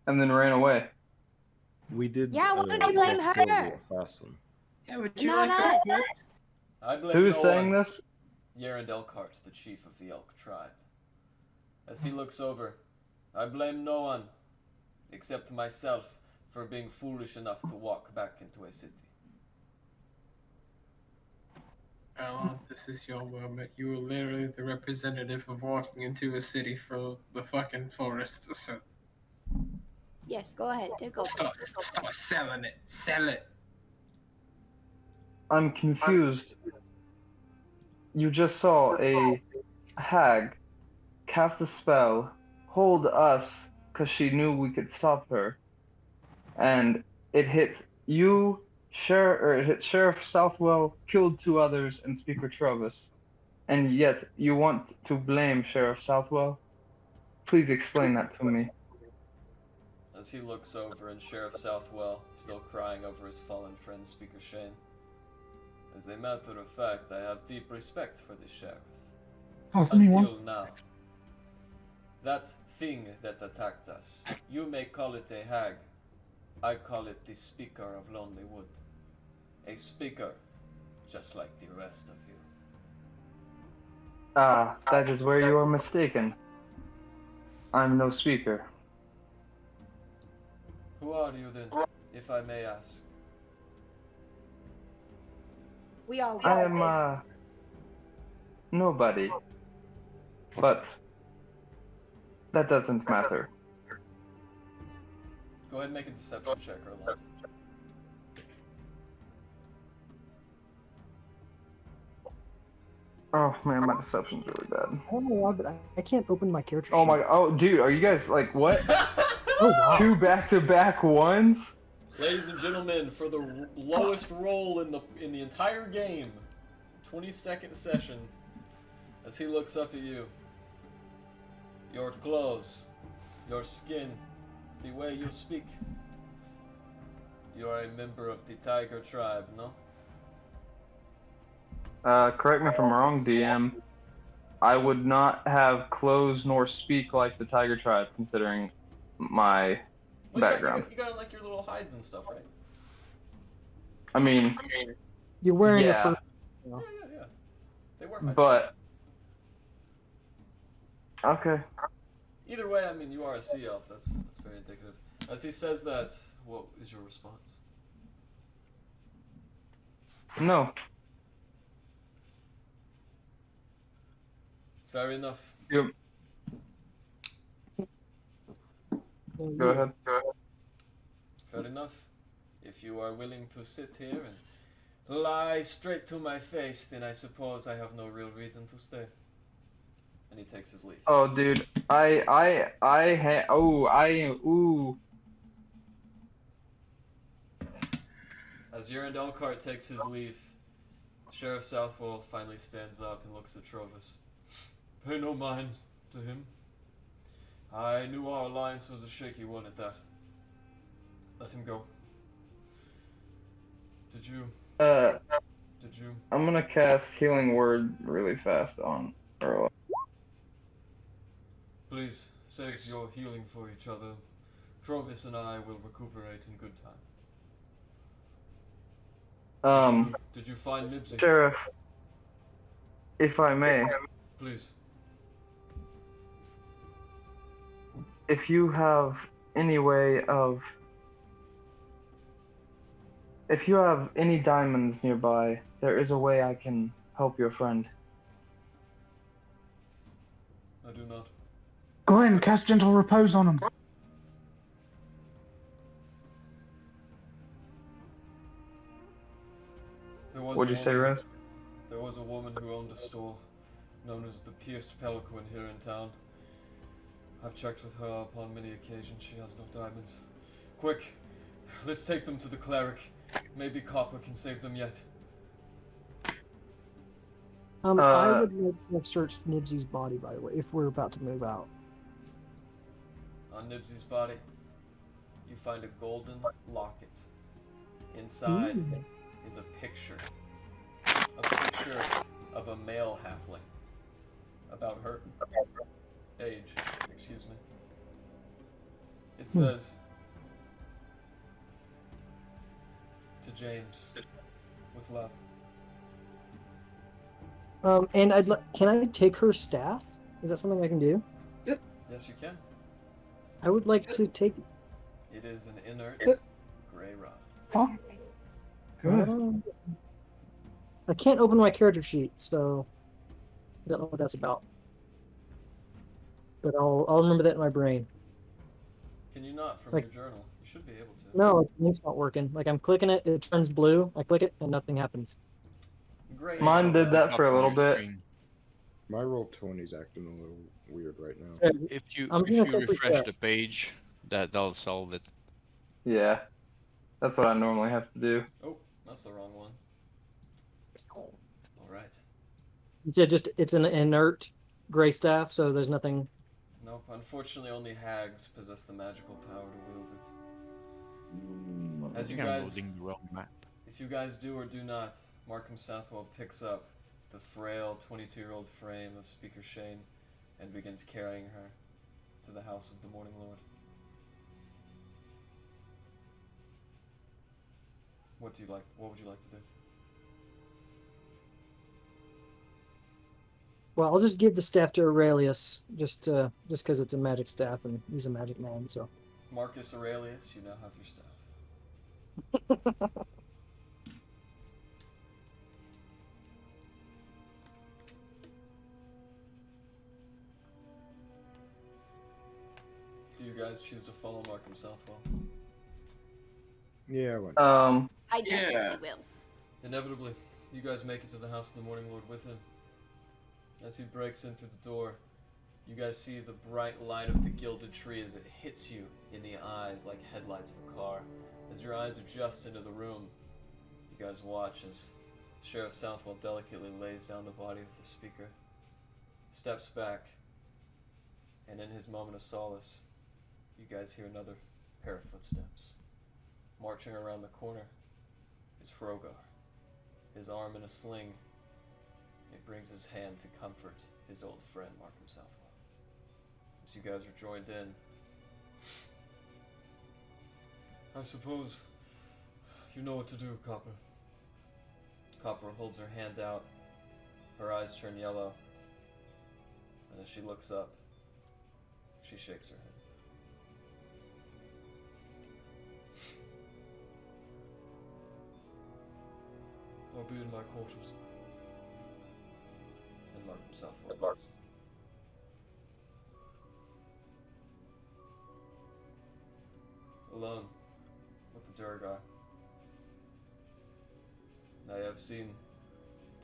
And then ran away. We did. Yeah, why don't you blame just kill her? the assassin. Yeah, would you Not like us. I blame Who's no saying one. this? Erlond Elkhart, the chief of the Elk tribe. As he looks over, I blame no one, except myself, for being foolish enough to walk back into a city. Alan, this is your moment. You were literally the representative of walking into a city from the fucking forest. So Yes, go ahead. Take over. start selling it. Sell it. I'm confused. You just saw a hag cast a spell, hold us because she knew we could stop her, and it hit you, it hit Sheriff Southwell, killed 2 others, and Speaker Trovis, and yet you want to blame Sheriff Southwell? Please explain that to me. As he looks over and Sheriff Southwell, still crying over his fallen friend Speaker Shane. As a matter of fact, I have deep respect for the sheriff. Until now. That thing that attacked us, you may call it a hag. I call it the Speaker of Lonely Wood. A speaker, just like the rest of you. Ah, that is where you are mistaken. I'm no speaker. Who are you then, if I may ask? We all I am, nobody. But that doesn't matter. Go ahead and make a deception check, Erlond. Oh man, my deception's really bad. I don't know why, but I can't open my character Oh sheet. my, oh dude, are you guys like what? Oh wow. 2 back-to-back ones? Ladies and gentlemen, for the lowest roll in the entire game, 22nd session, as he looks up at you, your clothes, your skin, the way you speak. You are a member of the Tiger tribe, no? Correct me if I'm wrong, DM. I would not have clothes nor speak like the Tiger tribe, considering my background. You got like your little hides and stuff, right? I mean, You're wearing yeah, a fur. Yeah. They wear hides. but okay. Either way, I mean, you are a sea elf. That's very indicative. As he says that, what is your response? No. Fair enough. Yep. Go ahead. Fair enough. If you are willing to sit here and lie straight to my face, then I suppose I have no real reason to stay. And he takes his leave. Oh, dude, ooh. As Urand Elkhart takes his leave, Sherrif Southwell finally stands up and looks at Trovis. Pay no mind to him. I knew our alliance was a shaky one at that. Let him go. Did you? I'm gonna cast Healing Word really fast on Erlond. Please save your healing for each other. Trovis and I will recuperate in good time. Did you find Nibsy? Sheriff, if I may. Please. If you have any way of... If you have any diamonds nearby, there is a way I can help your friend. I do not. Go ahead and cast Gentle Repose on him. What'd you say, Rez? There was a woman who owned a store known as the Pierced Pelican here in town. I've checked with her upon many occasions. She has no diamonds. Quick, let's take them to the cleric. Maybe Copper can save them yet. I would like to search Nibsy's body, by the way, if we're about to move out. On Nibsy's body, you find a golden locket. Inside is a picture of a male halfling. About her age, excuse me. It says, to James, with love. And can I take her staff? Is that something I can do? Yes, you can. I would like to take. It is an inert gray rod. Huh? I can't open my character sheet, so I don't know what that's about. But I'll remember that in my brain. Can you not from Like- your journal? You should be able to. No, it's not working. Like I'm clicking it, it turns blue. I click it, and nothing happens. Great. Mine did that for a little bit. My roll 20 is acting a little weird right now. If you I'm if gonna you quickly refresh check. the page, that'll solve it. Yeah. That's what I normally have to do. Oh, that's the wrong one. Alright. You said just it's an inert gray staff, so there's nothing. Nope, unfortunately only hags possess the magical power to wield it. As you I'm guys, loading the wrong map. if you guys do or do not, Markham Southwell picks up the frail 22-year-old frame of Speaker Shane and begins carrying her to the house of the Morning Lord. What would you like to do? Well, I'll just give the staff to Aurelius, just because it's a magic staff and he's a magic man. So. Marcus Aurelius, you now have your staff. Do you guys choose to follow Markham Southwell? Yeah, what? I definitely will. Inevitably, you guys make it to the house of the Morning Lord with him. As he breaks in through the door, you guys see the bright light of the gilded tree as it hits you in the eyes like headlights of a car. As your eyes adjust into the room, you guys watch as Sherrif Southwell delicately lays down the body of the speaker, steps back, and in his moment of solace, you guys hear another pair of footsteps. Marching around the corner is Frogar, his arm in a sling. He brings his hand to comfort his old friend Markham Southwell. As you guys are joined in, I suppose you know what to do, Copper. Copper holds her hand out, her eyes turn yellow, and as she looks up, she shakes her head. I'll be in my quarters. And Markham Southwell goes. Alone with the Durgar. I have seen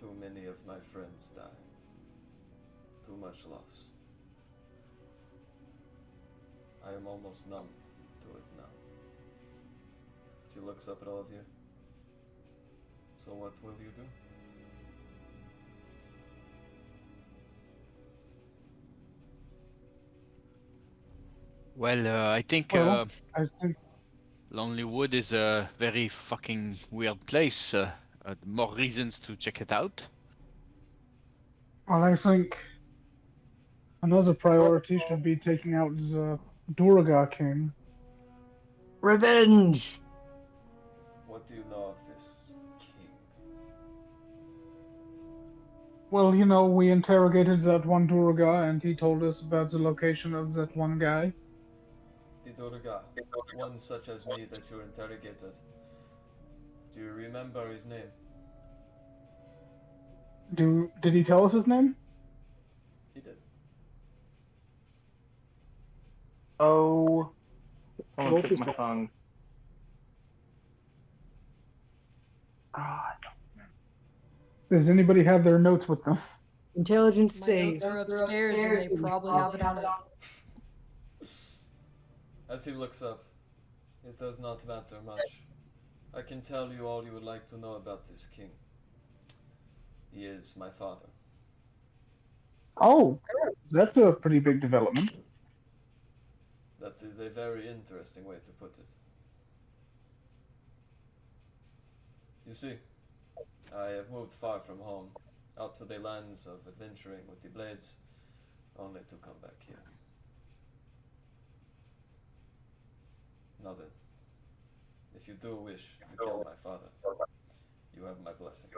too many of my friends die. Too much loss. I am almost numb to it now. She looks up at all of you. So what will you do? Well, I think Well, I think Lonely Wood is a very fucking weird place. More reasons to check it out. well, I think another priority should be taking out the Durga King. Revenge! What do you know of this king? Well, you know, we interrogated that one Durga, and he told us about the location of that one guy. The Durga, one such as me that you interrogated. Do you remember his name? Did he tell us his name? He did. Oh, someone took my tongue. Ah, Does anybody have their notes with them? Intelligence My save. notes are upstairs and they probably have it on it. As he looks up, it does not matter much. I can tell you all you would like to know about this king. He is my father. Oh, that's a pretty big development. That is a very interesting way to put it. You see, I have moved far from home, out to the lands of adventuring with the blades, only to come back here. Now then, if you do wish to kill my father, you have my blessing.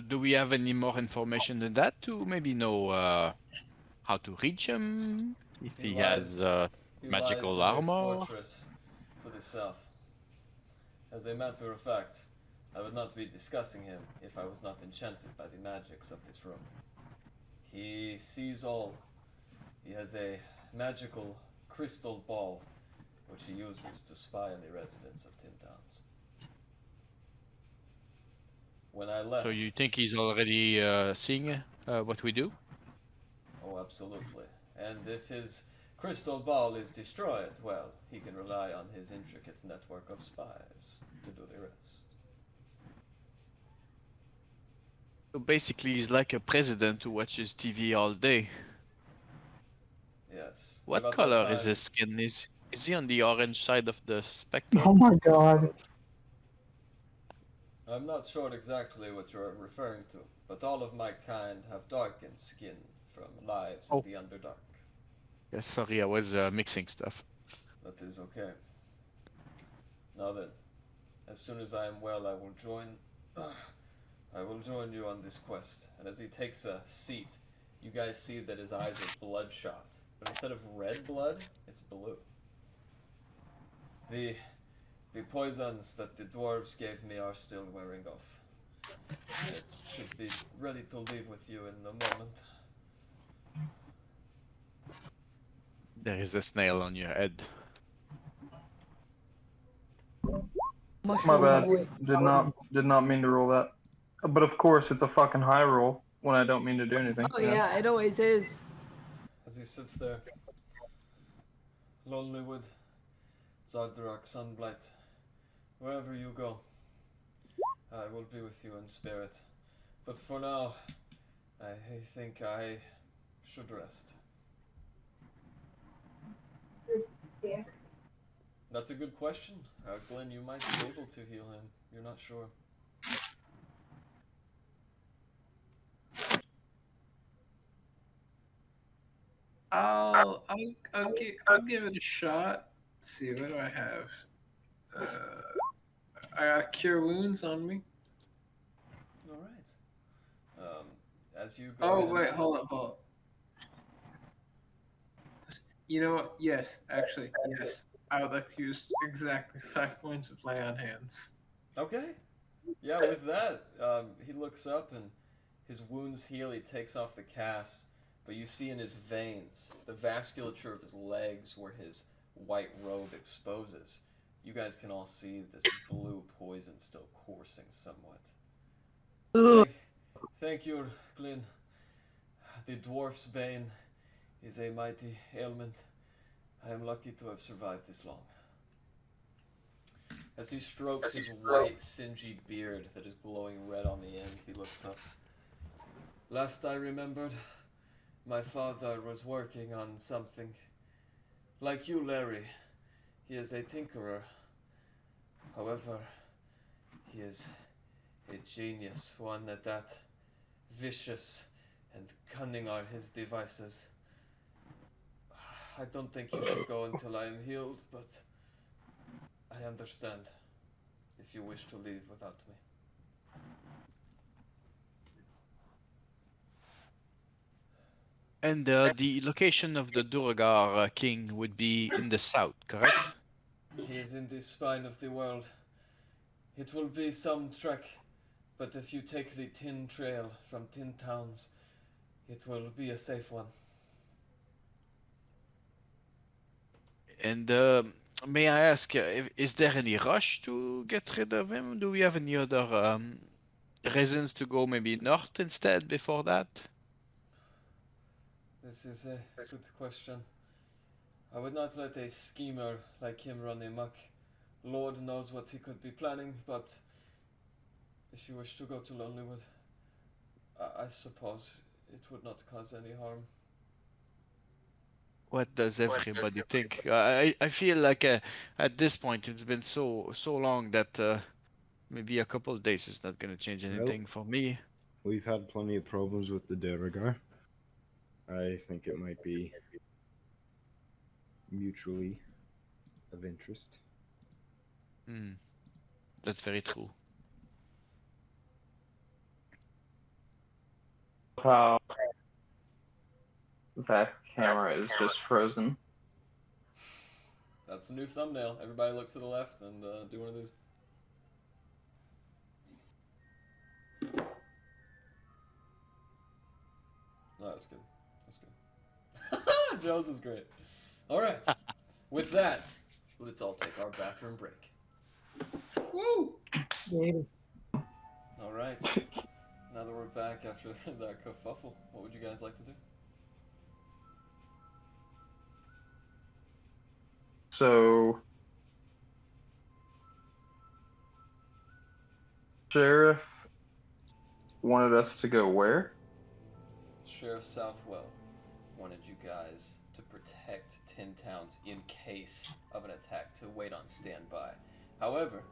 Do we have any more information than that to maybe know how to reach him? If he has magical lies in a armor? fortress to the south. As a matter of fact, I would not be discussing him if I was not enchanted by the magics of this room. He sees all. He has a magical crystal ball, which he uses to spy on the residents of Tin Towns. When I left... So you think he's already seeing what we do? Oh, absolutely. And if his crystal ball is destroyed, well, he can rely on his intricate network of spies to do the rest. So basically, he's like a president who watches TV all day. Yes. What About that color time- is his skin? Is he on the orange side of the spectrum? Oh my god. I'm not sure exactly what you're referring to, but all of my kind have darkened skin from lives of the Underdark. Yeah, sorry, I was mixing stuff. That is okay. Now then, as soon as I am well, I will join you on this quest. And as he takes a seat, you guys see that his eyes are bloodshot. But instead of red blood, it's blue. The poisons that the dwarves gave me are still wearing off. I should be ready to leave with you in a moment. There is a snail on your head. My bad. Did not mean to roll that. But of course, it's a fucking high roll when I don't mean to do anything. Oh yeah, it always is. As he sits there, Lonelywood, Zardarak, Sunblight, wherever you go, I will be with you in spirit. But for now, I think I should rest. Yeah. That's a good question. Glenn, you might be able to heal him. You're not sure. I'll give it a shot. Let's see, what do I have? I got Cure Wounds on me. All right. As you go. Oh wait, hold up. You know what? Yes, actually, yes. I would like to use exactly 5 points of lay on hands. Okay. Yeah, with that, he looks up and his wounds heal. He takes off the cast, but you see in his veins, the vasculature of his legs where his white robe exposes. You guys can all see this blue poison still coursing somewhat. Thank you, Glyn. The dwarf's bane is a mighty ailment. I am lucky to have survived this long. As he strokes his white, singy beard that is glowing red on the end, he looks up. Last I remembered, my father was working on something. Like you, Larry, he is a tinkerer. However, he is a genius, one that vicious and cunning are his devices. I don't think you should go until I am healed, but I understand if you wish to leave without me. And the location of the Durgar king would be in the south, correct? He is in the spine of the world. It will be some trek, but if you take the Tin Trail from Tin Towns, it will be a safe one. And may I ask, is there any rush to get rid of him? Do we have any other reasons to go maybe north instead before that? This is a good question. I would not let a schemer like him run amok. Lord knows what he could be planning, but if you wish to go to Lonelywood, I suppose it would not cause any harm. What does everybody think? I feel like at this point it's been so long that maybe a couple of days is not going to change anything for me. We've had plenty of problems with the Derigar. I think it might be mutually of interest. That's very true. How that camera is just frozen. That's the new thumbnail. Everybody look to the left and do one of these. No, that's good. That's good. Joe's is great. All right. With that, let's all take our bathroom break. Woo! All right. Now that we're back after that kerfuffle, what would you guys like to do? So, Sherrif wanted us to go where? Sherrif Southwell wanted you guys to protect Tin Towns in case of an attack, to wait on standby. However,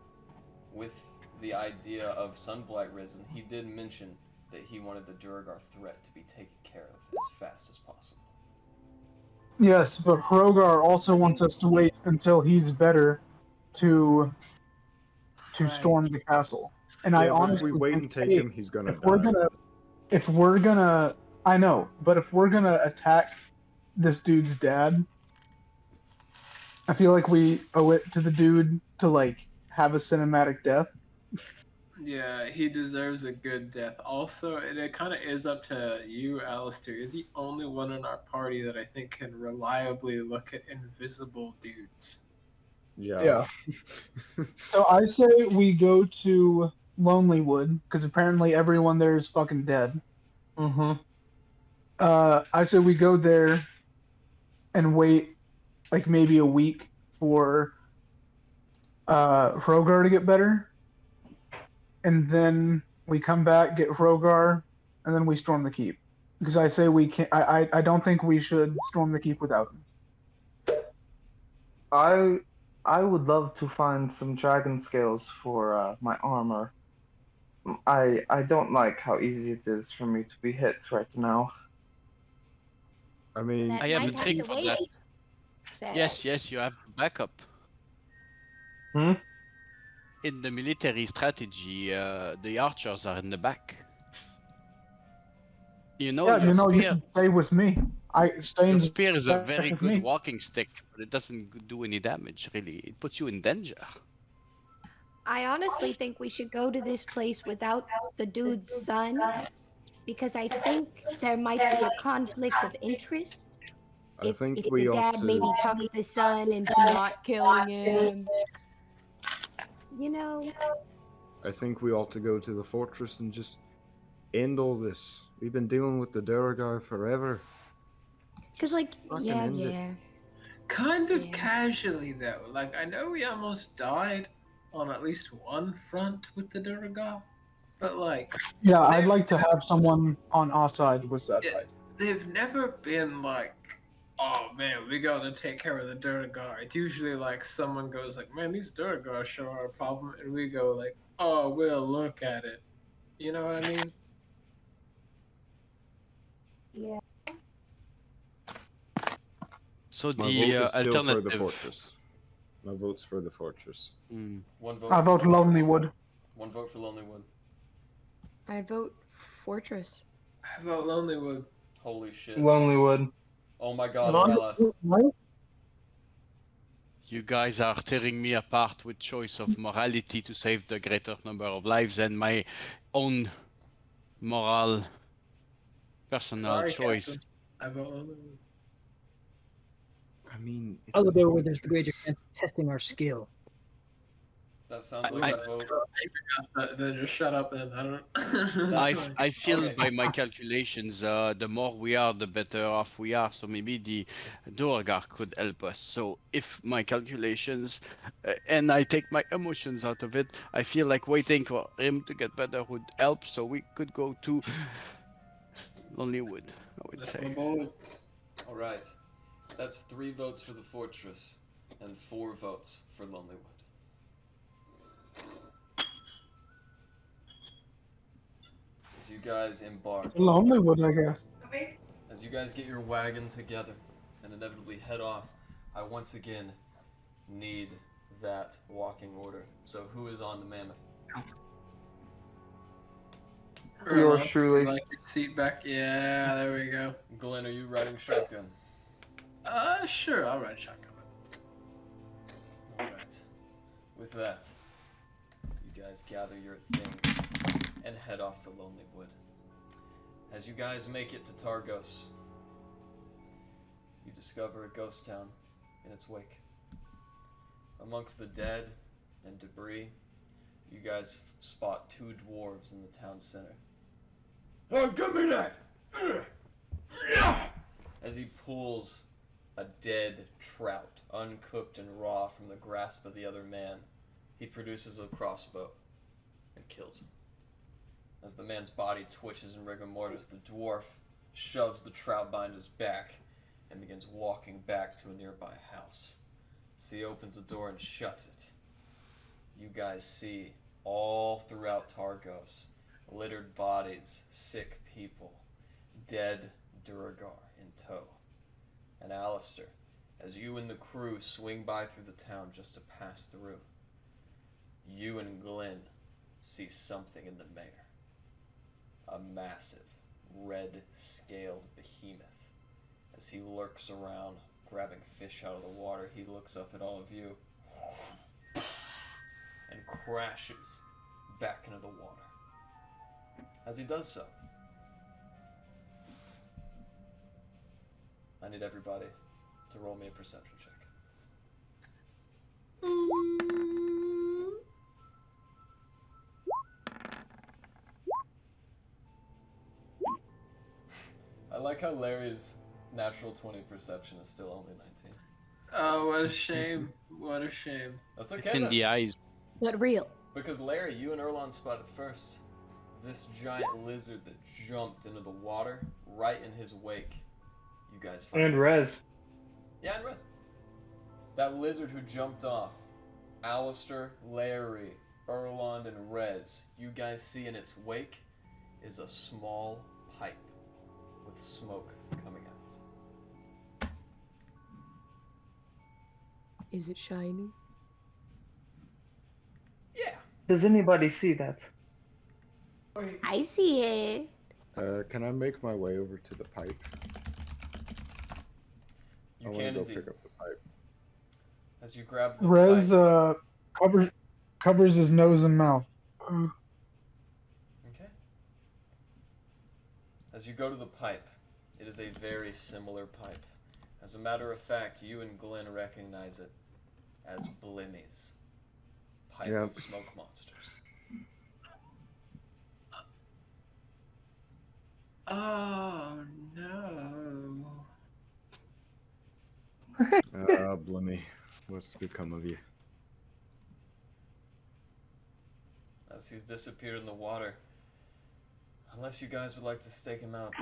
with the idea of Sunblight risen, he did mention that he wanted the Durgar threat to be taken care of as fast as possible. Yes, but Hrogar also wants us to wait until he's better to to Right. storm the castle. And I Yeah, but if honestly we wait think, and take hey, him, he's gonna if we're die. gonna, I know, but if we're gonna attack this dude's dad, I feel like we owe it to the dude to like have a cinematic death. Yeah, he deserves a good death. Also, it kind of is up to you, Alistair. You're the only one in our party that I think can reliably look at invisible dudes. Yeah. So I say we go to Lonelywood because apparently everyone there is fucking dead. Mm-hmm. I say we go there and wait like maybe a week for Hrogar to get better, and then we come back, get Hrogar, and then we storm the keep. Because I say we can't. I don't think we should storm the keep without him. I would love to find some dragon scales for my armor. I don't like how easy it is for me to be hit right now. I mean, I have a trick for that. Yes, you have backup. Hmm? In the military strategy, the archers are in the back. You know, Yeah, your you spear, should stay with me. I stay in your spear is a back very with good me. walking stick, but it doesn't do any damage, really. It puts you in danger. I honestly think we should go to this place without the dude's son, because I think there might be a conflict of interest. I think If we the ought dad to. maybe talks the son into not killing him. You know, I think we ought to go to the fortress and just end all this. We've been dealing with the Durgar forever. because like, Fucking yeah, end it. yeah. Kind of casually though. Like I know we almost died on at least one front with the Durga, but like Yeah, I'd like to have someone on our side with that fight. they've never been like, oh man, we gotta take care of the Durga. It's usually like someone goes like, man, these Durga sure are a problem, and we go like, oh, we'll look at it. You know what I mean? Yeah. So My the vote is still for the alternative. fortress. My vote's for the fortress. One vote. I for vote Fortress. Lonelywood. One vote for Lonelywood. I vote Fortress. I vote Lonelywood. Holy shit. Lonelywood. Oh my god, Lonelywood, Morales. You guys are tearing me apart with choice of morality to save the greater number of lives and my own moral, personal Sorry, choice. Captain. I vote Lonelywood. I mean, it's I'll a go where there's the fortress. greater chance of testing our skill. That sounds like a vote. Then just shut up then. I don't. I feel Okay. by my calculations, the more we are, the better off we are. So maybe the Durgar could help us. So if my calculations, and I take my emotions out of it, I feel like waiting for him to get better would help. So we could go to Lonelywood, I would say. Alright. That's 3 votes for the fortress and 4 votes for Lonelywood. As you guys embark, Lonelywood, I guess. as you guys get your wagon together and inevitably head off, I once again need that walking order. So who is on the mammoth? Yours truly. Like your seat back. Yeah, there we go. Glenn, are you riding shotgun? Sure, I'll ride shotgun. Alright. With that, you guys gather your things and head off to Lonelywood. As you guys make it to Targos, you discover a ghost town in its wake. Amongst the dead and debris, you guys spot 2 dwarves in the town center. Oh, give me that! As he pulls a dead trout, uncooked and raw, from the grasp of the other man, he produces a crossbow and kills him. As the man's body twitches in rigor mortis, the dwarf shoves the trout behind his back and begins walking back to a nearby house. As he opens the door and shuts it, you guys see all throughout Targos littered bodies, sick people, dead Durgar in tow. And Alistair, as you and the crew swing by through the town just to pass through, you and Glenn see something in the mare. A massive, red-scaled behemoth. As he lurks around, grabbing fish out of the water, he looks up at all of you and crashes back into the water. As he does so, I need everybody to roll me a perception check. I like how Larry's natural 20 perception is still only 19. Oh, what a shame. What a shame. That's It's okay in then. the eyes. But real. Because Larry, you and Erlond spotted first. This giant lizard that jumped into the water right in his wake. You guys find And Rez. Yeah, and Rez. That lizard who jumped off. Alistair, Larry, Erlond, and Rez. You guys see in its wake is a small pipe with smoke coming out. Is it shiny? Yeah. Does anybody see that? I see it. Can I make my way over to the pipe? You I can want to go indeed. pick up the pipe. As you grab the Rez pipe. covers his nose and mouth. Okay. As you go to the pipe, it is a very similar pipe. As a matter of fact, you and Glenn recognize it as Blimmy's pipe Yep. of smoke monsters. Oh, no. Blimmy, what's become of you? As he's disappeared in the water, unless you guys would like to stake him out,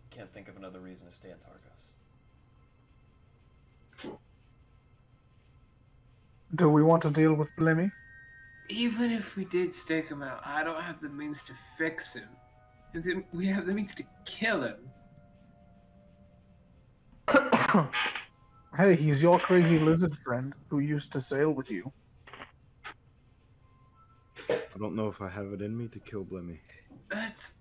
can't think of another reason to stay in Targos. Do we want to deal with Blimmy? Even if we did stake him out, I don't have the means to fix him. And then we have the means to kill him. Hey, he's your crazy lizard friend who used to sail with you. I don't know if I have it in me to kill Blimmy. That's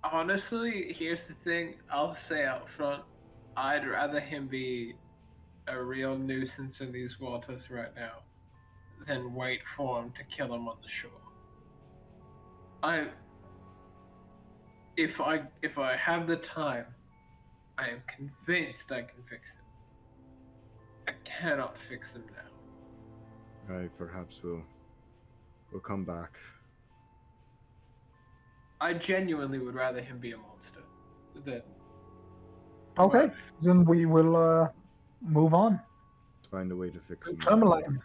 honestly, here's the thing. I'll say out front, I'd rather him be a real nuisance in these waters right now than wait for him to kill him on the shore. If I have the time, I am convinced I can fix him. I cannot fix him now. Perhaps we'll come back. I genuinely would rather him be a monster than. Okay, then we will move on. Find a way to fix him. Tourmaline.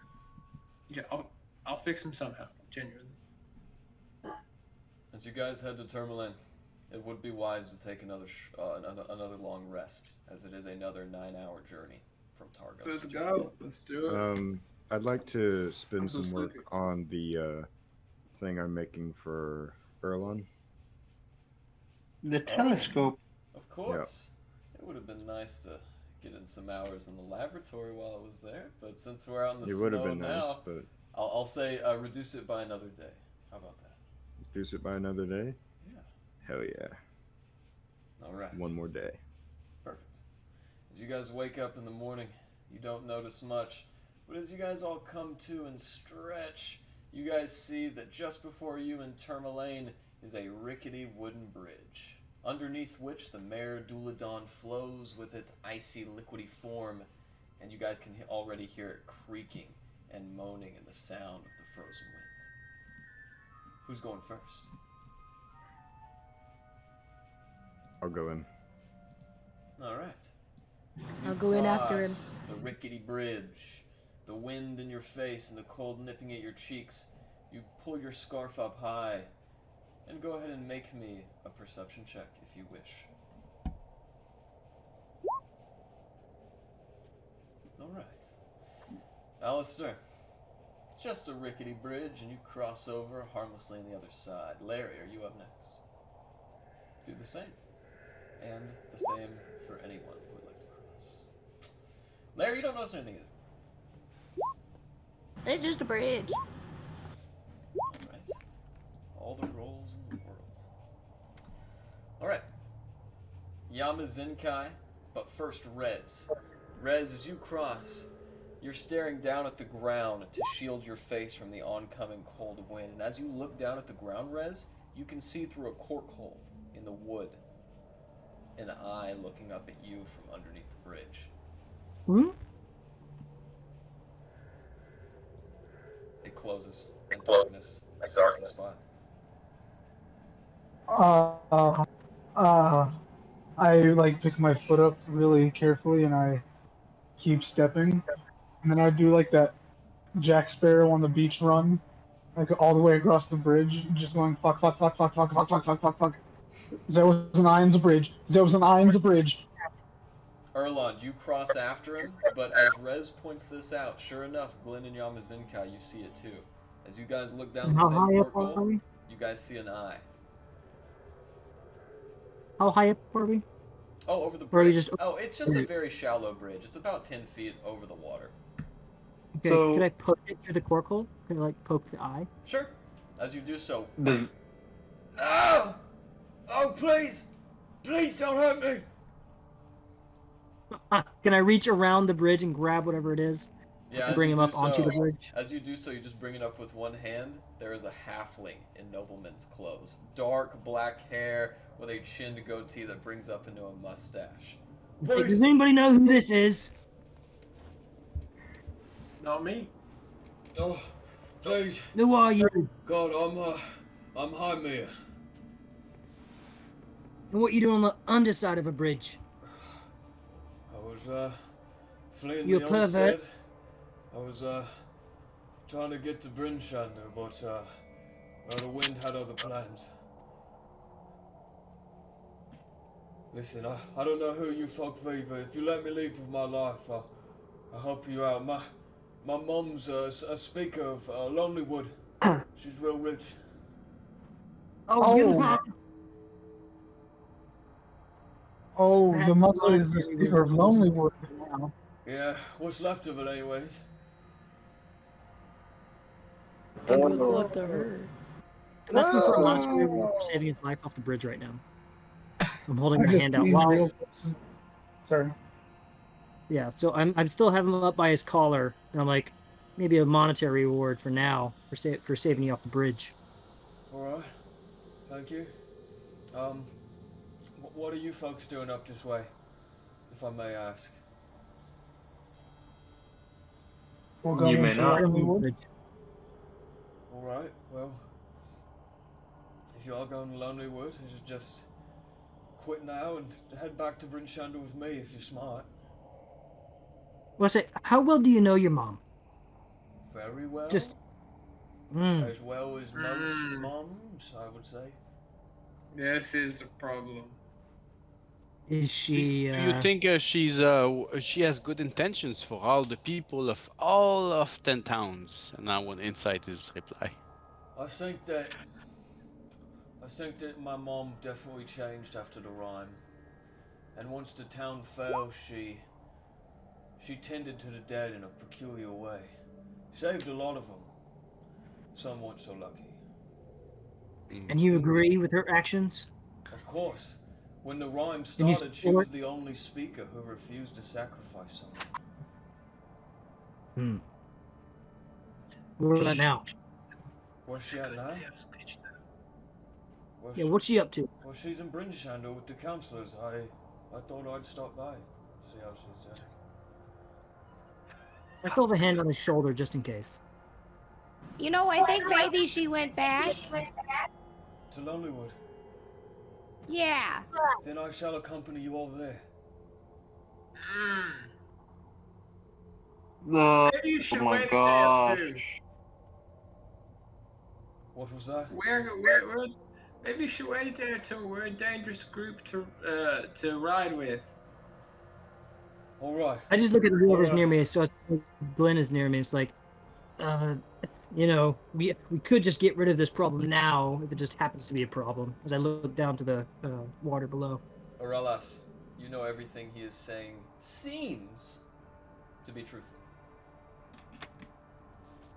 Yeah, I'll fix him somehow. Genuinely. As you guys head to Tourmaline, it would be wise to take another long rest, as it is another 9-hour journey from Targos. Let's to go. Let's do it. I'd like to spend I'm so some work sleepy. on the thing I'm making for Erlond. The telescope. Of course. It would have been nice to get in some hours in the laboratory while I was there, but since we're out in the It snow would have been now, nice, but I'll say reduce it by another day. How about that? reduce it by another day? Yeah. Hell yeah. All right. One more day. Perfect. As you guys wake up in the morning, you don't notice much, but as you guys all come to and stretch, you guys see that just before you in Tourmaline is a rickety wooden bridge, underneath which the mare Dougan flows with its icy liquidy form, and you guys can already hear it creaking and moaning in the sound of the frozen wind. Who's going first? I'll go in. All right. As you I'll go in after him. cross the rickety bridge, the wind in your face and the cold nipping at your cheeks, you pull your scarf up high, and go ahead and make me a perception check if you wish. All right. Alistair, just a rickety bridge, and you cross over harmlessly on the other side. Larry, are you up next? Do the same. And the same for anyone who would like to cross. Larry, you don't notice anything either. It's just a bridge. all the rolls in the world. Alright. Yamazinkai, but first Rez. Rez, as you cross, you're staring down at the ground to shield your face from the oncoming cold wind. And as you look down at the ground, Rez, you can see through a cork hole in the wood an eye looking up at you from underneath the bridge. Hmm? It closes, and darkness assaults the spot. I like pick my foot up really carefully and I keep stepping, and then I do like that Jack Sparrow on the beach run, like all the way across the bridge, just going fuck, fuck, fuck, fuck, fuck, fuck, fuck, fuck, fuck, fuck. There was an eye on the bridge. There was an eye on the bridge. Erlond, you cross after him, but as Rez points this out, sure enough, Glenn and Yamazinkai, you see it too. As you guys look down the How same high cork up are hole, we? you guys see an eye. How high up are we? Oh, over the Or are we bridge. just- Oh, it's just a very shallow bridge. It's about 10 feet over the water. Okay, So- could I poke it through the cork hole? Could I like poke the eye? Sure. As you do so. Does Oh! Oh, please! Please don't hurt me! Can I reach around the bridge and grab whatever it is? Yeah, And bring him up onto the bridge? As you do so, you just bring it up with one hand. There is a halfling in nobleman's clothes. Dark black hair with a chin goatee that brings up into a mustache. Hey, does anybody know who this is? Not me. Oh, please. Who are you? God, I'm Jaime. And what you doing on the underside of a bridge? I was, fleeing You the a pervert? Olmsted. I was, trying to get to Bryn Shander, but, the wind had other plans. Listen, I don't know who you folk be, but if you let me leave with my life, I'll help you out. My mom's a speaker of Lonelywood. She's real rich. Oh, the mother is the speaker of Lonelywood now. Yeah, what's left of it anyways? What's left of her? I'm asking for a monetary reward for saving his life off the bridge right now. I'm holding my hand out. Wow. Sorry. Yeah, so I'm still having him up by his collar, and I'm like, maybe a monetary reward for now for saving you off the bridge. All right, thank you. What are you folks doing up this way, if I may ask? You may not. All right, well, if you are going to Lonelywood, you should just quit now and head back to Bryn Shander with me if you're smart. Well, I say, how well do you know your mom? Very well. Just. As well as most moms, I would say. This is a problem. Is she? Do you think she has good intentions for all the people of all of 10 towns? And now one insight is reply. I think that my mom definitely changed after the rhyme. And once the town fell, she tended to the dead in a peculiar way. Saved a lot of them. Some weren't so lucky. And you agree with her actions? Of course. When the rhyme And you started, she was support- the only speaker who refused to sacrifice someone. Where about now? Where's she at now? Yeah, what's she up to? Well, she's in Bryn Shander with the counselors. I thought I'd stop by, see how she's doing. I still have a hand on his shoulder just in case. You know, I think maybe she went back. To Lonelywood. Yeah. Then I shall accompany you all there. Oh Maybe you should my wait there too. gosh. What was that? We're maybe you should wait there too. We're a dangerous group to ride with. All right. I just look at whoever's near me, so Glenn is near me. It's like, you know, we could just get rid of this problem now if it just happens to be a problem. As I look down to the water below. Aurelas, you know everything he is saying seems to be truthful.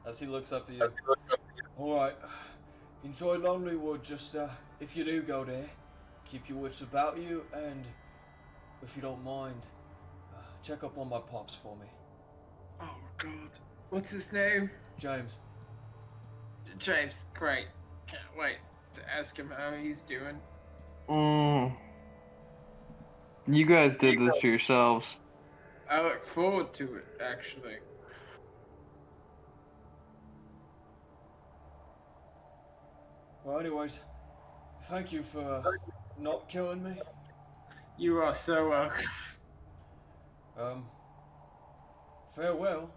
As he looks up at you. All right. enjoy Lonelywood. Just if you do go there, keep your wits about you, and if you don't mind, check up on my pops for me. Oh God, what's his name? James. James, great. Can't wait to ask him how he's doing. You guys did this to yourselves. I look forward to it, actually. Well, anyways, thank you for not killing me. You are so welcome. Farewell.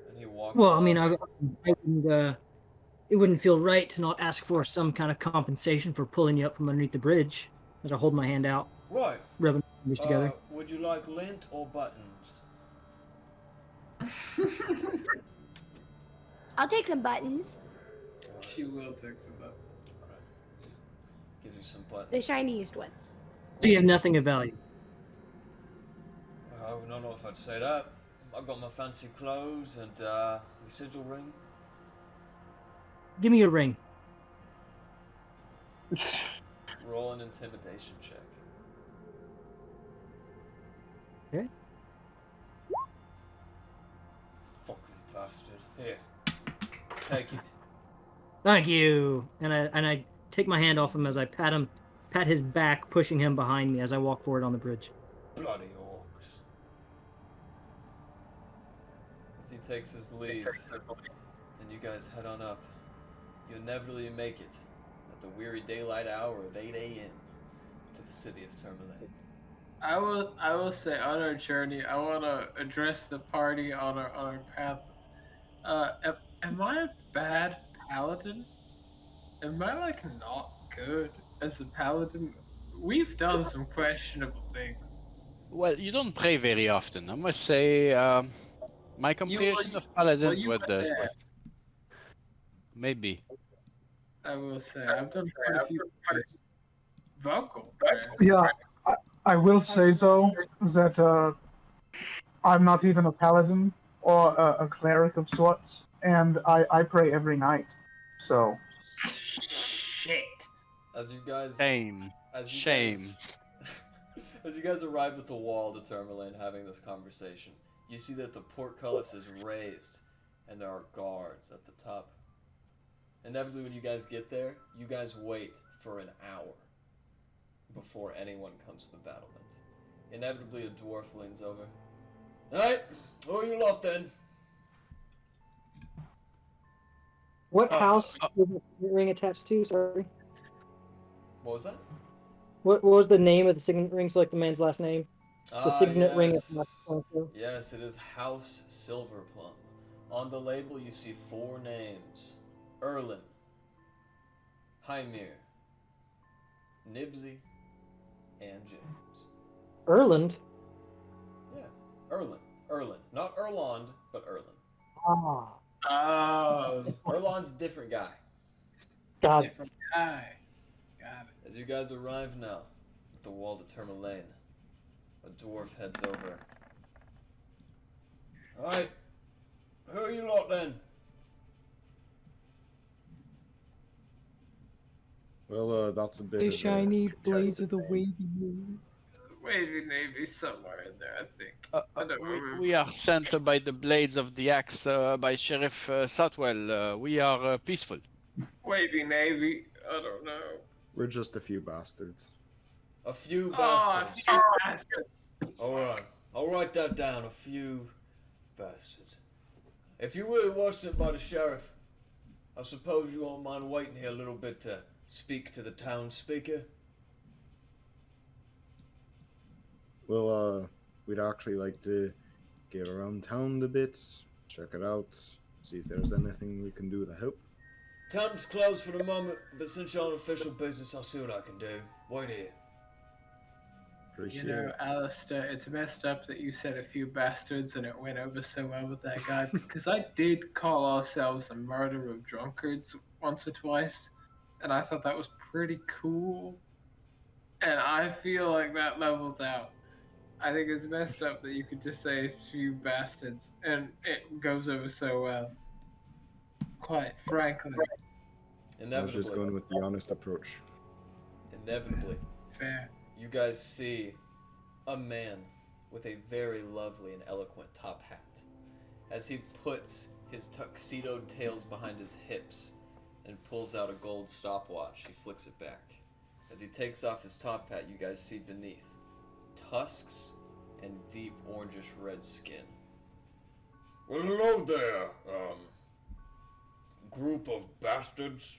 And he walks Well, off. I mean, I wouldn't, it wouldn't feel right to not ask for some kind of compensation for pulling you up from underneath the bridge. As I hold my hand out, Right. rubbing my fingers together. Would you like lint or buttons? I'll take some buttons. She will take some buttons. Give you some buttons. The shiniest ones. So you have nothing of value. I don't know if I'd say that. I've got my fancy clothes and my sigil ring. Give me your ring. Roll an intimidation check. Okay. Fucking bastard. Here. Take it. Thank you. And I take my hand off him as I pat his back, pushing him behind me as I walk forward on the bridge. Bloody orcs. As he takes his leave, and you guys head on up, you inevitably make it at the weary daylight hour of 8 a.m. to the city of Tourmaline. I will say on our journey, I want to address the party on our path. Am I a bad paladin? Am I like not good as a paladin? We've done some questionable things. Well, you don't pray very often. I must say, my comprehension of paladins you with were the there. maybe. I will say I've done quite a few vocal. Yeah, I will say though that I'm not even a paladin or a cleric of sorts, and I pray every night. So. Shit. As you guys, Shame. As you guys arrive at the wall to Tourmaline having this conversation, you see that the portcullis is raised, and there are guards at the top. Inevitably, when you guys get there, you guys wait for an hour before anyone comes to the battlement. Inevitably, a dwarf leans over. Alright, who are you lot then? What house is the ring attached to? Sorry. What was that? What was the name of the signet ring? So like the man's last name. It's a signet ring. Yes, it is House Silverplum. On the label, you see 4 names: Erlond, Hymir, Nibsy, and James. Erlond. Yeah, Erlond, not Erlond, but Erlond. Ah. Oh. Erlond's a different guy. Got it. Guy. Got it. As you guys arrive now at the wall to Tourmaline, a dwarf heads over. Alright, who are you lot then? Well, that's a bit The of shiny blades of the wavy moon. Wavy Navy somewhere in there, I think. I don't remember. We are sent by the blades of the axe by Sherrif Southwell. We are peaceful. Wavy Navy, I don't know. We're just a few bastards. A few Oh, bastards. you bastards. Alright, I'll write that down. A few bastards. If you really watched it by the sheriff, I suppose you won't mind waiting here a little bit to speak to the town speaker. Well, we'd actually like to get around town a bit, check it out, see if there's anything we can do to help. Town's closed for the moment, but since you're on official business, I'll see what I can do. Wait here. Appreciate You know, it. Alistair, it's messed up that you said a few bastards and it went over so well with that guy, because I did call ourselves a murder of drunkards once or twice, and I thought that was pretty cool. And I feel like that levels out. I think it's messed up that you could just say a few bastards and it goes over so well. quite frankly. I was just Inevitably, going with the honest approach. inevitably, Fair. you guys see a man with a very lovely and eloquent top hat. As he puts his tuxedoed tails behind his hips and pulls out a gold stopwatch, he flicks it back. As he takes off his top hat, you guys see beneath tusks and deep orangish red skin. Well, hello there, group of bastards.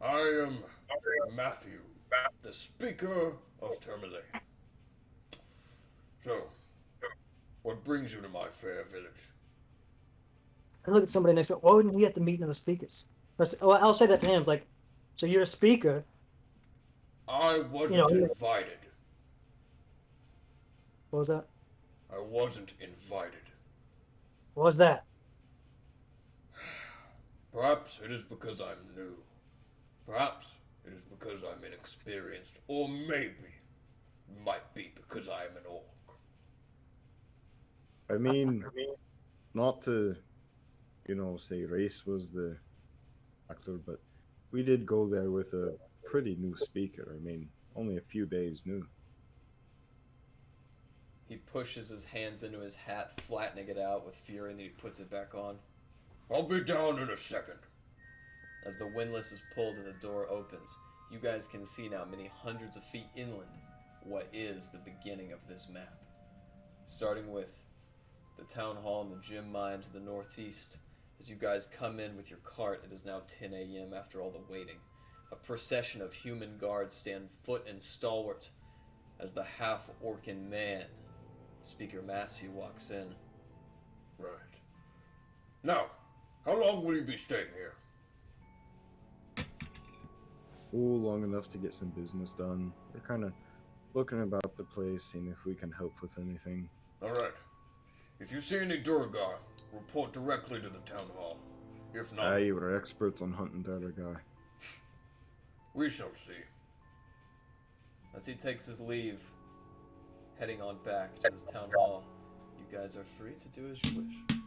I am Matthew, the Speaker of Termalaine. So, what brings you to my fair village? I look at somebody next to me. Why wouldn't we have to meet of the speakers? I'll say that to him. It's like, so you're a speaker. I wasn't invited. What was that? I wasn't invited. What was that? Perhaps it is because I'm new. Perhaps it is because I'm inexperienced. Or maybe it might be because I am an orc. I mean, not to, say race was the factor, but we did go there with a pretty new speaker. I mean, only a few days new. He pushes his hands into his hat, flattening it out with fury, and then he puts it back on. I'll be down in a second. As the windlass is pulled and the door opens, you guys can see now many hundreds of feet inland what is the beginning of this map. Starting with the town hall and the gym mine to the northeast. As you guys come in with your cart, it is now 10 a.m. after all the waiting. A procession of human guards stand foot and stalwart as the half-orcan man, Speaker Massey, walks in. Right. Now, how long will you be staying here? Oh, long enough to get some business done. We're kind of looking about the place, seeing if we can help with anything. Alright. If you see any Durgar, report directly to the town hall. If not... Aye, we're experts on hunting Durgar. We shall see. As he takes his leave, heading on back to this town hall, you guys are free to do as you wish.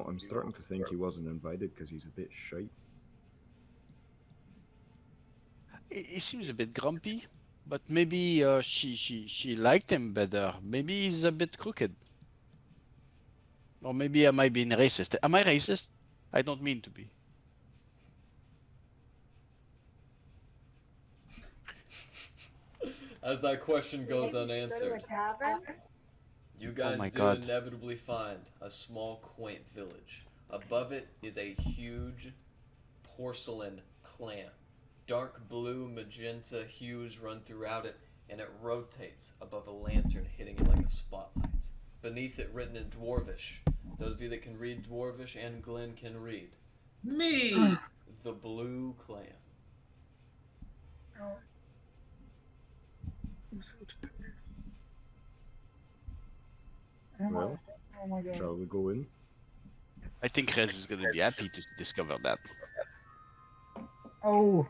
I'm starting to think he wasn't invited because he's a bit shite. He seems a bit grumpy, but maybe she liked him better. Maybe he's a bit crooked. Or maybe I might be racist. Am I racist? I don't mean to be. As that question goes Go to unanswered, a tavern? you guys my do God. inevitably find a small, quaint village. Above it is a huge porcelain clamp. Dark blue, magenta hues run throughout it, and it rotates above a lantern, hitting it like a spotlight. Beneath it, written in Dwarvish. Those of you that can read Dwarvish and Glenn can read. Me! The Blue Clan. Well, Oh my god. shall we go in? I think Rez is gonna be happy to discover that. Oh.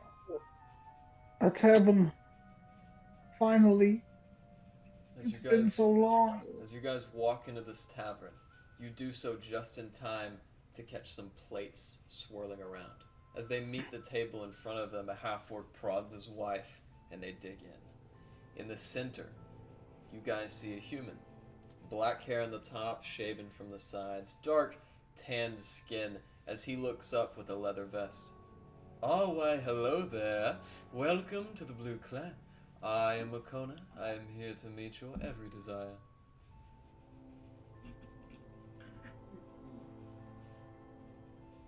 A tavern. Finally. As It's you been guys so long. As you guys walk into this tavern, you do so just in time to catch some plates swirling around. As they meet the table in front of them, a half-orc prods his wife, and they dig in. In the center, you guys see a human. Black hair on the top, shaven from the sides, dark, tanned skin, as he looks up with a leather vest. Oh, why, hello there. Welcome to the Blue Clan. I am Makona. I am here to meet your every desire.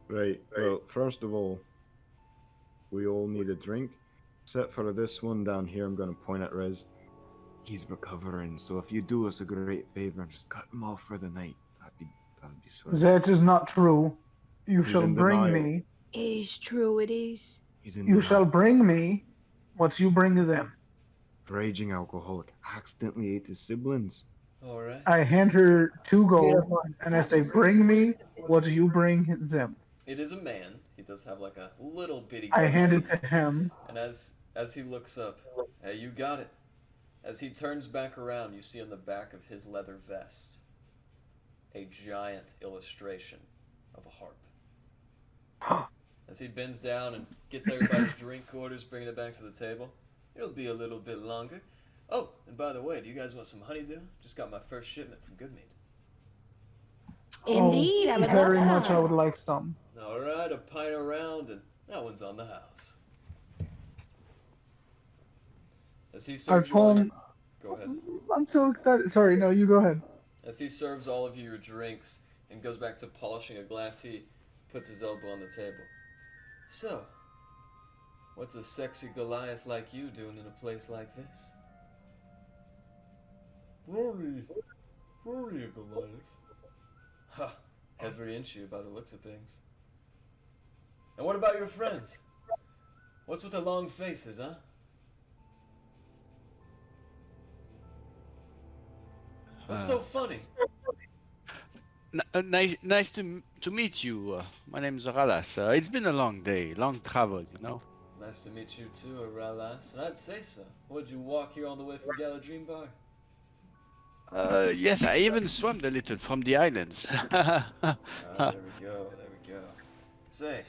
Right, well, first of all, we all need a drink. Except for this one down here, I'm going to point at Rez. He's recovering, so if you do us a great favor and just cut him off for the night, that'd be sweet. That is not true. You He's shall in bring denial. me. It is true, it is. He's in You denial. shall bring me what you bring them. Raging alcoholic, accidentally ate his siblings. Alright. I hand her 2 gold, and I say, bring me what you bring them. It is a man. He does have like a little bitty I hand it goatee. to him. And as he looks up, hey, you got it. As he turns back around, you see on the back of his leather vest a giant illustration of a harp. As he bends down and gets everybody's drink orders, bringing it back to the table. It'll be a little bit longer. Oh, and by the way, do you guys want some honeydew? Just got my first shipment from Goodmeade. Indeed, I would love Very some. much, I would like some. All right, a pint around, and that one's on the house. As he serves you all, go ahead. I'm so excited. Sorry, no, you go ahead. As he serves all of you your drinks and goes back to polishing a glass, he puts his elbow on the table. So, what's a sexy Goliath like you doing in a place like this? Rory a Goliath. Ha, every inch of you by the looks of things. And what about your friends? What's with the long faces, huh? What's so funny? Nice to meet you. My name's Aralas. It's been a long day, long travel, you know. Nice to meet you too, Aralas. And I'd say so. Would you walk here all the way from Galadrim Bar? Yes, I even swam a little from the islands. There we go. Say,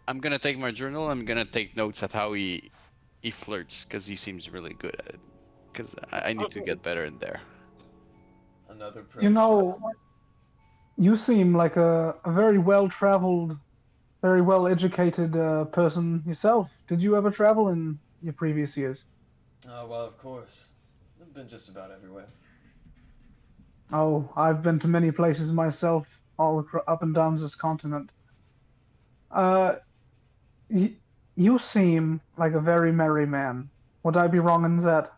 I'm gonna take my journal. I'm gonna take notes at how he flirts, because he seems really good at it. Because I need to get better in there. Another You know, you seem like a very well-traveled, very well-educated person yourself. Did you ever travel in your previous years? Oh, well, of course. I've been just about everywhere. Oh, I've been to many places myself, all up and down this continent. You seem like a very merry man. Would I be wrong in that?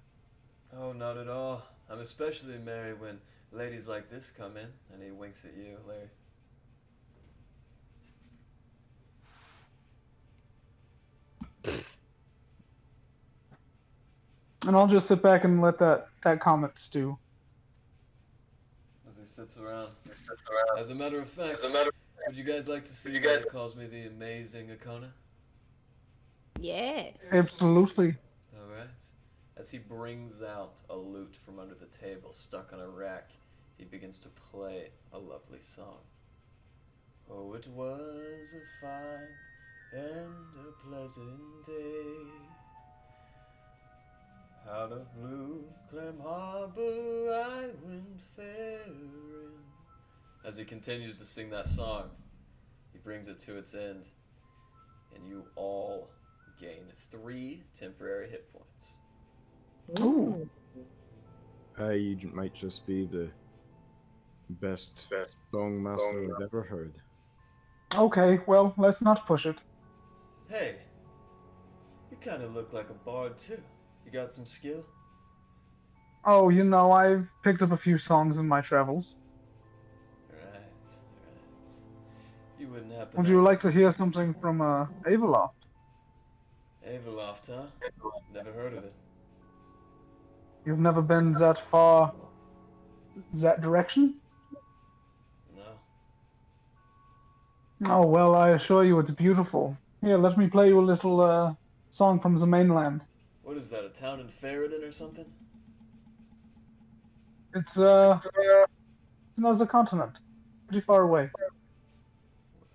Oh, not at all. I'm especially merry when ladies like this come in, and he winks at you, Larry. And I'll just sit back and let that comment stew. As he sits around. As a matter of fact, would you guys like to see why he calls me the amazing Akona? Yes. Absolutely. Alright. As he brings out a lute from under the table, stuck on a rack, he begins to play a lovely song. Oh, it was a fine and a pleasant day. Out of blue Clem Harbor I went faring. As he continues to sing that song, he brings it to its end, and you all gain 3 temporary hit points. Ooh. I might just be the best song master I've ever heard. Okay, well, let's not push it. Hey, you kind of look like a bard too. You got some skill? Oh, you know, I've picked up a few songs in my travels. Right. You wouldn't happen. Would you like to hear something from Avaloft? Avaloft, huh? Never heard of it. You've never been that far, that direction? No. Oh, well, I assure you it's beautiful. Here, let me play you a little song from the mainland. What is that, a town in Ferrodin or something? It's another continent. Pretty far away.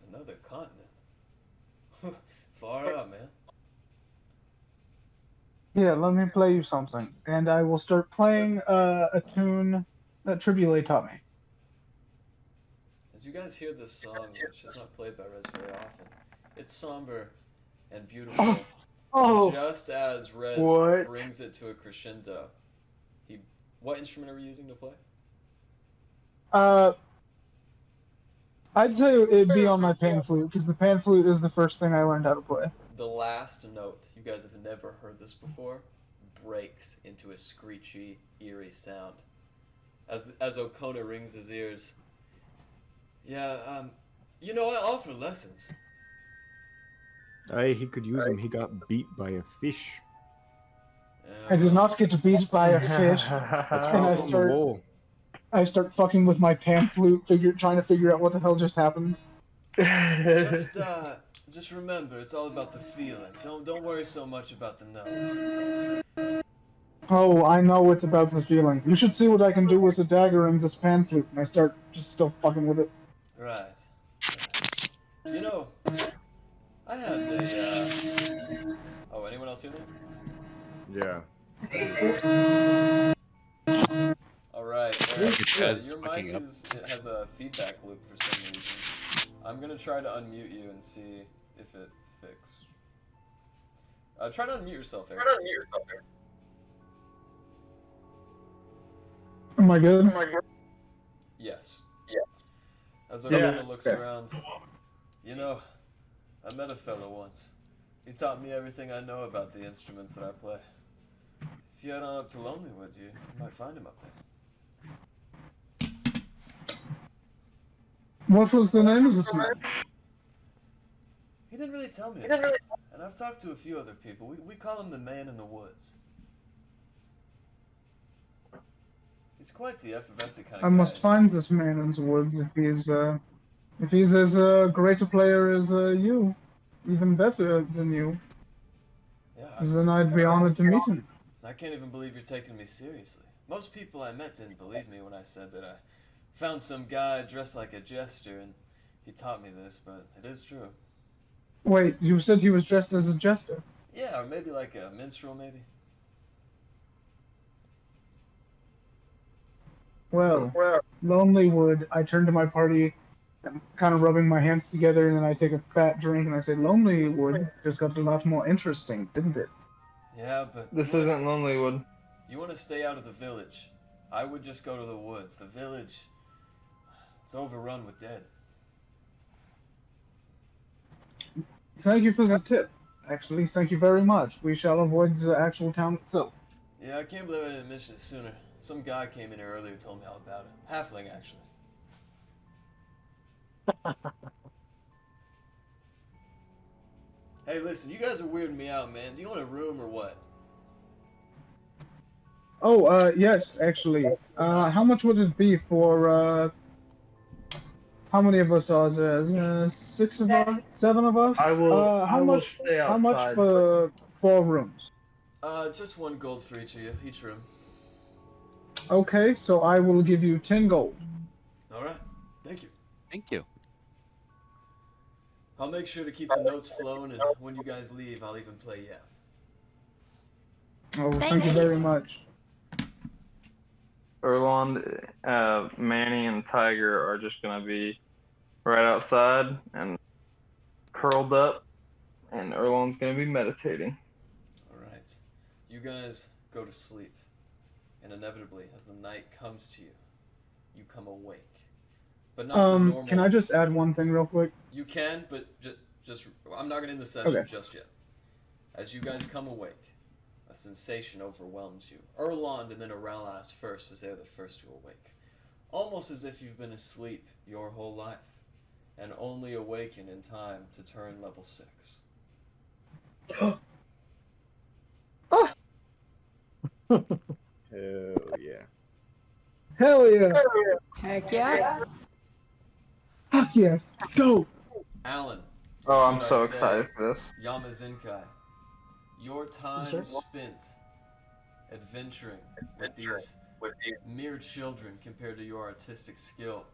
Another continent? Far out, man. Yeah, let me play you something. And I will start playing a tune that Tribulate taught me. As you guys hear this song, which is not played by Rez very often, it's somber and beautiful. Oh. Just as Rez brings it to a crescendo, what instrument are we using to play? I'd say it'd be on my pan flute, because the pan flute is the first thing I learned how to play. The last note, you guys have never heard this before, breaks into a screechy, eerie sound. As Okona rings his ears. Yeah, you know, I offer lessons. Aye, he could use him. He got beat by a fish. I did not get beat by a fish, and I start fucking with my pan flute, trying to figure out what the hell just happened. Just remember, it's all about the feeling. Don't worry so much about the notes. Oh, I know what's about the feeling. You should see what I can do with a dagger and this pan flute. And I start just still fucking with it. Right. You know, I had a. Oh, anyone else hear that? Yeah. All right. Your mic it has a feedback loop for some reason. I'm gonna try to unmute you and see if it fixed. Try to unmute yourself, Eric. Am I good? Yes. As everyone looks around, you know, I met a fellow once. He taught me everything I know about the instruments that I play. If you head on up to Lonelywood, you might find him up there. What was the name of this man? He didn't really tell me. And I've talked to a few other people. We call him the Man in the Woods. He's quite the effervescent kind of I guy. must find this man in the woods if he's as great a player as you, even better than you. Yeah, Then I'd be honored to meet him. I can't even believe you're taking me seriously. Most people I met didn't believe me when I said that I found some guy dressed like a jester and he taught me this, but it is true. Wait, you said he was dressed as a jester? Yeah, or maybe like a minstrel, maybe. Well, Lonelywood, I turn to my party, I'm kind of rubbing my hands together, and then I take a fat drink and I say, Lonelywood just got a lot more interesting, didn't it? Yeah, but... This isn't Lonelywood. You want to stay out of the village. I would just go to the woods. The village, it's overrun with dead. Thank you for the tip. Actually, thank you very much. We shall avoid the actual town itself. Yeah, I can't believe I didn't mention it sooner. Some guy came in here earlier and told me all about it. Halfling, actually. Hey, listen, you guys are weirding me out, man. Do you want a room or what? Oh, yes, actually. How much would it be for, how many of us are there? 6 of us? 7 of us? I will stay outside. How much for 4 rooms? Just 1 gold for each of you, each room. Okay, so I will give you 10 gold. Alright, thank you. Thank you. I'll make sure to keep the notes flowing, and when you guys leave, I'll even play you out. Oh, thank you very much. Erlond, Manny, and Tiger are just gonna be right outside and curled up, and Erlond's gonna be meditating. Alright. You guys go to sleep, and inevitably, as the night comes to you, you come awake. But not the normal... Can I just add one thing real quick? You can, but just I'm not gonna end the session Okay. just yet. As you guys come awake, a sensation overwhelms you. Erlond and then Aralas first, as they're the first to awake. Almost as if you've been asleep your whole life, and only awaken in time to turn level 6. Hell yeah. Hell yeah! Heck yeah. Fuck yes! Go! Alan. Oh, I'm should so I excited say, for this. Yamazinkai, your time sir? spent adventuring with these mere children compared to your artistic skill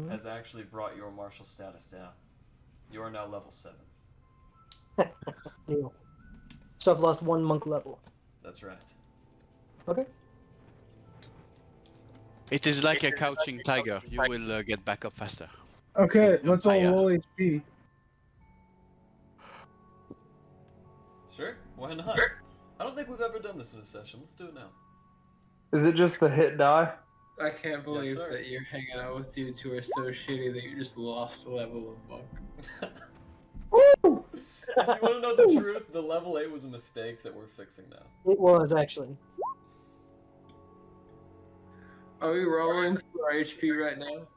has actually brought your martial status down. You are now level 7. Deal. So I've lost 1 monk level. That's right. Okay. It is like a couching tiger. You will get back up faster. Okay, let's all Vampire. roll HP. Sure, why not? I don't think we've ever done this in a session. Let's do it now. Is it just the hit die? I can't believe sir. that you're hanging out with dudes who are so shitty that you just lost a level of monk. Woo! If you want to know the truth, the level 8 was a mistake that we're fixing now. It was actually. Are we rolling for our HP right now?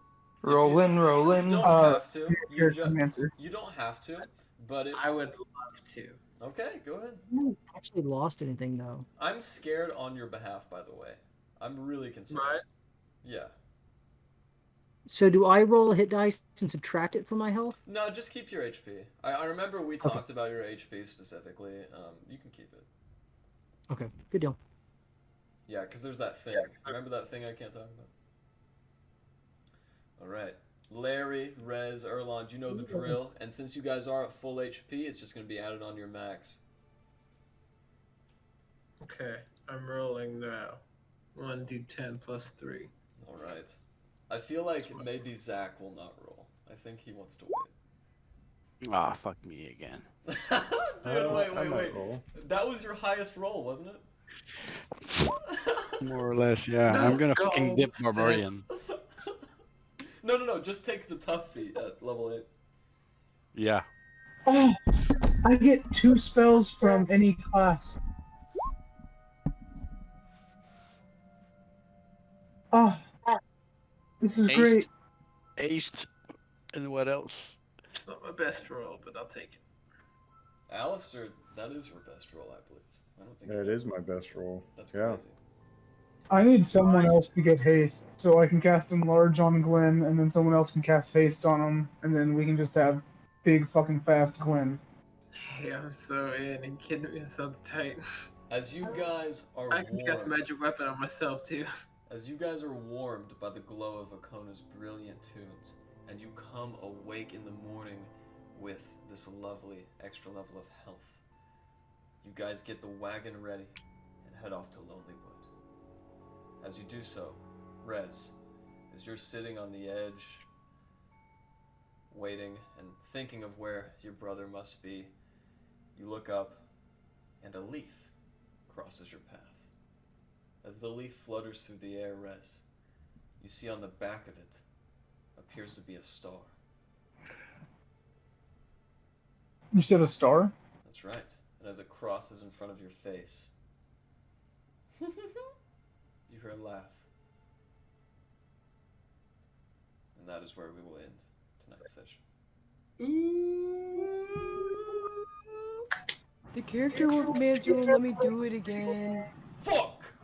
Rolling. You don't have to. Here's the answer. You don't have to, but it... I would love to. Okay, go ahead. I haven't actually lost anything though. I'm scared on your behalf, by the way. I'm really concerned. Right? Yeah. So do I roll a hit dice and subtract it from my health? No, just keep your HP. I remember we talked about your HP specifically. You can keep it. Okay, good deal. Yeah, because there's that thing. Remember that thing I can't talk about? Alright. Larry, Rez, Erlond, you know the drill. And since you guys are at full HP, it's just going to be added on your max. Okay, I'm rolling now. 1d10 plus 3. Alright. I feel like maybe Zach will not roll. I think he wants to wait. Ah, fuck me again. Dude, wait. Roll. That was your highest roll, wasn't it? More or less, yeah. I'm gonna fucking dip Barbarian. No. Just take the tough feat at level 8. Yeah. Oh, I get 2 spells from any class. Oh, this is great. Aced. And what else? It's not my best roll, but I'll take it. Alistair, that is your best roll, I believe. I don't think That is my best roll. That's yeah. crazy. I need someone else to get haste, so I can cast Enlarge on Glenn, and then someone else can cast haste on him, and then we can just have big fucking fast Glenn. Hey, I'm so in. Are you kidding me? It sounds tight. As you guys are I can cast Magic Weapon on myself, too. As you guys are warmed by the glow of Akona's brilliant tunes, and you come awake in the morning with this lovely extra level of health, you guys get the wagon ready and head off to Lonely Wood. As you do so, Rez, as you're sitting on the edge, waiting and thinking of where your brother must be, you look up and a leaf crosses your path. As the leaf flutters through the air, Rez, you see on the back of it appears to be a star. You said a star? That's right. And as it crosses in front of your face, you hear a laugh. And that is where we will end tonight's session. The character work manager won't let me do it again. Fuck!